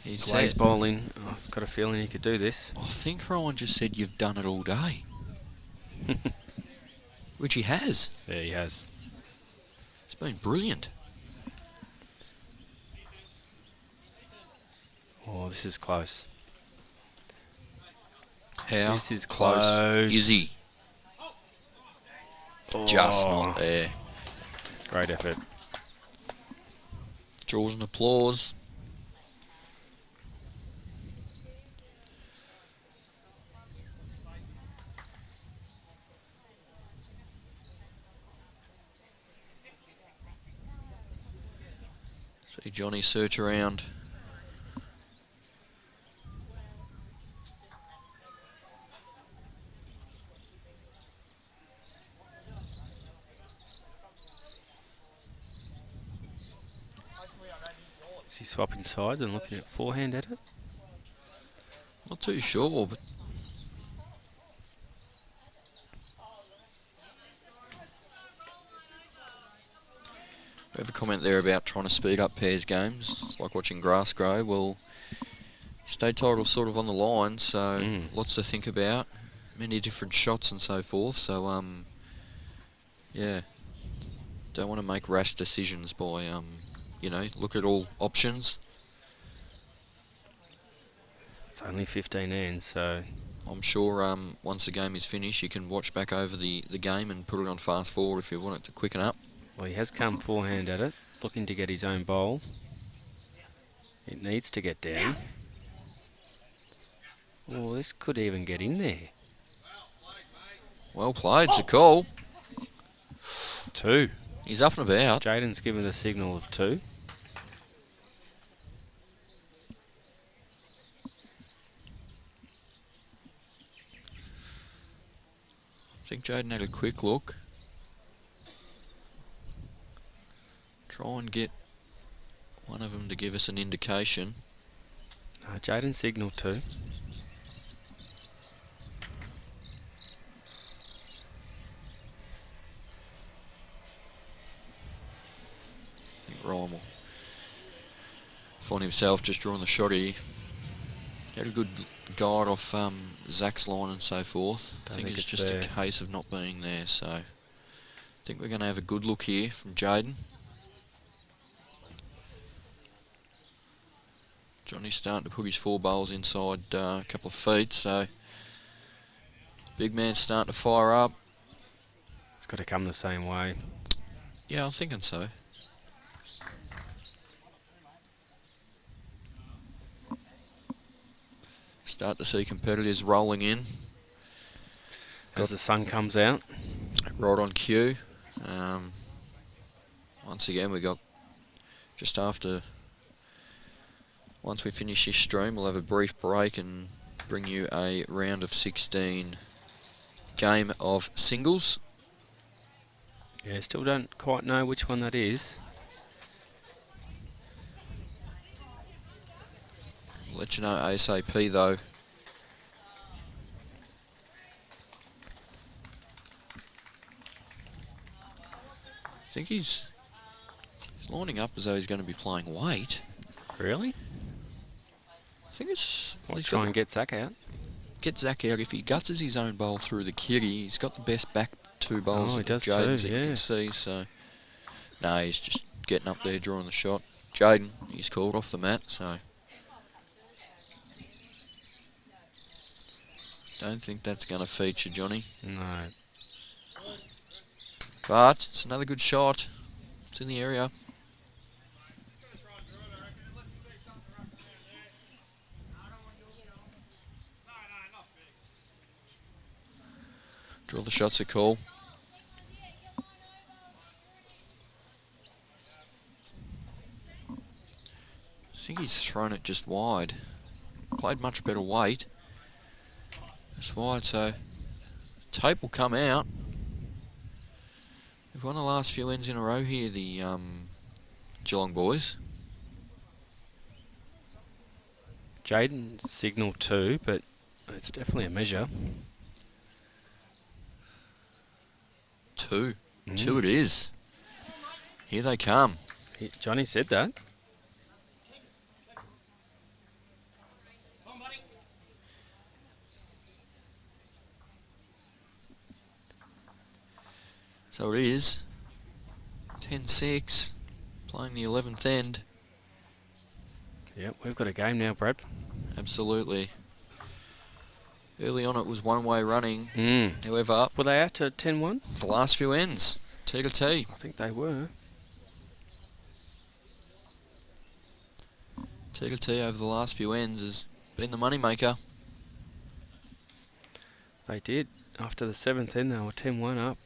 He's Glaze said, bowling. Oh, I've got a feeling he could do this. I think Ryan just said you've done it all day. Which he has. Yeah, he has. It's been brilliant. Oh, this is close. How This is close. is he? Oh, Just not there. Great effort. Draws an applause. See Johnny search around. Is he swapping sides and looking at forehand at it? Not too sure, but we have a comment there about trying to speed up pairs games. It's like watching grass grow. Well, state title's sort of on the line, so lots to think about. Many different shots and so forth. So, yeah, don't want to make rash decisions by, look at all options. It's only 15 ends, so I'm sure once the game is finished, you can watch back over the game and put it on fast forward if you want it to quicken up. well, he has come forehand at it, looking to get his own bowl. It needs to get down. Oh, this could even get in there. Well played, it's a call. 2. He's up and about. Jayden's given the signal of 2. I think Jayden had a quick look. Try and get one of them to give us an indication. Jayden signal 2. I think Ryan will find himself just drawing the shot here. He had a good guide off Zach's line and so forth. I think it's just there. a case of not being there, so I think we're going to have a good look here from Jayden. Johnny's starting to put his 4 bowls inside a couple of feet, so big man's starting to fire up. It's got to come the same way. Yeah, I'm thinking so. Start to see competitors rolling in. As the sun comes out. Right on cue. Once again, we got just after. Once we finish this stream, we'll have a brief break and bring you a round of 16 game of singles. Yeah, still don't quite know which one that is. I'll let you know ASAP though. I think he's lining up as though he's going to be playing weight. Really? I think it's... I'll he's try got and get Zach out. get Zach out. If he guts his own bowl through the kitty, he's got the best back 2 bowls Oh, he of does Jayden's too, that you yeah. can see. So, no, he's just getting up there, drawing the shot. Jayden, he's called off the mat, so don't think that's going to feature, Johnny. No. But it's another good shot. It's in the area. Draw the shots are cool. think he's thrown it just wide. Played much better weight. Just wide, so tape will come out. They've won the last few ends in a row here, the Geelong boys. Jayden signal 2, but it's definitely a measure. 2. 2 it is. Here they come. Johnny said that. So it is 10-6, playing the 11th end. Yep, we've got a game now, Brad. Absolutely. Early on it was one-way running. However, Were they out to 10-1? the last few ends, T to T. I think they were. T to T over the last few ends has been the moneymaker. They did. After the 7th end, they were 10-1 up.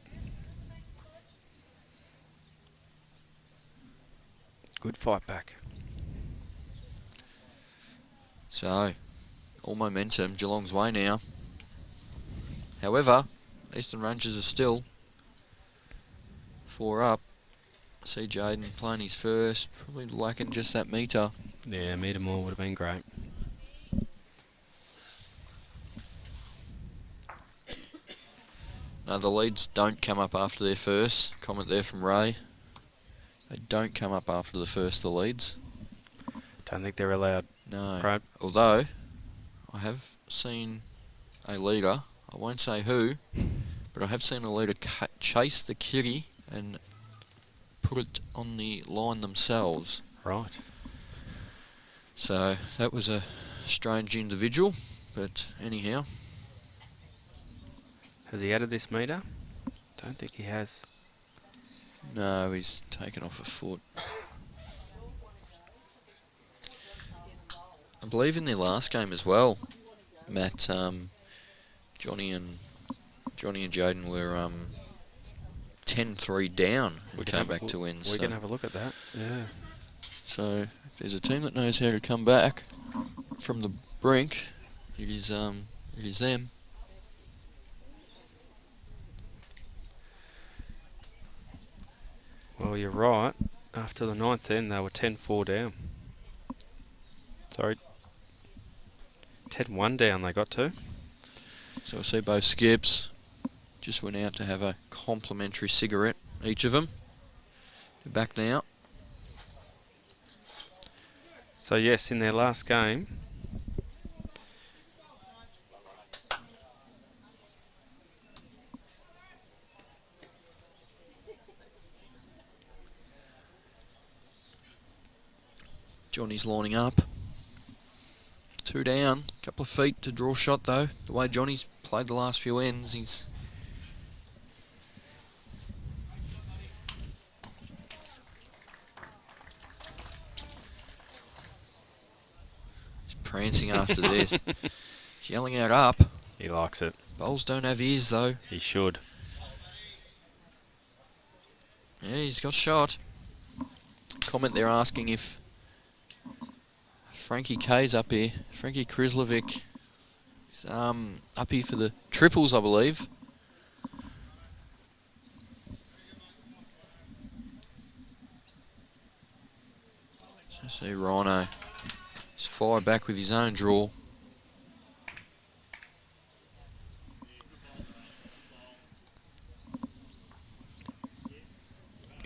Good fight back. So, all momentum Geelong's way now. However, Eastern Rangers are still 4 up. I see Jayden playing his first, probably lacking just that metre. Yeah, a metre more would have been great. No, the leads don't come up after their first. Comment there from Ray. They don't come up after the first, the leads. Don't think they're allowed. No. Brad. Although, I have seen a leader, I won't say who, but I have seen a leader chase the kitty and put it on the line themselves. Right. So, that was a strange individual, but anyhow. Has he added this metre? Don't think he has. No, he's taken off a foot. I believe in their last game as well, Matt, Johnny and Jayden were 10-3 down and came back to win. We're going to have a look at that. Yeah. So if there's a team that knows how to come back from the brink, it is them. Well, you're right. After the 9th end, they were 10-4 down. Sorry. 10-1 down they got to. So I see both skips just went out to have a complimentary cigarette, each of them. They're back now. So yes, in their last game, Johnny's lining up. 2 down, couple of feet to draw shot though. The way Johnny's played the last few ends, he's prancing after this. He's yelling out up. he likes it. Bowls don't have ears though. He should. Yeah, he's got shot. Comment they're asking if Frankie K's up here. Frankie Krislovic is up here for the triples, I believe. So I see Rhino. He's fired back with his own draw.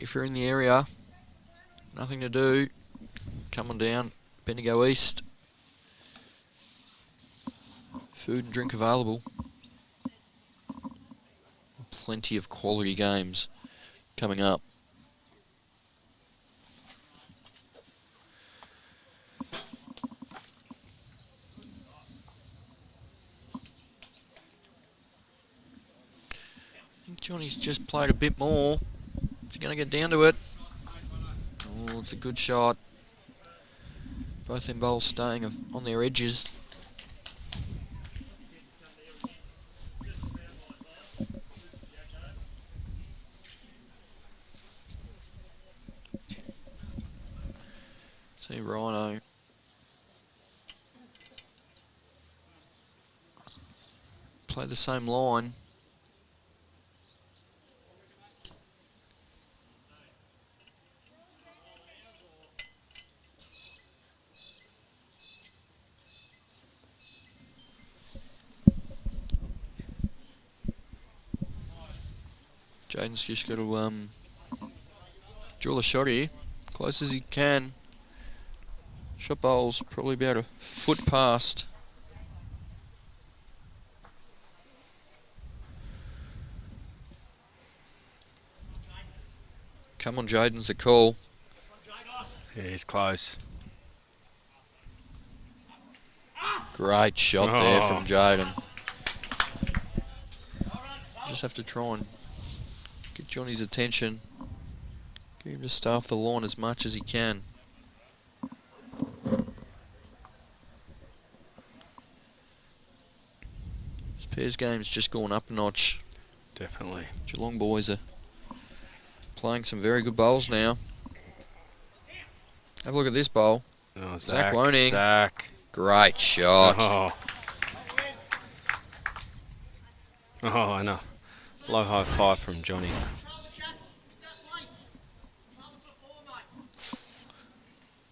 If you're in the area, nothing to do, come on down. Bendigo East. Food and drink available. Plenty of quality games coming up. I think Johnny's just played a bit more. He's going to get down to it. Oh, it's a good shot. Both them bowls staying on their edges. See Rhino play the same line. Jayden's just got to drill a shot here, close as he can. Shot bowl's probably about a foot past. Come on, Jayden's the call. Yeah, he's close. Great shot there from Jayden. Just have to try and get Johnny's attention. Get him to stay off the line as much as he can. This pairs game's just gone up a notch. Definitely. Geelong boys are playing some very good bowls now. Have a look at this bowl. Oh, Zach Loning. Zach. Great shot. Oh, I know. Low high five from Johnny.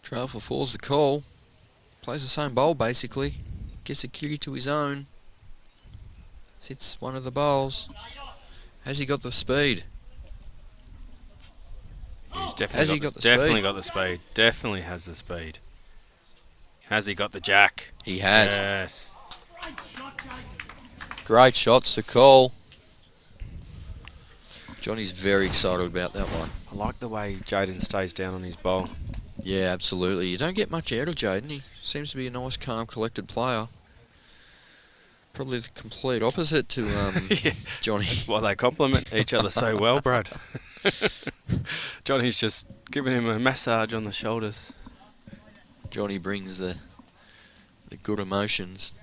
Trail for four's the call. Plays the same bowl basically. Gets a kitty to his own. Sits one of the bowls. Has he got the speed? He's definitely Has he got the speed? Definitely got the speed. Definitely has the speed. Has he got the jack? He has. Yes. Great shots to call. Johnny's very excited about that one. I like the way Jayden stays down on his bowl. Yeah, absolutely. You don't get much out of Jayden. He seems to be a nice, calm, collected player. Probably the complete opposite to Yeah. Johnny. That's why they complement each other so well, Brad. Johnny's just giving him a massage on the shoulders. Johnny brings the good emotions.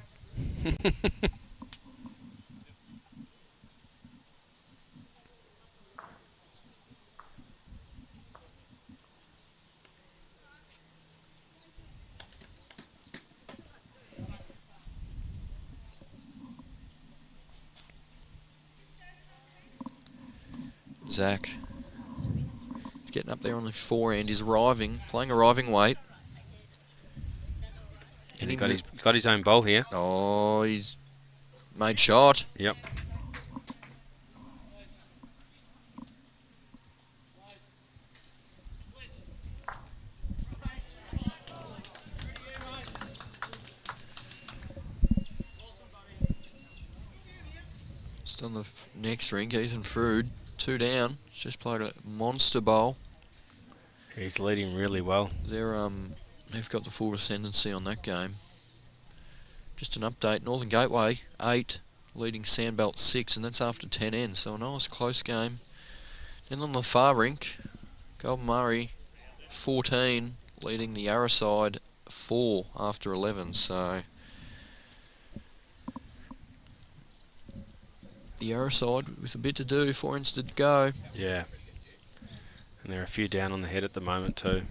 Zach getting up there on the forehand. He's arriving, playing arriving weight. And he got his own bowl here. Oh, he's made shot. Yep. Just on the next ring, Ethan Frood, 2 down. Just played a monster bowl. He's leading really well. They've got the full ascendancy on that game. Just an update. Northern Gateway 8, leading Sandbelt 6, and that's after 10 ends. So a nice close game. Then on the far rink, Golden Murray 14, leading the Yarra side 4 after 11. So the Yarra side with a bit to do, 4 ends to go. Yeah. And there are a few down on the head at the moment too.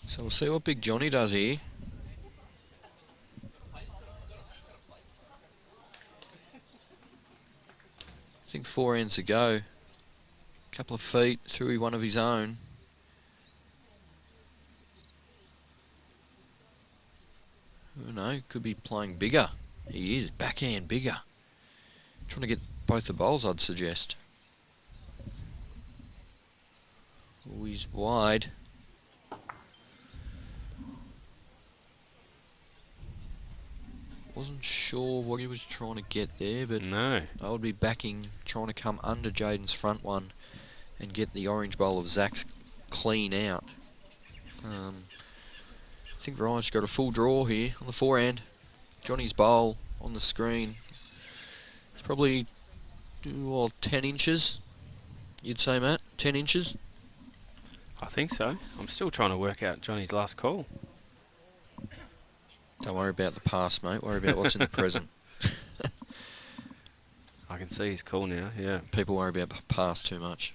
So we'll see what Big Johnny does here. I think 4 ends to go. Couple of feet through one of his own. Who knows? Could be playing bigger. He is backhand bigger. Trying to get both the bowls, I'd suggest. Oh, he's wide. Wasn't sure what he was trying to get there, but No. I would be backing, trying to come under Jayden's front one and get the orange bowl of Zach's clean out. I think Ryan's got a full draw here on the forehand. Johnny's bowl on the screen. It's probably 10 inches, you'd say, Matt? 10 inches? I think so. I'm still trying to work out Johnny's last call. Don't worry about the past, mate. Worry about what's in the present. I can see his call now, yeah. People worry about the past too much.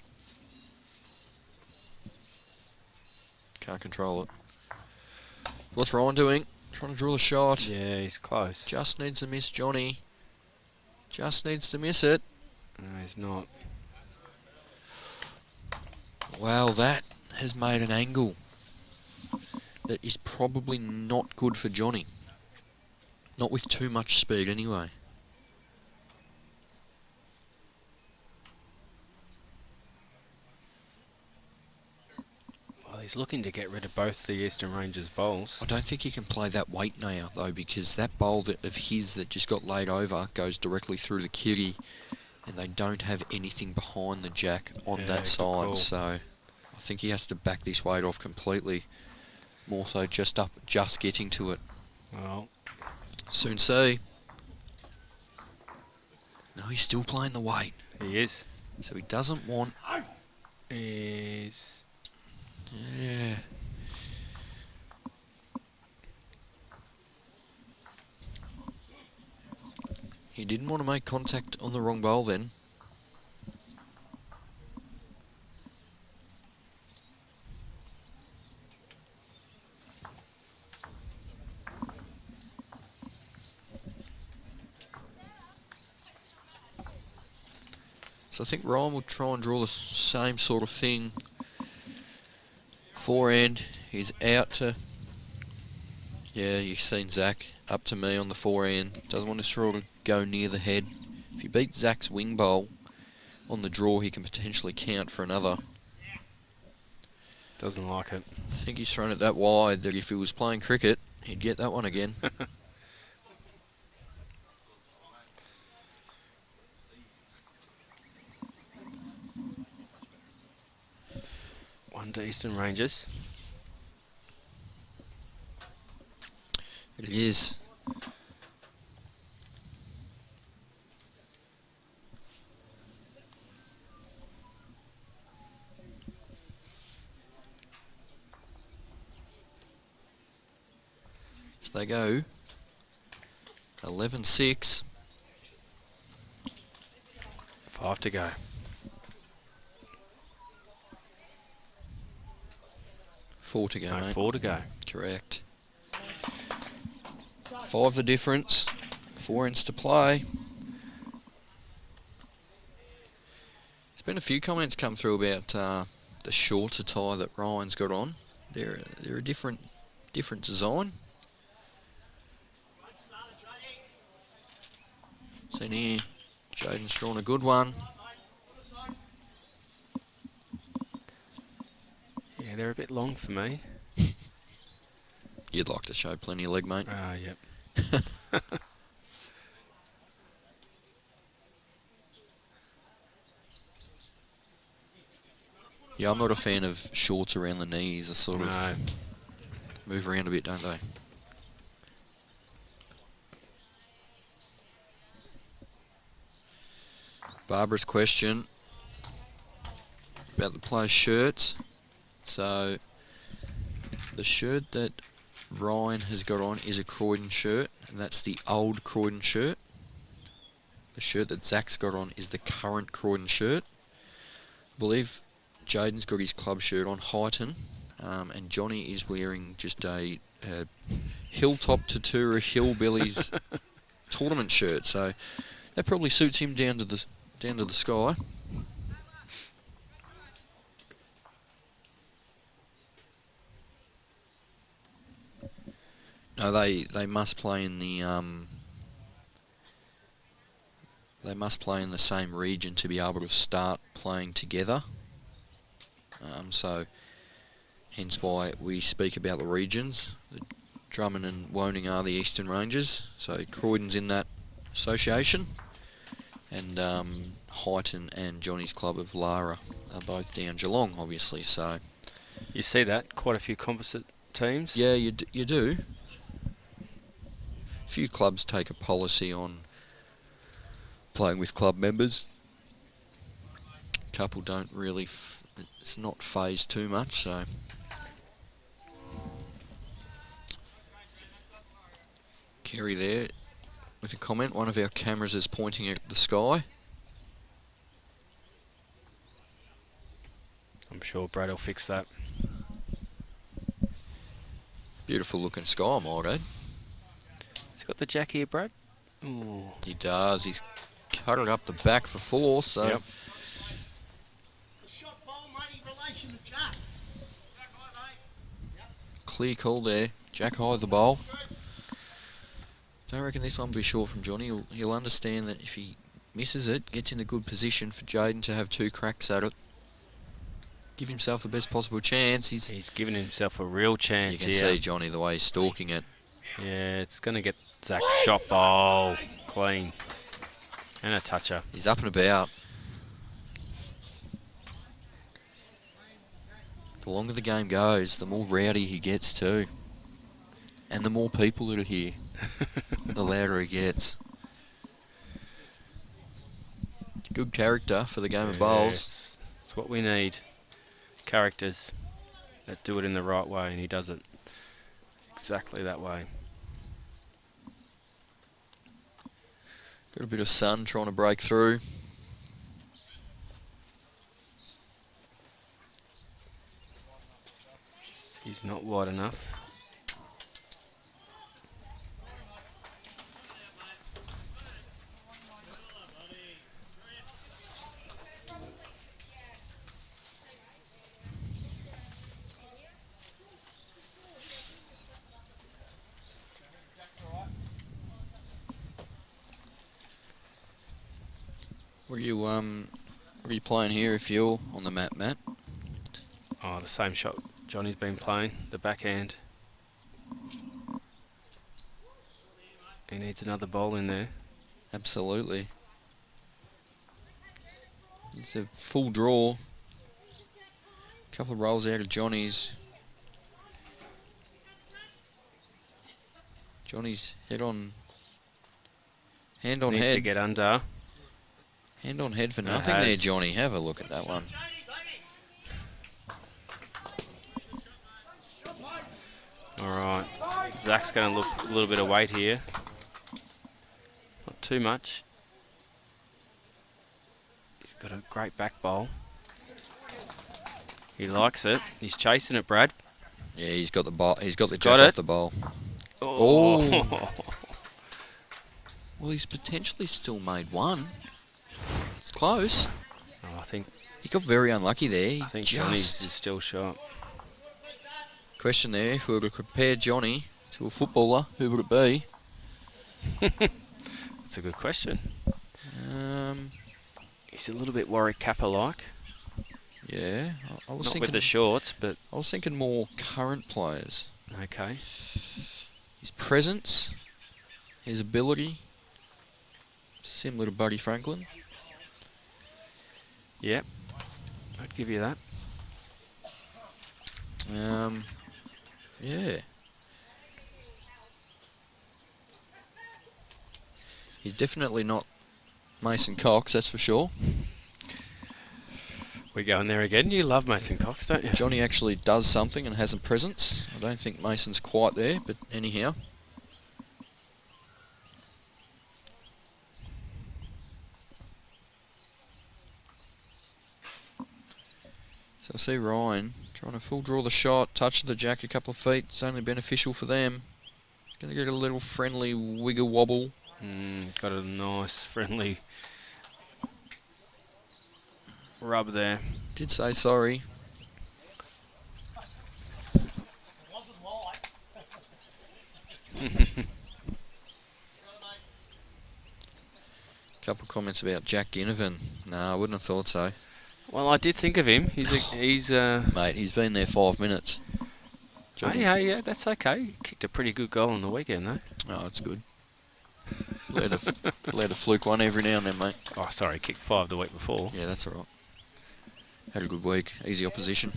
Can't control it. What's Ryan doing? Trying to draw the shot. Yeah, he's close. Just needs to miss Johnny. Just needs to miss it. No, he's not. Wow, that has made an angle that is probably not good for Johnny. Not with too much speed anyway. Well, he's looking to get rid of both the Eastern Rangers bowls. I don't think he can play that weight now, though, because that bowl of his that just got laid over goes directly through the kitty, and they don't have anything behind the jack on that side. Cool. So I think he has to back this weight off completely. More so just getting to it. Well, Soon see. No, he's still playing the weight. he is. So he doesn't want... He's... Yeah. He didn't want to make contact on the wrong bowl then. So I think Ryan will try and draw the same sort of thing. Forehand, he's out to... Yeah, you've seen Zach up to me on the forehand. Doesn't want to sort of go near the head. If he beats Zach's wing bowl on the draw, he can potentially count for another. Doesn't like it. I think he's thrown it that wide that if he was playing cricket, he'd get that one again. One to Eastern Rangers. It is. So they go 11-6. 5 to go. 4 to go, No, mate. 4 to go. Correct. 5 the difference. 4 ends to play. There's been a few comments come through about the shorter tie that Ryan's got on. They're a different design. Seen here, Jayden's drawn a good one. Yeah, they're a bit long for me. You'd like to show plenty of leg, mate. Ah, yep. Yeah, I'm not a fan of shorts around the knees. They sort No. of move around a bit, don't they? Barbara's question about the players' shirts. So, the shirt that Ryan has got on is a Croydon shirt, and that's the old Croydon shirt. The shirt that Zach's got on is the current Croydon shirt. I believe Jayden's got his club shirt on, Highton, and Johnny is wearing just a Hilltop Tatura Hillbillies tournament shirt. So that probably suits him down to the sky. No, they must play in the same region to be able to start playing together. So hence why we speak about the regions. The Drummond and Woning are the Eastern Rangers, so Croydon's in that association, and Highton and Johnny's club of Lara are both down Geelong, obviously. So You see that? Quite a few composite teams. yeah, you do. A few clubs take a policy on playing with club members. A couple don't really. It's not phased too much, so. Kerry there with a comment. One of our cameras is pointing at the sky. I'm sure Brad will fix that. Beautiful looking sky, I might add. got the jack here, Brad? Ooh. He does. He's cut it up the back for 4, so Yep. Shot bowl, mate, in relation to Jack. Jack high, mate. clear call there. Jack high the bowl. Don't reckon this one will be short from Johnny. He'll understand that if he misses it, gets in a good position for Jayden to have 2 cracks at it. Give himself the best possible chance. He's given himself a real chance You can here. see Johnny the way he's stalking it. Yeah, it's going to get Zach's shot bowl clean. And a toucher. He's up and about. The longer the game goes, the more rowdy he gets too. And the more people that are here, the louder he gets. Good character for the game of bowls. It's what we need. Characters that do it in the right way, and he does it exactly that way. Got a bit of sun trying to break through. He's not wide enough. What are you playing here if you're on the map, Matt? Oh, the same shot Johnny's been playing, the backhand. He needs another bowl in there. Absolutely. It's a full draw. Couple of rolls out of Johnny's. Johnny's hand on Needs to head. get under. Hand on head for It nothing there, has. Johnny. Have a look at that one. Alright. Zach's going to look a little bit of weight here. Not too much. He's got a great back bowl. He likes it. He's chasing it, Brad. Yeah, he's got the ball. He's got the Got jack it. off the bowl. Oh. Well, he's potentially still made one. It's close. Oh, I think He got very unlucky there. Johnny's is still short. Question there, if we were to compare Johnny to a footballer, who would it be? That's a good question. He's a little bit Warwick Kappa-like. Yeah, I was Not thinking with the shorts, but I was thinking more current players. okay. His presence, his ability, similar to Buddy Franklin. Yep. I'd give you that. Yeah. He's definitely not Mason Cox, that's for sure. We're going there again. You love Mason Cox, don't you? Johnny actually does something and has a presence. I don't think Mason's quite there, but anyhow. So I see Ryan trying to full draw the shot, touch the jack a couple of feet. It's only beneficial for them. Going to get a little friendly wiggle wobble. Got a nice, friendly rub there. Did say sorry. Wasn't light. Couple of comments about Jack Ginnivan. No, I wouldn't have thought so. Well, I did think of him. He's Mate, he's been there 5 minutes. Johnny. hey, yeah, that's okay. He kicked a pretty good goal on the weekend, though. Oh, that's good. Let a fluke one every now and then, mate. Oh, sorry, he kicked 5 the week before. Yeah, that's all right. Had a good week. Easy opposition.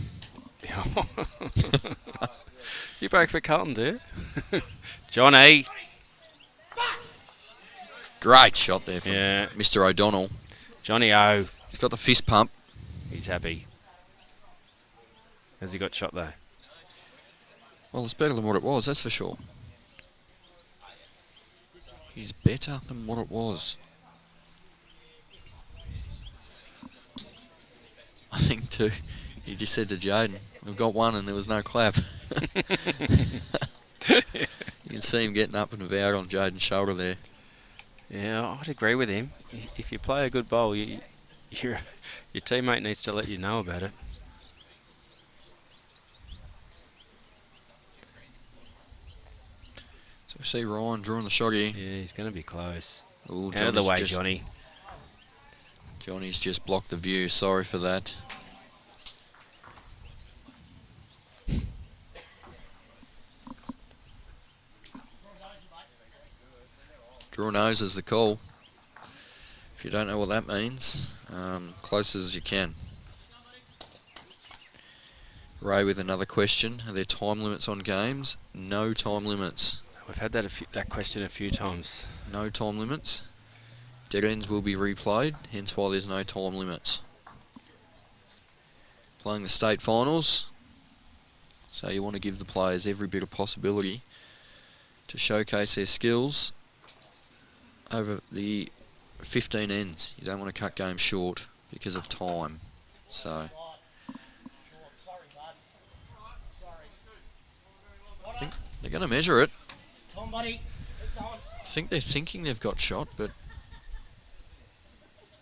You broke for Carlton, do you? Johnny. Great shot there from Yeah. Mr. O'Donnell. Johnny O. He's got the fist pump. He's happy. Has he got shot, though? Well, it's better than what it was, that's for sure. He's better than what it was. I think too. He just said to Jayden, "We've got one," and there was no clap. You can see him getting up and about on Jayden's shoulder there. Yeah, I'd agree with him. If you play a good bowl, your teammate needs to let you know about it. So we see Ryan drawing the shot here. Yeah, he's going to be close. Ooh, Out of the way, just, Johnny. Johnny's just blocked the view. Sorry for that. Draw nose is the call. If you don't know what that means, close as you can. Ray with another question. Are there time limits on games? No time limits. We've had that question a few times. No time limits. Dead ends will be replayed, hence why there's no time limits. Playing the state finals, so you want to give the players every bit of possibility to showcase their skills over the 15 ends. You don't want to cut games short because of time. So I think they're going to measure it. I think they're thinking they've got shot, but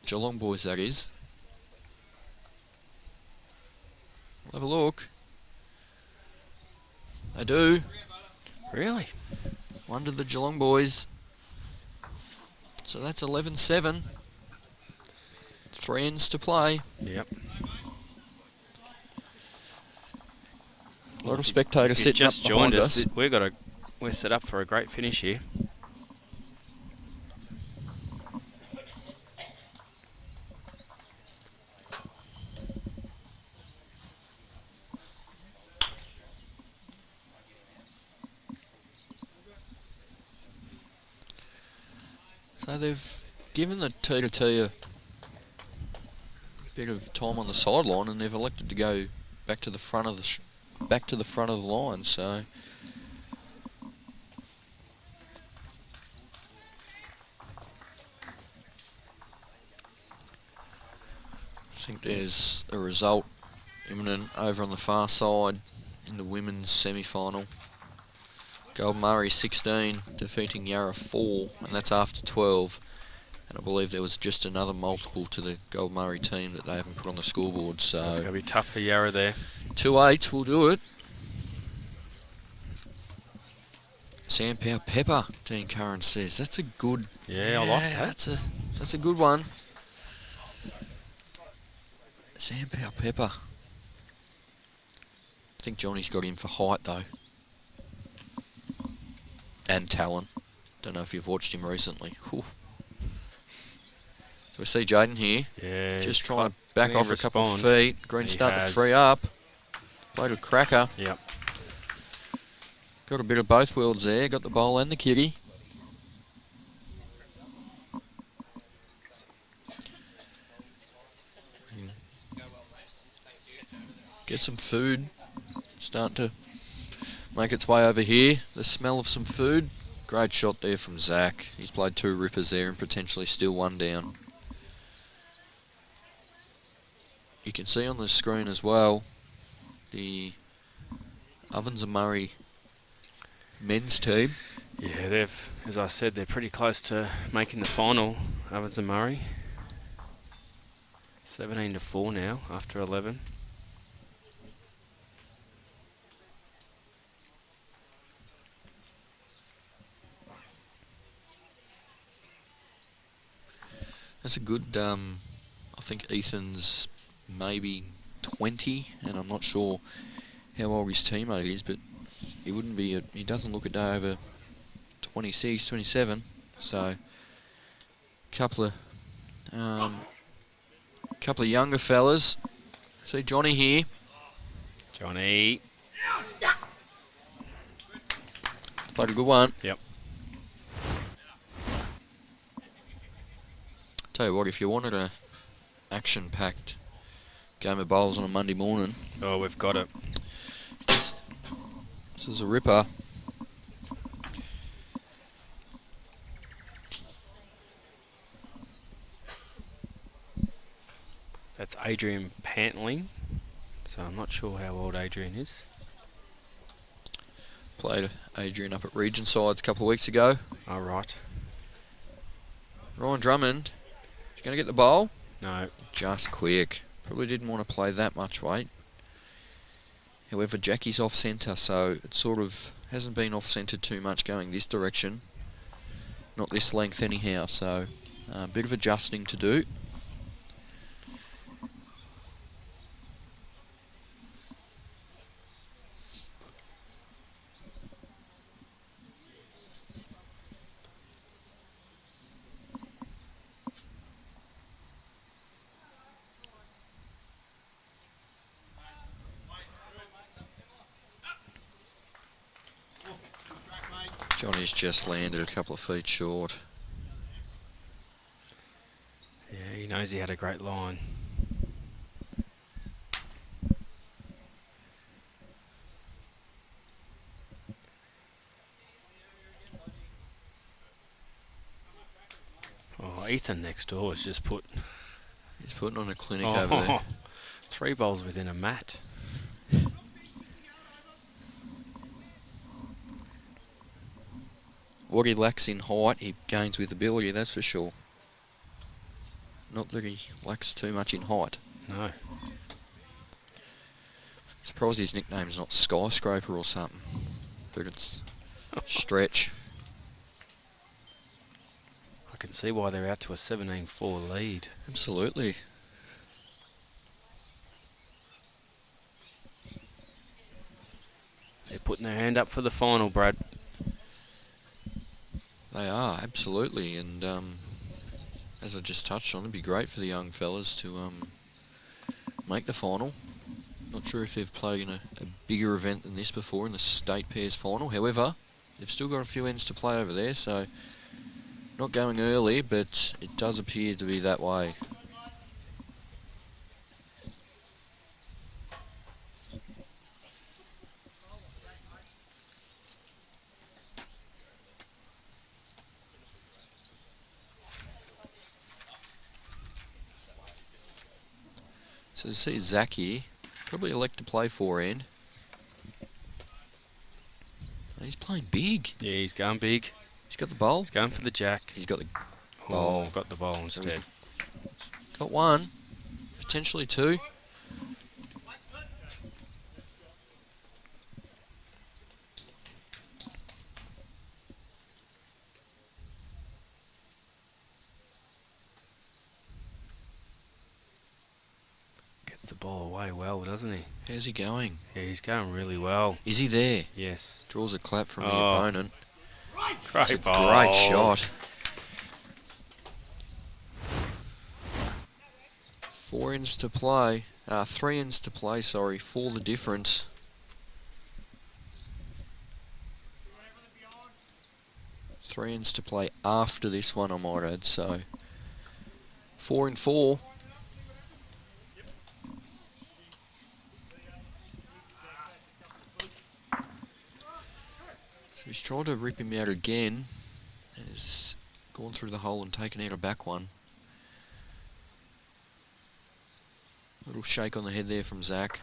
Geelong boys, that is. We'll have a look. They do. Really? One to the Geelong boys. So that's 11-7. 3 ends to play. Yep. A lot of spectators sitting up behind us. We're set up for a great finish here. So they've given the T a bit of time on the sideline, and they've elected to go back to the front of the line. So I think there's a result imminent over on the far side in the women's semi-final. Golden Murray 16 defeating Yarra 4, and that's after 12. And I believe there was just another multiple to the Golden Murray team that they haven't put on the scoreboard. So it's going to be tough for Yarra there. 2-8 will do it. Sam Pepper, Dean Curran says. That's a good... Yeah, I like that. That's a good one. Sam Pepper. I think Johnny's got him for height, though. And talent. Don't know if you've watched him recently. Whew. So we see Jayden here. Yeah, just trying to back off a couple of feet. Green's starting to free up. Played a cracker. Yep. Got a bit of both worlds there. Got the bowl and the kitty. Get some food. Starting to make its way over here. The smell of some food. Great shot there from Zach. He's played 2 rippers there and potentially still 1 down. You can see on the screen as well the Ovens and Murray men's team. Yeah, as I said, they're pretty close to making the final. Ovens and Murray. 17-4 now after 11. That's a good, I think Ethan's maybe 20, and I'm not sure how old his teammate is, but he wouldn't be, he doesn't look a day over 26, 27, so couple of younger fellas. See Johnny here. Johnny. Played a good one. Yep. Tell you what, if you wanted a action-packed game of bowls on a Monday morning, Oh, we've got it. this is a ripper. That's Adrian Pantling. So I'm not sure how old Adrian is. Played Adrian up at Region Sides a couple of weeks ago. All right. Ryan Drummond. He's going to get the bowl. No. Just quick. Probably didn't want to play that much weight. However, Jackie's off centre, so it sort of hasn't been off centre too much going this direction. Not this length anyhow, so a bit of adjusting to do. Johnny's just landed a couple of feet short. Yeah, he knows he had a great line. Oh, Ethan next door has just put... He's putting on a clinic over there. 3 bowls within a mat. What he lacks in height, he gains with ability, that's for sure. Not that he lacks too much in height. No. Surprised his nickname's not Skyscraper or something. But it's Stretch. I can see why they're out to a 17-4 lead. Absolutely. They're putting their hand up for the final, Brad. They are, absolutely. And as I just touched on, it'd be great for the young fellas to make the final. Not sure if they've played in a bigger event than this before in the state pairs final. However, they've still got a few ends to play over there, so not going early, but it does appear to be that way. So to see Zach here, probably elect to play 4-end. He's playing big. Yeah, he's going big. He's got the bowl. He's going for the jack. He's got the Oh, bowl. got the bowl instead. Got one, potentially two. Gets the ball away well, doesn't he? How's he going? Yeah, he's going really well. Is he there? Yes. Draws a clap from the Oh. opponent. Great It's a ball. great shot. 4 ends to play. 3 ends to play, sorry, for the difference. Three ends to play after this one, I might add, so 4 and 4. So he's tried to rip him out again and has gone through the hole and taken out a back one. Little shake on the head there from Zach.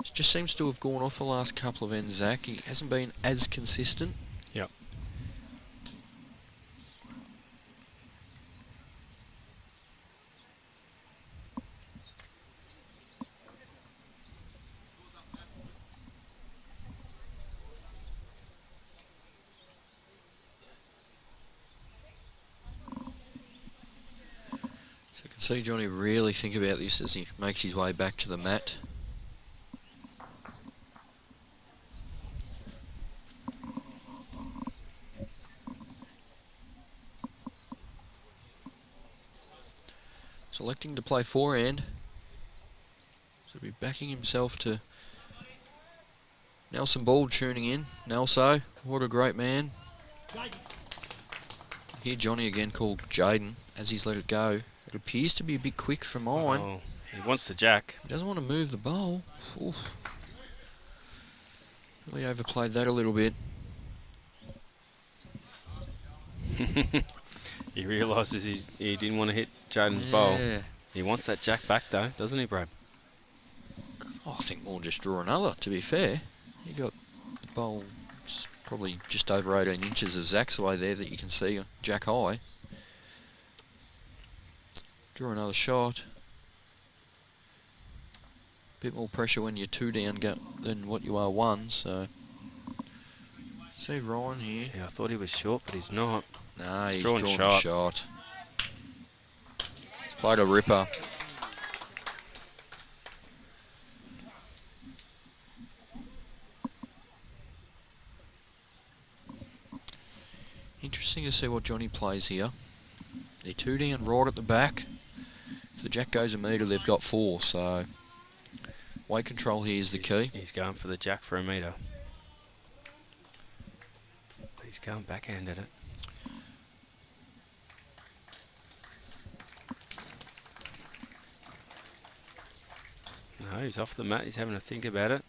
It just seems to have gone off the last couple of ends, Zach. He hasn't been as consistent. Yep. So I can see Johnny really think about this as he makes his way back to the mat. Selecting to play 4-hand. So he'll be backing himself to Nelson Ball tuning in. Nelso, what a great man. Here Johnny again called Jayden as he's let it go. It appears to be a bit quick for mine. Oh, he wants the jack. He doesn't want to move the bowl. Oof. Really overplayed that a little bit. He realises he didn't want to hit Jayden's bowl. Yeah. He wants that jack back though, doesn't he, Brad? Oh, I think more just draw another, to be fair. He got the bowl probably just over 18 inches of Zach's away there that you can see, Jack high. Draw another shot. Bit more pressure when you're 2 down than what you are 1, so. See Ryan here. Yeah, I thought he was short, but he's not. Nah, he's Drawn drawn shot. a shot. He's played a ripper. Interesting to see what Johnny plays here. They're 2 down right at the back. If the jack goes a metre, they've got 4, so weight control here is the key. He's going for the jack for a metre. He's going backhand at it. No, he's off the mat. He's having to think about it.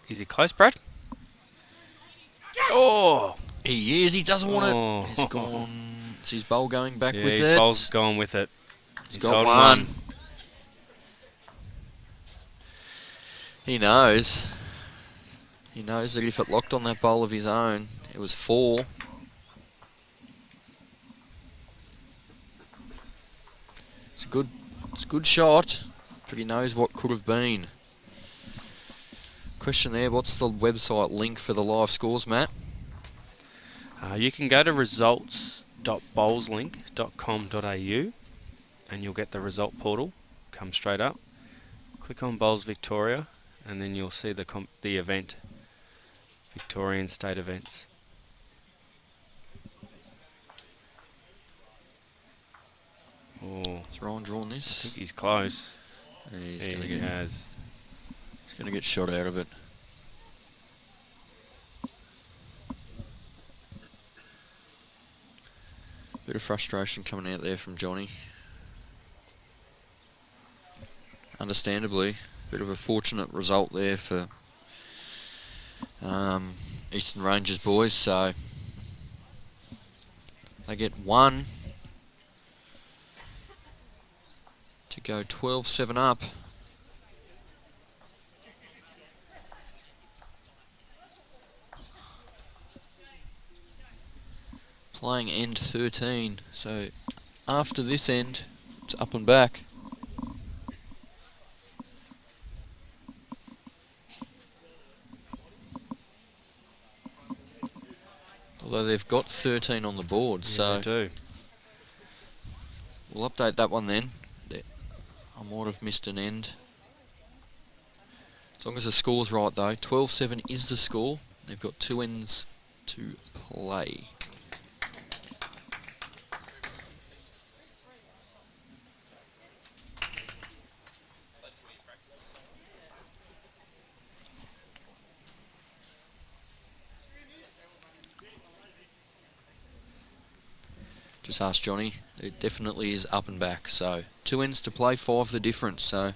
Is he close, Brad? Oh! He is. He doesn't want Oh. it. It's gone. Is his bowl going back Yeah, with his it? bowl's going with it. He's He's got holding one. He knows. He knows that if it locked on that bowl of his own, it was 4. It's a good shot, but he knows what could have been. Question there, what's the website link for the live scores, Matt? You can go to results.bowlslink.com.au and you'll get the result portal. Come straight up. Click on Bowls Victoria and then you'll see the event. Victorian state events. Oh, Has Ryan drawn I this? think he's close. He's He going has. to get shot out of it. Bit of frustration coming out there from Johnny. Understandably, bit of a fortunate result there for Eastern Rangers boys, so they get 1 to go 12-7 up. Playing end 13, so after this end, it's up and back. Although they've got 13 on the board, Yeah, so they do. we'll update that one then. I might have missed an end. As long as the score's right though, 12-7 is the score. They've got 2 ends to play. Just ask Johnny. It definitely is up and back. So 2 ends to play, 5 the difference. So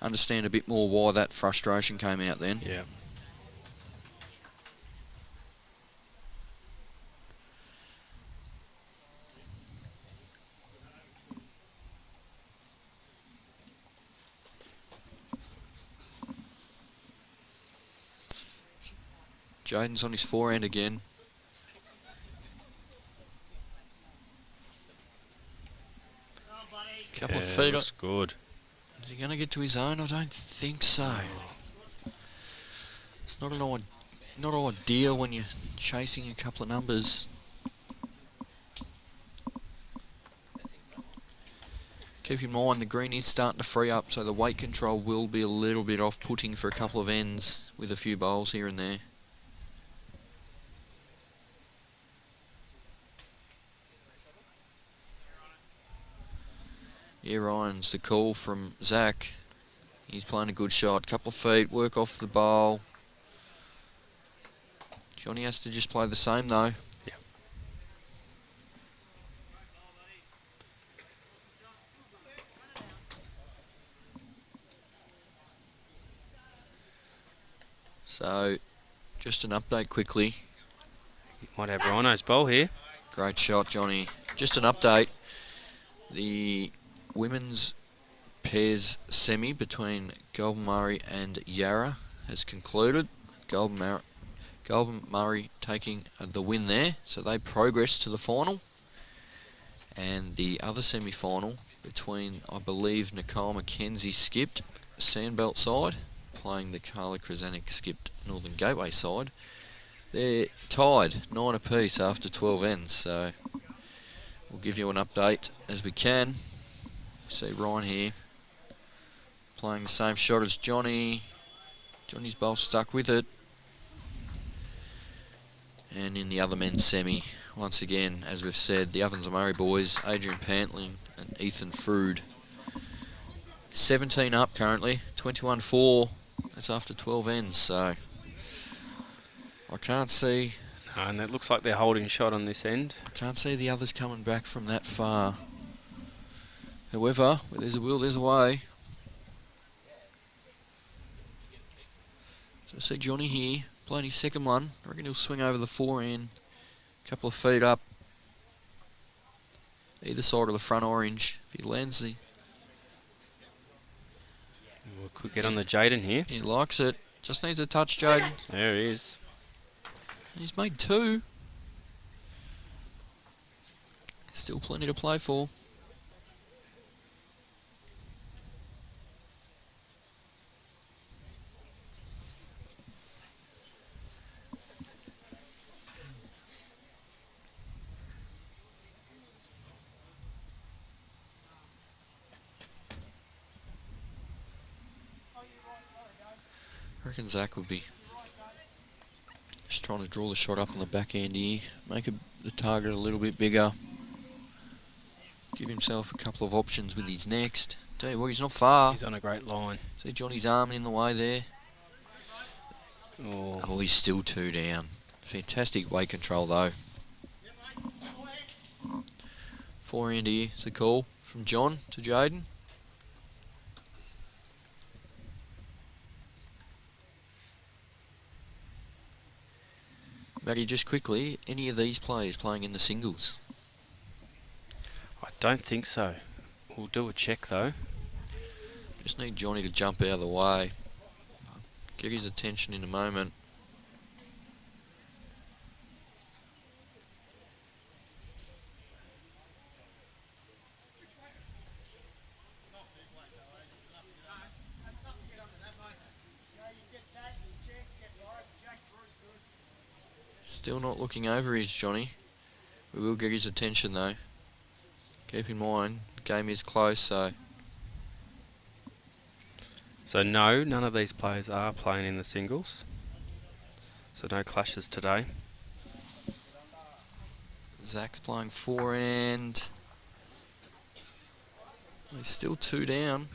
understand a bit more why that frustration came out then. Yeah. Jayden's on his forehand again. Couple of feet. Looks good. Is he going to get to his own? I don't think so. It's not ideal when you're chasing a couple of numbers. Keep in mind the green is starting to free up, so the weight control will be a little bit off-putting for a couple of ends with a few bowls here and there. Yeah, Ryan's the call from Zach. He's playing a good shot. Couple of feet, work off the bowl. Johnny has to just play the same though. Yeah. So Just an update quickly. Might have Rhino's bowl here. Great shot, Johnny. Just an update. The women's pairs semi between Golden Murray and Yarra has concluded. Golden Murray taking the win there, so they progress to the final. And the other semi-final between, I believe, Nicole McKenzie skipped Sandbelt side, playing the Carla Krasanik skipped Northern Gateway side. They're tied 9 apiece after 12 ends, so we'll give you an update as we can. See Ryan here playing the same shot as Johnny. Johnny's bowl stuck with it. And in the other men's semi, once again, as we've said, the Ovens and Murray boys, Adrian Pantling and Ethan Frood. 17 up currently, 21-4. That's after 12 ends, so I can't see. No, and it looks like they're holding shot on this end. I can't see the others coming back from that far. However, where there's a will, there's a way. So I see Johnny here, playing his second one. I reckon he'll swing over the forehand, a couple of feet up, either side of the front orange. If he lands the... We could get on the Jayden here. He likes it. Just needs a touch, Jayden. There he is. He's made 2. Still plenty to play for. I reckon Zach would be just trying to draw the shot up on the back end here, make the target a little bit bigger, give himself a couple of options with his next. Tell you what, he's not far. He's on a great line. See Johnny's arm in the way there. Oh, He's still 2 down. Fantastic weight control though. Forehand here, it's a call from John to Jayden. Matty, just quickly, any of these players playing in the singles? I don't think so. We'll do a check though. Just need Johnny to jump out of the way. Get his attention in a moment. Still not looking over his Johnny. We will get his attention though. Keep in mind, the game is close, so... So no, none of these players are playing in the singles. So no clashes today. Zach's playing forehand. He's still 2 down.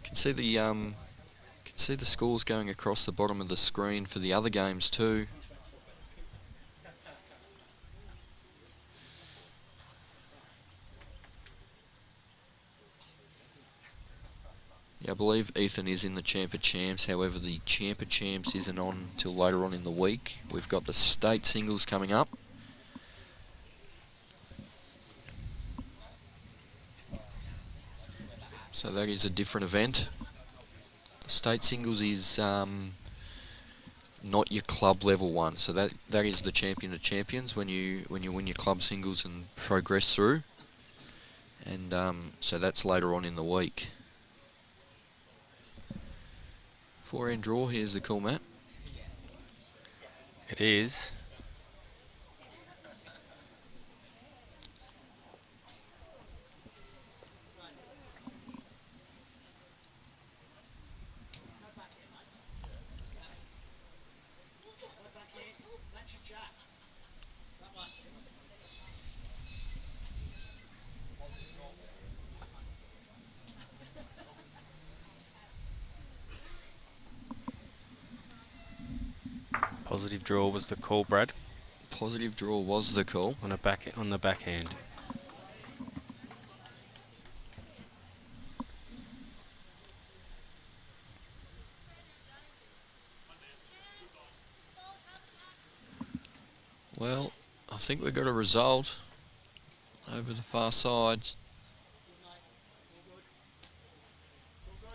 Can see the scores going across the bottom of the screen for the other games too. Yeah, I believe Ethan is in the Champ of Champs. However, the Champ of Champs isn't on till later on in the week. We've got the state singles coming up. So that is a different event. The state singles is not your club level one. So that is the Champion of Champions when you win your club singles and progress through. And so that's later on in the week. Forehand draw, here's the call, Matt. It is. Positive draw was the call, Brad. Positive draw was the call. On the backhand. Well, I think we've got a result over the far side.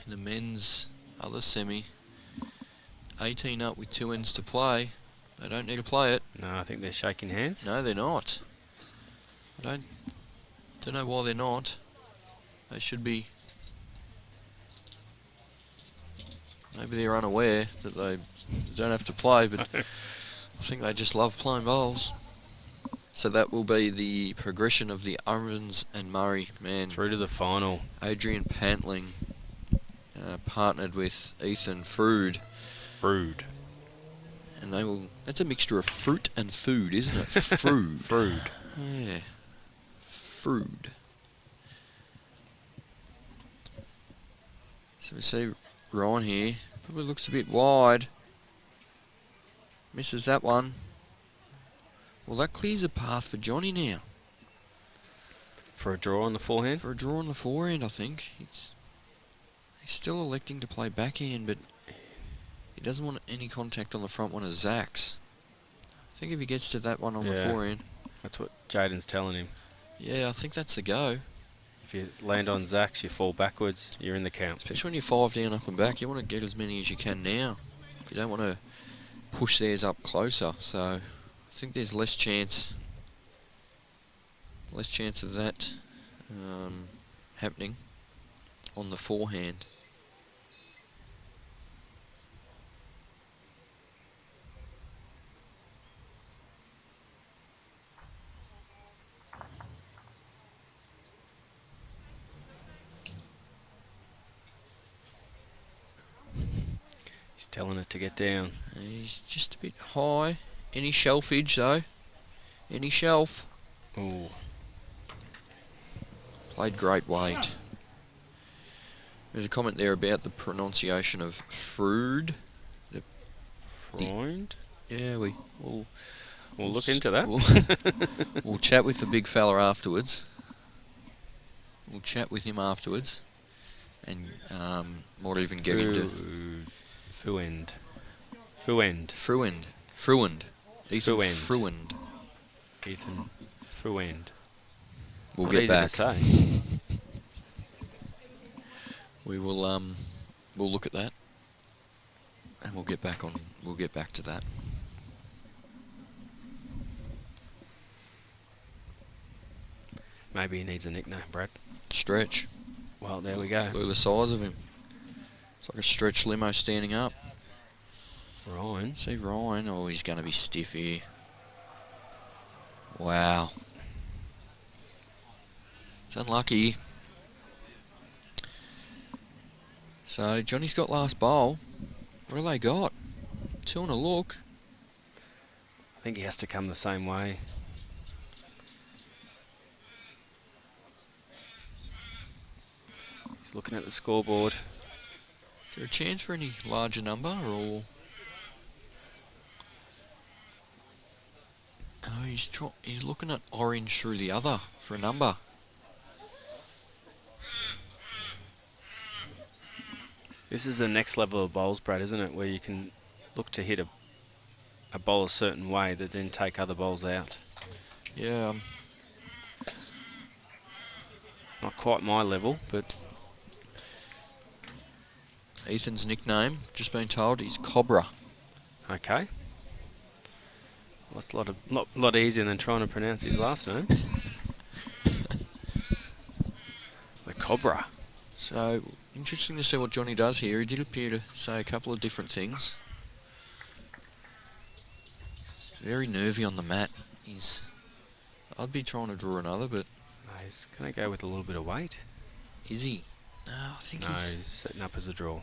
In the men's other semi, 18 up with 2 ends to play. They don't need to play it. No, I think they're shaking hands. No, they're not. I don't know why they're not. They should be. Maybe they're unaware that they don't have to play, but I think they just love playing bowls. So that will be the progression of the Owens and Murray, man. Through to the final. Adrian Pantling partnered with Ethan Frood. And they will. That's a mixture of fruit and food, isn't it? Frood. Frood. Yeah. Frood. So we see Ryan here. Probably looks a bit wide. Misses that one. Well, that clears a path for Johnny now. For a draw on the forehand? For a draw on the forehand, I think. He's still electing to play backhand, but he doesn't want any contact on the front one of Zach's. I think if he gets to that one on the forehand. That's what Jayden's telling him. Yeah, I think that's the go. If you land on Zach's, you fall backwards, you're in the count. Especially when you're 5 down, up and back, you want to get as many as you can now. You don't want to push theirs up closer, so I think there's less chance of that happening on the forehand. He's telling it to get down. He's just a bit high. Any shelfage though? Any shelf? Ooh. Played great weight. There's a comment there about the pronunciation of Frood. Freund? Yeah, we'll look into that. We'll chat with the big fella afterwards. We'll chat with him afterwards, and might even get him to Fruend. Ethan Fruend. Ethan Fruend. We'll Not get easy back. to say. We will we'll look at that, and we'll get back to that. Maybe he needs a nickname, Brad. Stretch. Well, there we go. Look at the size of him. It's like a stretch limo standing up. Ryan. See Ryan. Oh, he's going to be stiff here. Wow. It's unlucky. So Johnny's got last bowl. What have they got? 2 and a look. I think he has to come the same way. He's looking at the scoreboard. Is there a chance for any larger number or? Oh, he's looking at orange through the other for a number. This is the next level of bowls, Brad, isn't it? Where you can look to hit a bowl a certain way that then take other bowls out. Yeah. Not quite my level, but Ethan's nickname, just been told, is Cobra. okay. Well, it's a lot easier than trying to pronounce his last name. The Cobra. So, interesting to see what Johnny does here. He did appear to say a couple of different things. He's very nervy on the mat. I'd be trying to draw another, but No, he's going to go with a little bit of weight. is he? No, I think No, he's setting up as a draw.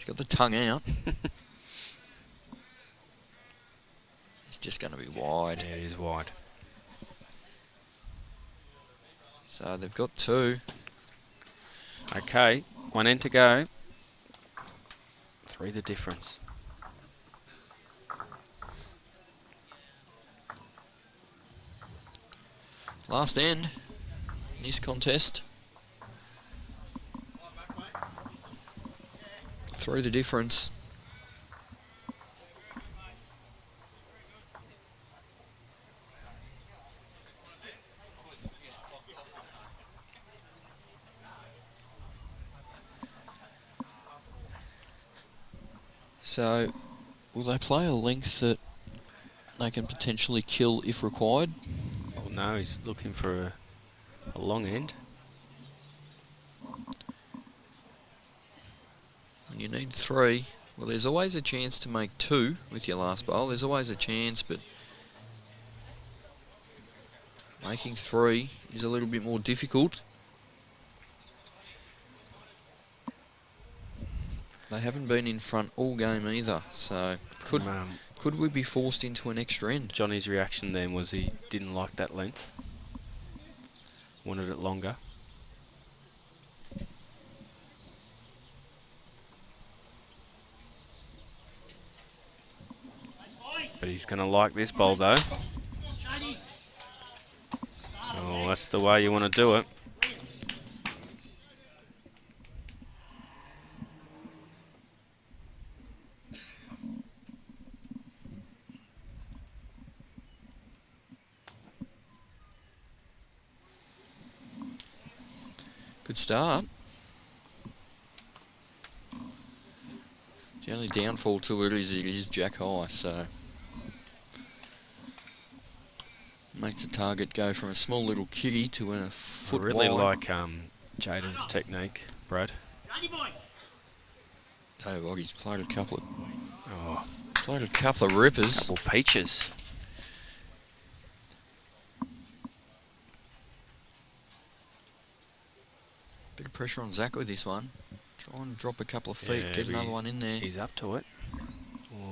got the tongue out. It's just going to be wide. Yeah, it is wide. So they've got 2. Okay, 1 end to go. 3 the difference. Last end in this contest. 3 the difference. So, will they play a length that they can potentially kill if required? Well, no, he's looking for a long end. And you need 3. Well, there's always a chance to make 2 with your last bowl. There's always a chance, but making 3 is a little bit more difficult. They haven't been in front all game either, so could we be forced into an extra end? Johnny's reaction then was he didn't like that length. Wanted it longer. But he's going to like this bowl though. Oh, that's the way you want to do it. Good start. The only downfall to it is jack high, so makes the target go from a small little kitty to a foot I really wide. like Jayden's technique, Brad. Tell you what, he's played a couple of Oh, rippers. couple peaches. Bit of pressure on Zach with this one. Try and drop a couple of feet, Yeah, get another one in there. He's up to it. Oh,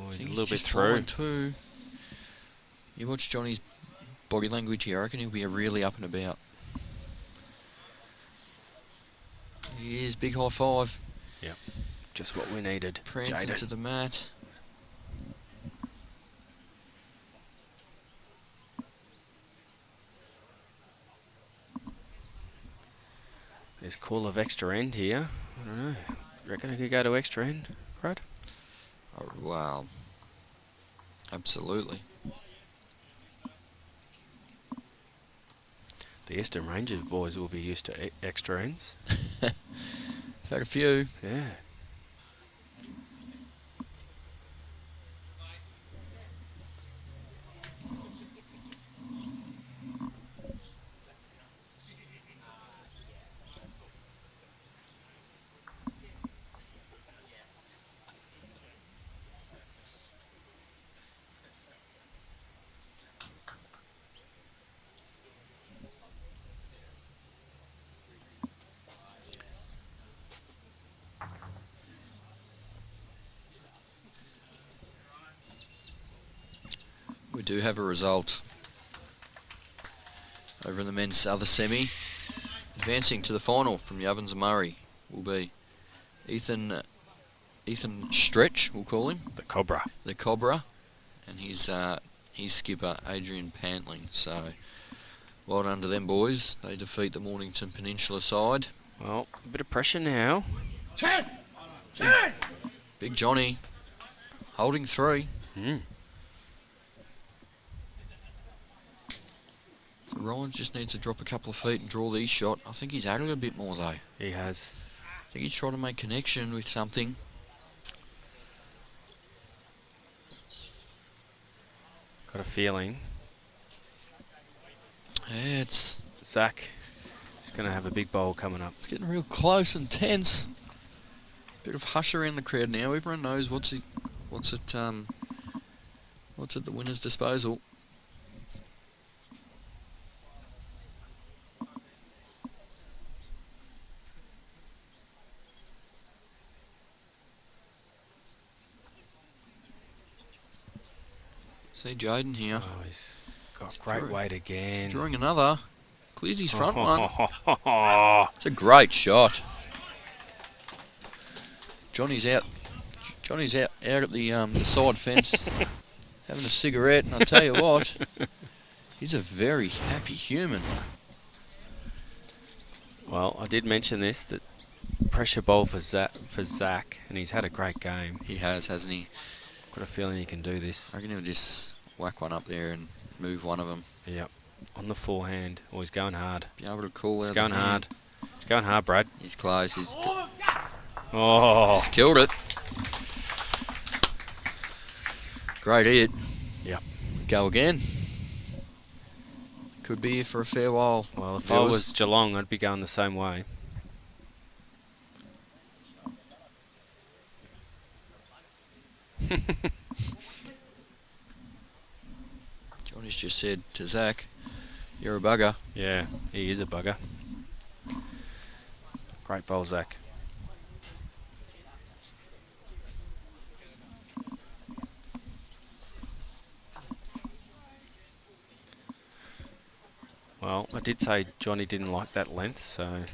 I he's think a little bit just through. flying too. You watch Johnny's body language here, I reckon he'll be really up and about. He is, big high five. Yep, just what we needed. Prancing Jayden. to the mat. There's call of extra end here. I don't know. Reckon I could go to extra end, Brad? Oh, wow. Absolutely. The Eastern Rangers boys will be used to extra ends. Had a few. Yeah. We do have a result over in the men's other semi. Advancing to the final from the Ovens and Murray will be Ethan Stretch, we'll call him. The Cobra. The Cobra. And his skipper, Adrian Pantling. So, well done to them boys. They defeat the Mornington Peninsula side. Well, a bit of pressure now. Big Johnny holding 3. So Ryan just needs to drop a couple of feet and draw the shot. I think he's added a bit more though. He has. I think he's trying to make connection with something. Got a feeling. Yeah, it's Zach is going to have a big bowl coming up. getting real close and tense. Bit of hush around the crowd now. Everyone knows what's at the winner's disposal. See Jayden here. Oh, he's got great weight again. Drawing another. Clears his front one. one. It's a great shot. Johnny's out at the side fence having a cigarette, and I tell you what, he's a very happy human. Well, I did mention this, that pressure bowl for Zach, and he's had a great game. He has, hasn't he? Got a feeling he can do this. I reckon he'll just whack one up there and move one of them. Yep. On the forehand. Oh, he's going hard. Be able to call out. He's going hard. He's going hard, Brad. He's close. Oh. He's killed it. Great hit. Yep. Go again. Could be here for a fair while. Well, if I viewers. was Geelong, I'd be going the same way. Johnny's just said to Zach, "You're a bugger." Yeah, he is a bugger. Great bowl, Zach. Well, I did say Johnny didn't like that length, so...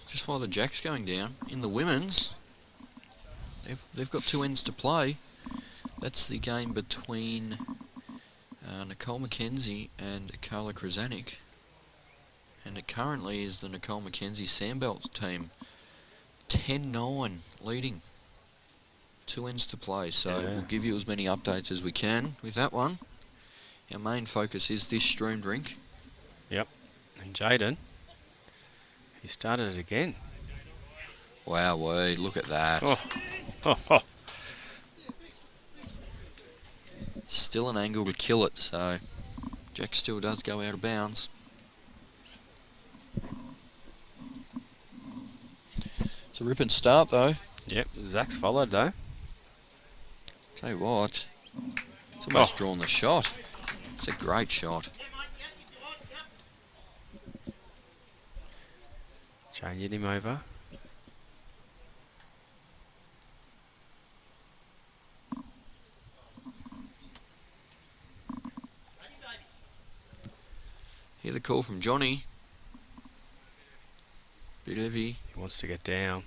Just while the jack's going down, in the women's, they've got 2 ends to play. That's the game between Nicole McKenzie and Carla Krasanik. And it currently is the Nicole McKenzie Sandbelt team. 10-9 leading. 2 ends to play, so Yeah. we'll give you as many updates as we can with that one. Our main focus is this stream drink. Yep. And Jayden, he started it again. Wow, look at that. Oh. Oh, oh. Still an angle to kill it, so Jack still does go out of bounds. It's a ripping start though. Yep, Zach's followed though. Tell you what, it's almost drawn the shot. It's a great shot. Changing him over. Hear the call from Johnny. Bit heavy. He wants to get down.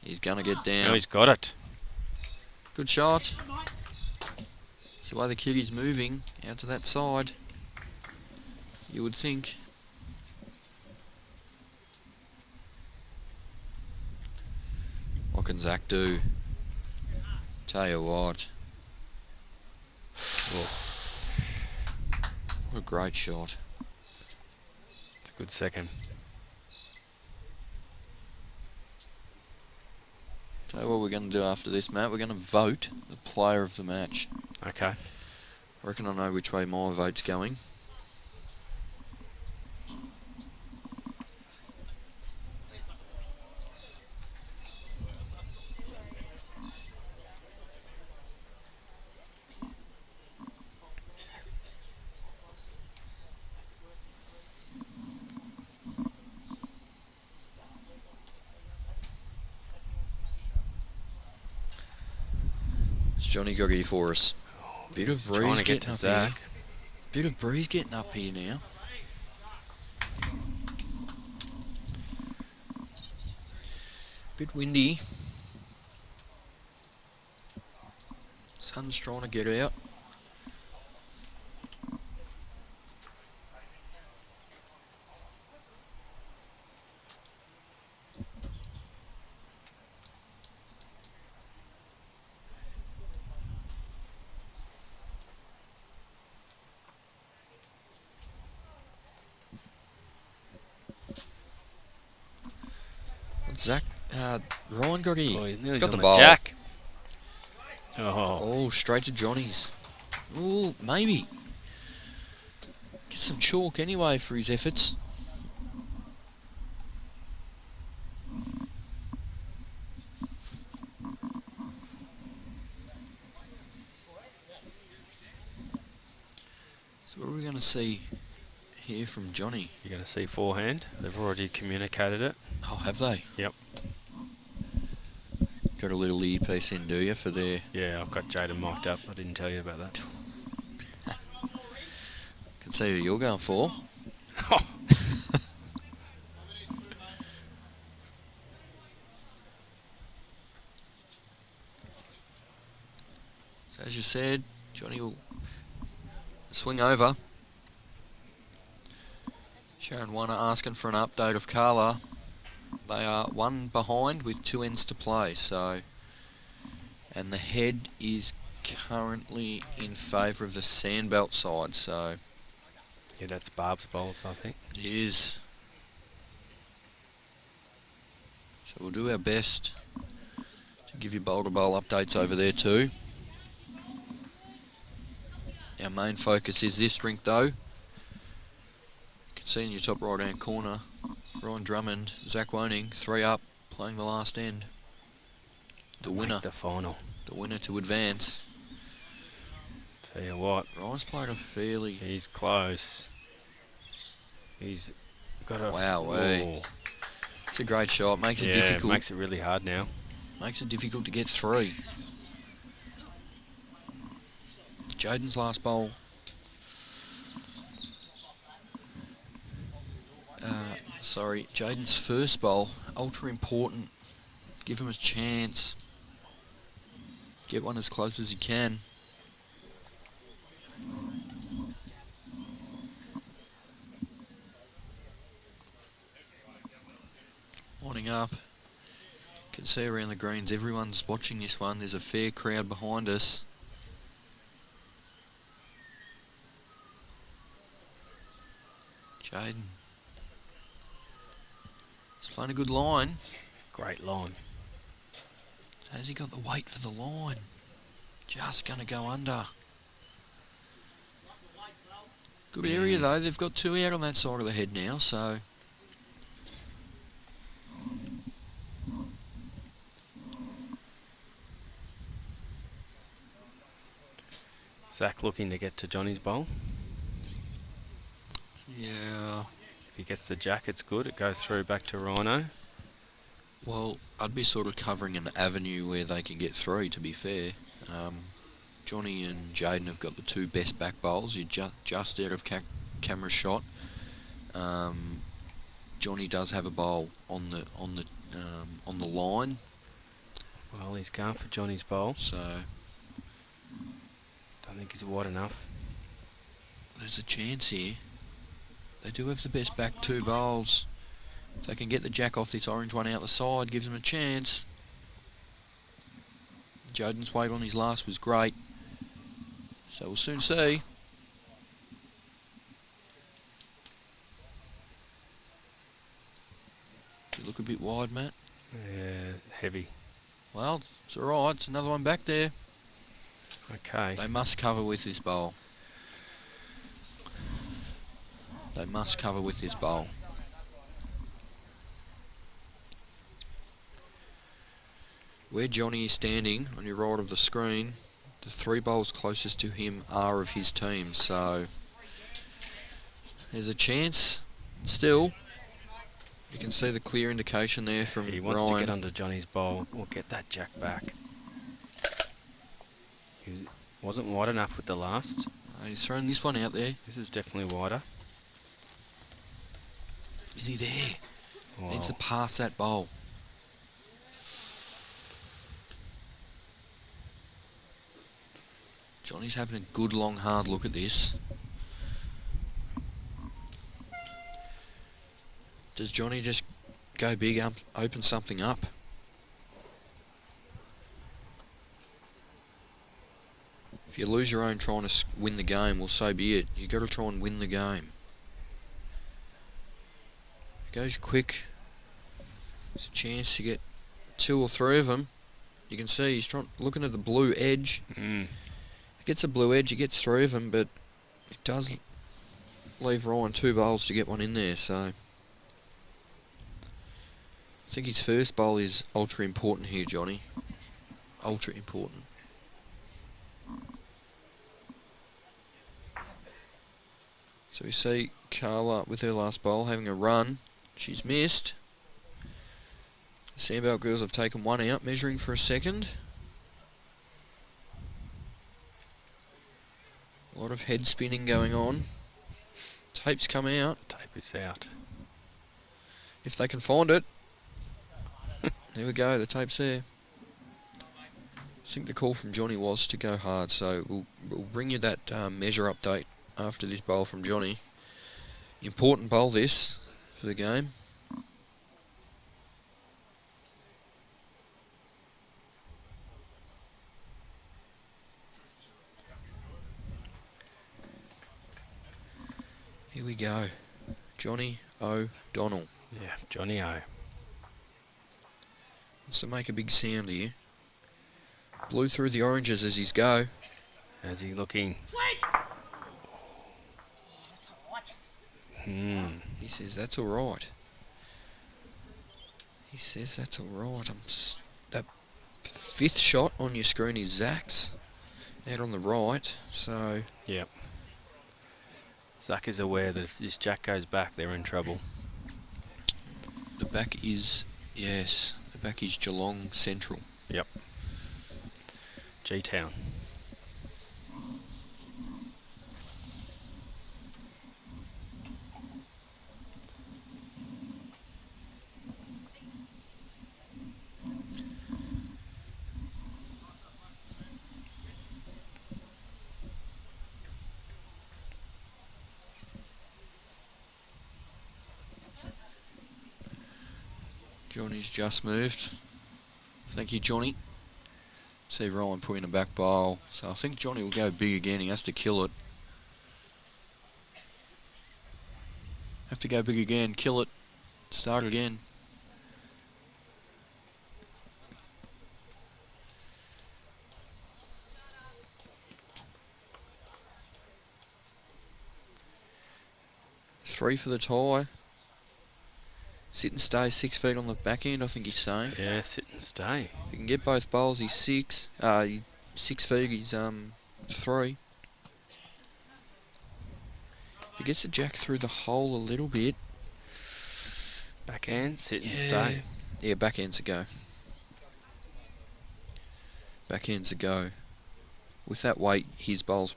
He's gonna get Oh, down. he's got it. Good shot. It's the way the kiddie's moving out to that side. You would think. What can Zach do? Tell you what. What a great shot. It's a good second. Tell you what we're going to do after this, Matt. We're going to vote the player of the match. Okay. I reckon I know which way my vote's going. Johnny got here for us. Bit of Trying breeze to get getting to up here. Zach. Bit of breeze getting up here now. Bit windy. Sun's trying to get out. Zach, Ryan got here. Oh, he's He's nearly got on the the ball. jack. Oh, Oh, straight to Johnny's. Oh, maybe. Get some chalk anyway for his efforts. So what are we going to see here from Johnny? you're going to see forehand. They've already communicated it. Oh, have they? Yep. Got a little earpiece in, do you, for their... Yeah, I've got Jayden mic'd up. I didn't tell you about that. Can see who you're going for. So as you said, Johnny will swing over. Sharon Warner asking for an update of Carla. They are 1 behind with 2 ends to play, so... And the head is currently in favour of the Sandbelt side, so... Yeah, that's Barb's bowls, I think. It is. So we'll do our best to give you bowl-to-bowl updates over there too. Our main focus is this rink though. You can see in your top right hand corner, Ryan Drummond, Zach Woning, 3 up, playing the last end. The winner. Make the final. The winner to advance. Tell you what. Ryan's played a fairly... He's close. He's got a... Wow, oh. It's a great shot. Makes it difficult. Yeah, makes it really hard now. Makes it difficult to get 3. Jayden's last bowl. Jayden's first bowl. Ultra important. Give him a chance. Get one as close as you can. Winding up. You can see around the greens, everyone's watching this one. There's a fair crowd behind us. Jayden. He's playing a good line. Great line. Has he got the weight for the line? Just going to go under. Good area though. They've got 2 out on that side of the head now, so... Zach looking to get to Johnny's bowl. Yeah. If he gets the jack, it's good. It goes through back to Rhino. Well, I'd be sort of covering an avenue where they can get 3, to be fair. Johnny and Jayden have got the 2 best back bowls. You're just out of camera shot. Johnny does have a bowl on the line. Well, he's going for Johnny's bowl. So Don't think he's wide enough. there's a chance here. They do have the best back 2 bowls. If they can get the jack off this orange one out the side, gives them a chance. Jayden's weight on his last was great. So we'll soon see. You look a bit wide, Matt. Yeah, heavy. Well, it's alright. It's another one back there. Okay. They must cover with this bowl. They must cover with this bowl. Where Johnny is standing on your right of the screen, the 3 bowls closest to him are of his team, so there's a chance still. You can see the clear indication there from He wants Ryan. to get under Johnny's bowl. We'll get that jack back. He wasn't wide enough with the last. He's thrown this one out there. This is definitely wider. Is he there? Wow. Needs to pass that bowl. Johnny's having a good long hard look at this. Does Johnny just go big, open something up? If you lose your own trying to win the game, well, so be it. You've got to try and win the game. Goes quick. There's a chance to get 2 or 3 of them. You can see he's looking at the blue edge. Gets a blue edge, he gets 3 of them, but it does leave Ryan 2 bowls to get one in there, so I think his first bowl is ultra important here, Johnny. Ultra important. So we see Carla with her last bowl having a run. She's missed. The Sandbelt girls have taken 1 out, measuring for a second. A lot of head spinning going on. Tape's come out. Tape is out. If they can find it. There we go, the tape's there. I think the call from Johnny was to go hard, so we'll bring you that measure update after this bowl from Johnny. Important bowl this for the game. Here we go. Johnny O'Donnell. Yeah, Johnny O. Wants to make a big sound here. Blew through the oranges as he's go. As he looking? He says that's all right. He says that's all right. That fifth shot on your screen is Zach's out on the right. So Yep. Zach is aware that if this jack goes back, they're in trouble. the back is Geelong Central. Yep. G-Town. Johnny's just moved. Thank you, Johnny. See Ryan put in a back bowl. So I think Johnny will go big again. He has to kill it. Have to go big again. Kill it. Start again. Three for the tie. Sit and stay 6 feet on the back end, I think he's saying. Yeah, sit and stay. If he can get both bowls, he's 6. 6 feet, he's 3. If he gets the jack through the hole a little bit. Backhand, sit and stay. Yeah, backhand's a go. Backhand's a go. With that weight, his bowl's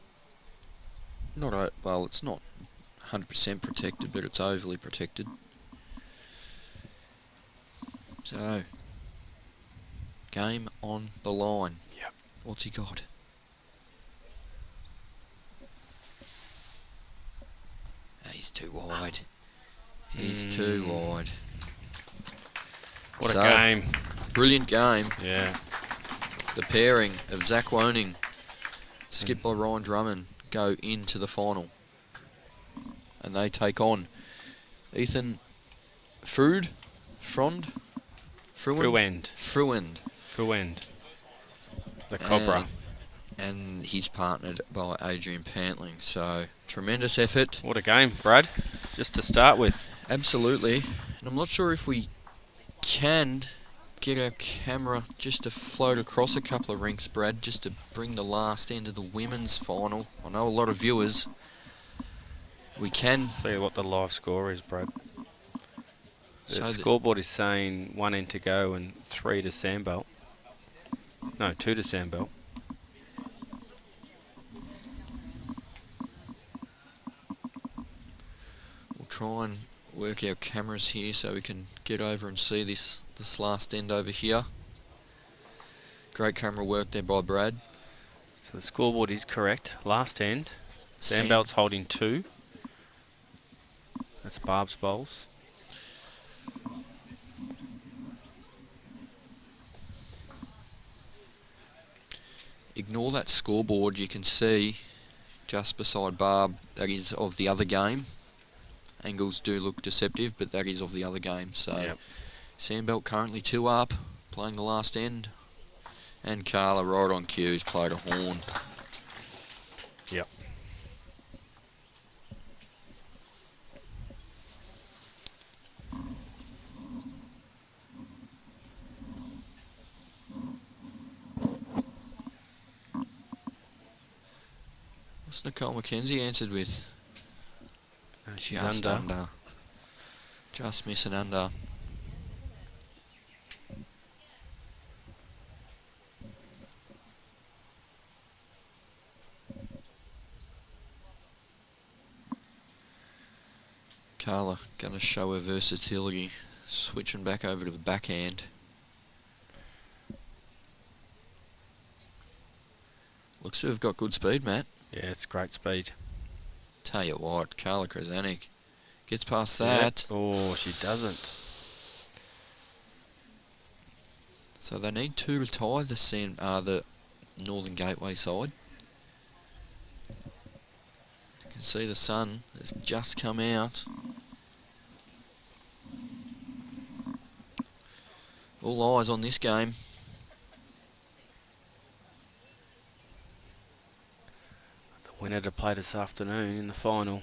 not, well, it's not 100% protected, but it's overly protected. So, game on the line. Yep. What's he got? He's too wide. He's too wide. What a game. Brilliant game. Yeah. The pairing of Zach Woning, skipped by Ryan Drummond, go into the final. And they take on Ethan Fruend. The Cobra. And he's partnered by Adrian Pantling. So, tremendous effort. What a game, Brad. Just to start with. Absolutely. And I'm not sure if we can get our camera just to float across a couple of rinks, Brad, just to bring the last end of the women's final. I know a lot of viewers. We can see what the live score is, Brad. The so scoreboard is saying 1 end to go and 3 to Sandbelt. No, 2 to Sandbelt. We'll try and work our cameras here so we can get over and see this last end over here. Great camera work there by Brad. So the scoreboard is correct. Last end. Sandbelt's holding 2. That's Barb's bowls. Ignore that scoreboard. You can see just beside Barb that is of the other game. Angles do look deceptive, but that is of the other game. So yep. Sandbelt currently 2 up, playing the last end. And Carla right on cue, he's played a horn. Yep. What's Nicole McKenzie answered with? She's just under. Just missing under. Carla going to show her versatility, switching back over to the backhand. Looks to have got good speed, Matt. Yeah, it's great speed. Tell you what, Carla Krasanik gets past that. Yep. Oh, she doesn't. So they need 2 to tie the Northern Gateway side. You can see the sun has just come out. All eyes on this game. The winner to play this afternoon in the final.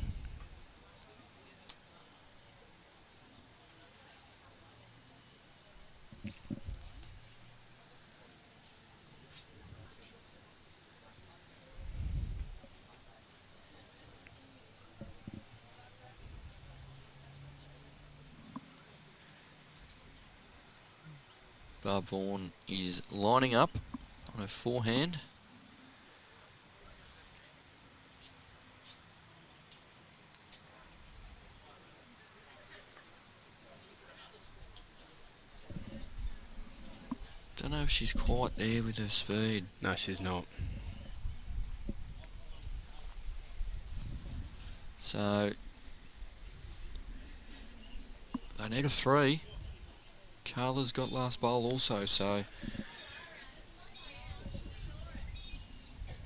Barb Vaughan is lining up on her forehand. Don't know if she's quite there with her speed. No, she's not. So they need a 3. Carla's got last bowl also, so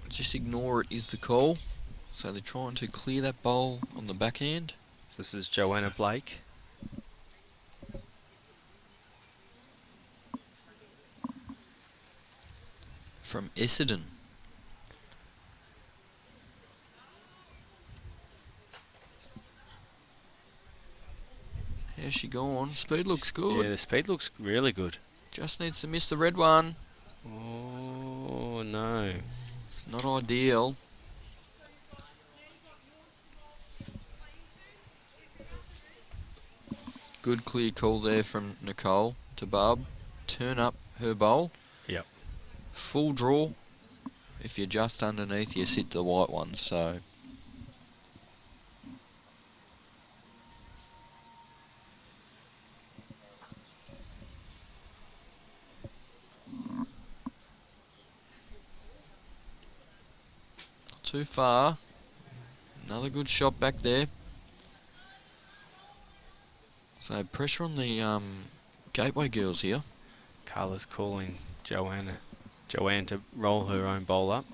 just ignore it is the call. So they're trying to clear that bowl on the backhand. So this is Joanna Blake. From Essendon. How's she gone? Speed looks good. Yeah, the speed looks really good. Just needs to miss the red one. Oh, no. It's not ideal. Good clear call there from Nicole to Barb. Turn up her bowl. Yep. Full draw. If you're just underneath, you sit the white one. So not too far. Another good shot back there. So pressure on the Gateway girls here. Carla's calling Joanne to roll her own bowl up.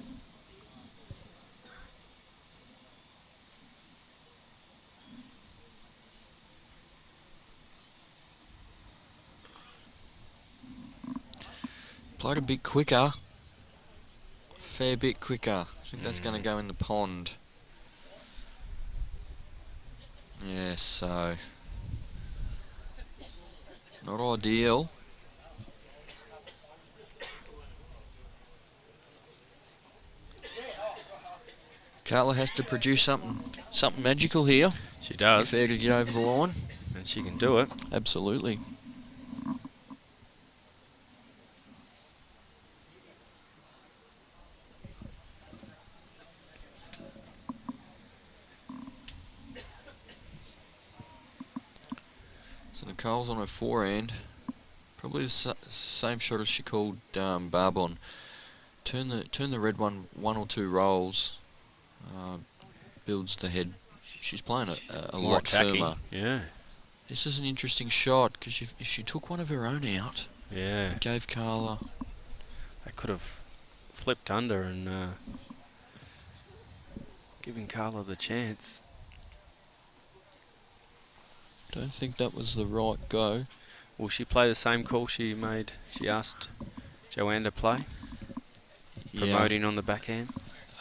Played a bit quicker. Fair bit quicker. I think that's going to go in the pond. Yeah, so not ideal. Carla has to produce something magical here. She does. If they're to get over the line. And she can do it. Absolutely. So Nicole's on her forehand. Probably the same shot as she called Barb on. Turn the red one or two rolls. Builds the head. She's playing a More lot attacking. firmer. Yeah. This is an interesting shot because if she took one of her own out, Yeah. it gave Carla. They could have flipped under and given Carla the chance. Don't think that was the right go. Will she play the same call she asked Joanne to play? Promoting on the backhand?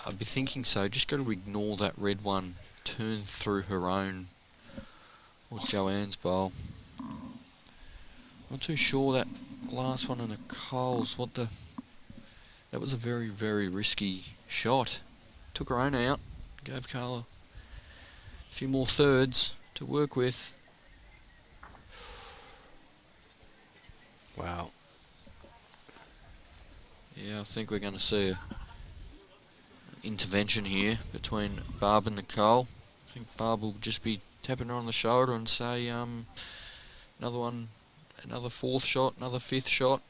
I'd be thinking so. Just got to ignore that red one. Turn through her own or Joanne's bowl. Not too sure that last one on Nicole's. That was a very, very risky shot. Took her own out. Gave Carla a few more thirds to work with. Wow. Yeah, I think we're going to see an intervention here between Barb and Nicole. I think Barb will just be tapping her on the shoulder and say, another one, another fourth shot, another fifth shot.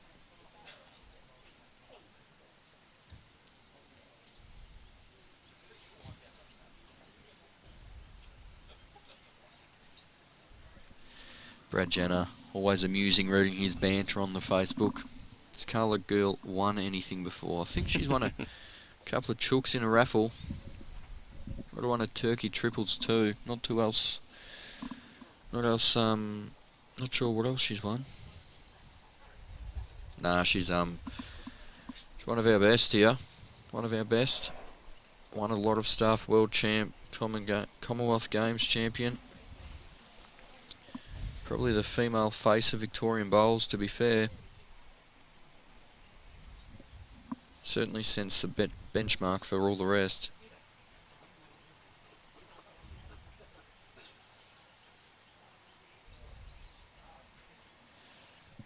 Brad Jenner, always amusing reading his banter on the Facebook. Has Carla Girl won anything before? I think she's won a couple of chooks in a raffle. Might have won a turkey triples too. Not sure what else she's won. Nah, she's one of our best here. One of our best. Won a lot of stuff. World champ, Commonwealth Games champion. Probably the female face of Victorian bowls, to be fair. Certainly sets the benchmark for all the rest.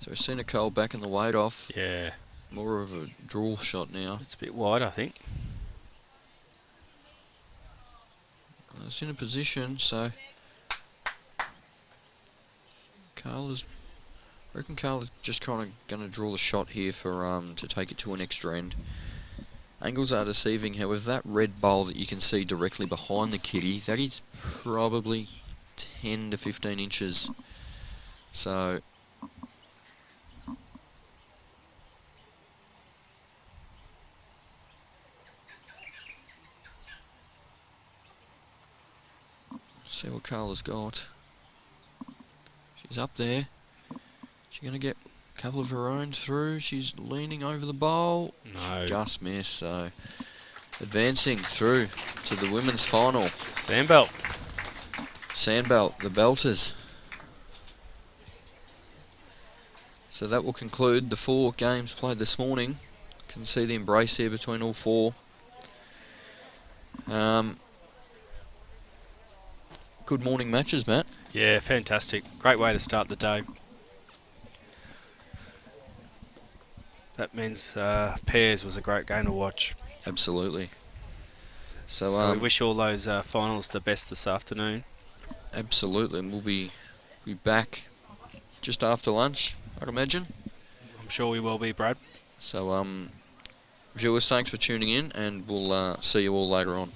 So we've seen Nicole back in the weight off. Yeah. More of a draw shot now. It's a bit wide, I think. It's in a position, so I reckon Carla's just kind of going to draw the shot here for to take it to an extra end. Angles are deceiving, however, that red bowl that you can see directly behind the kitty, that is probably 10 to 15 inches. So see what Carla's got. She's up there. She's going to get a couple of her own through. She's leaning over the bowl. No. Just missed. So advancing through to the women's final. Sandbelt. Sandbelt, the Belters. So that will conclude the 4 games played this morning. Can see the embrace here between all 4. Good morning matches, Matt. Yeah, fantastic. Great way to start the day. That men's pairs was a great game to watch. Absolutely. So we wish all those finals the best this afternoon. Absolutely, and we'll be back just after lunch, I'd imagine. I'm sure we will be, Brad. So, viewers, thanks for tuning in, and we'll see you all later on.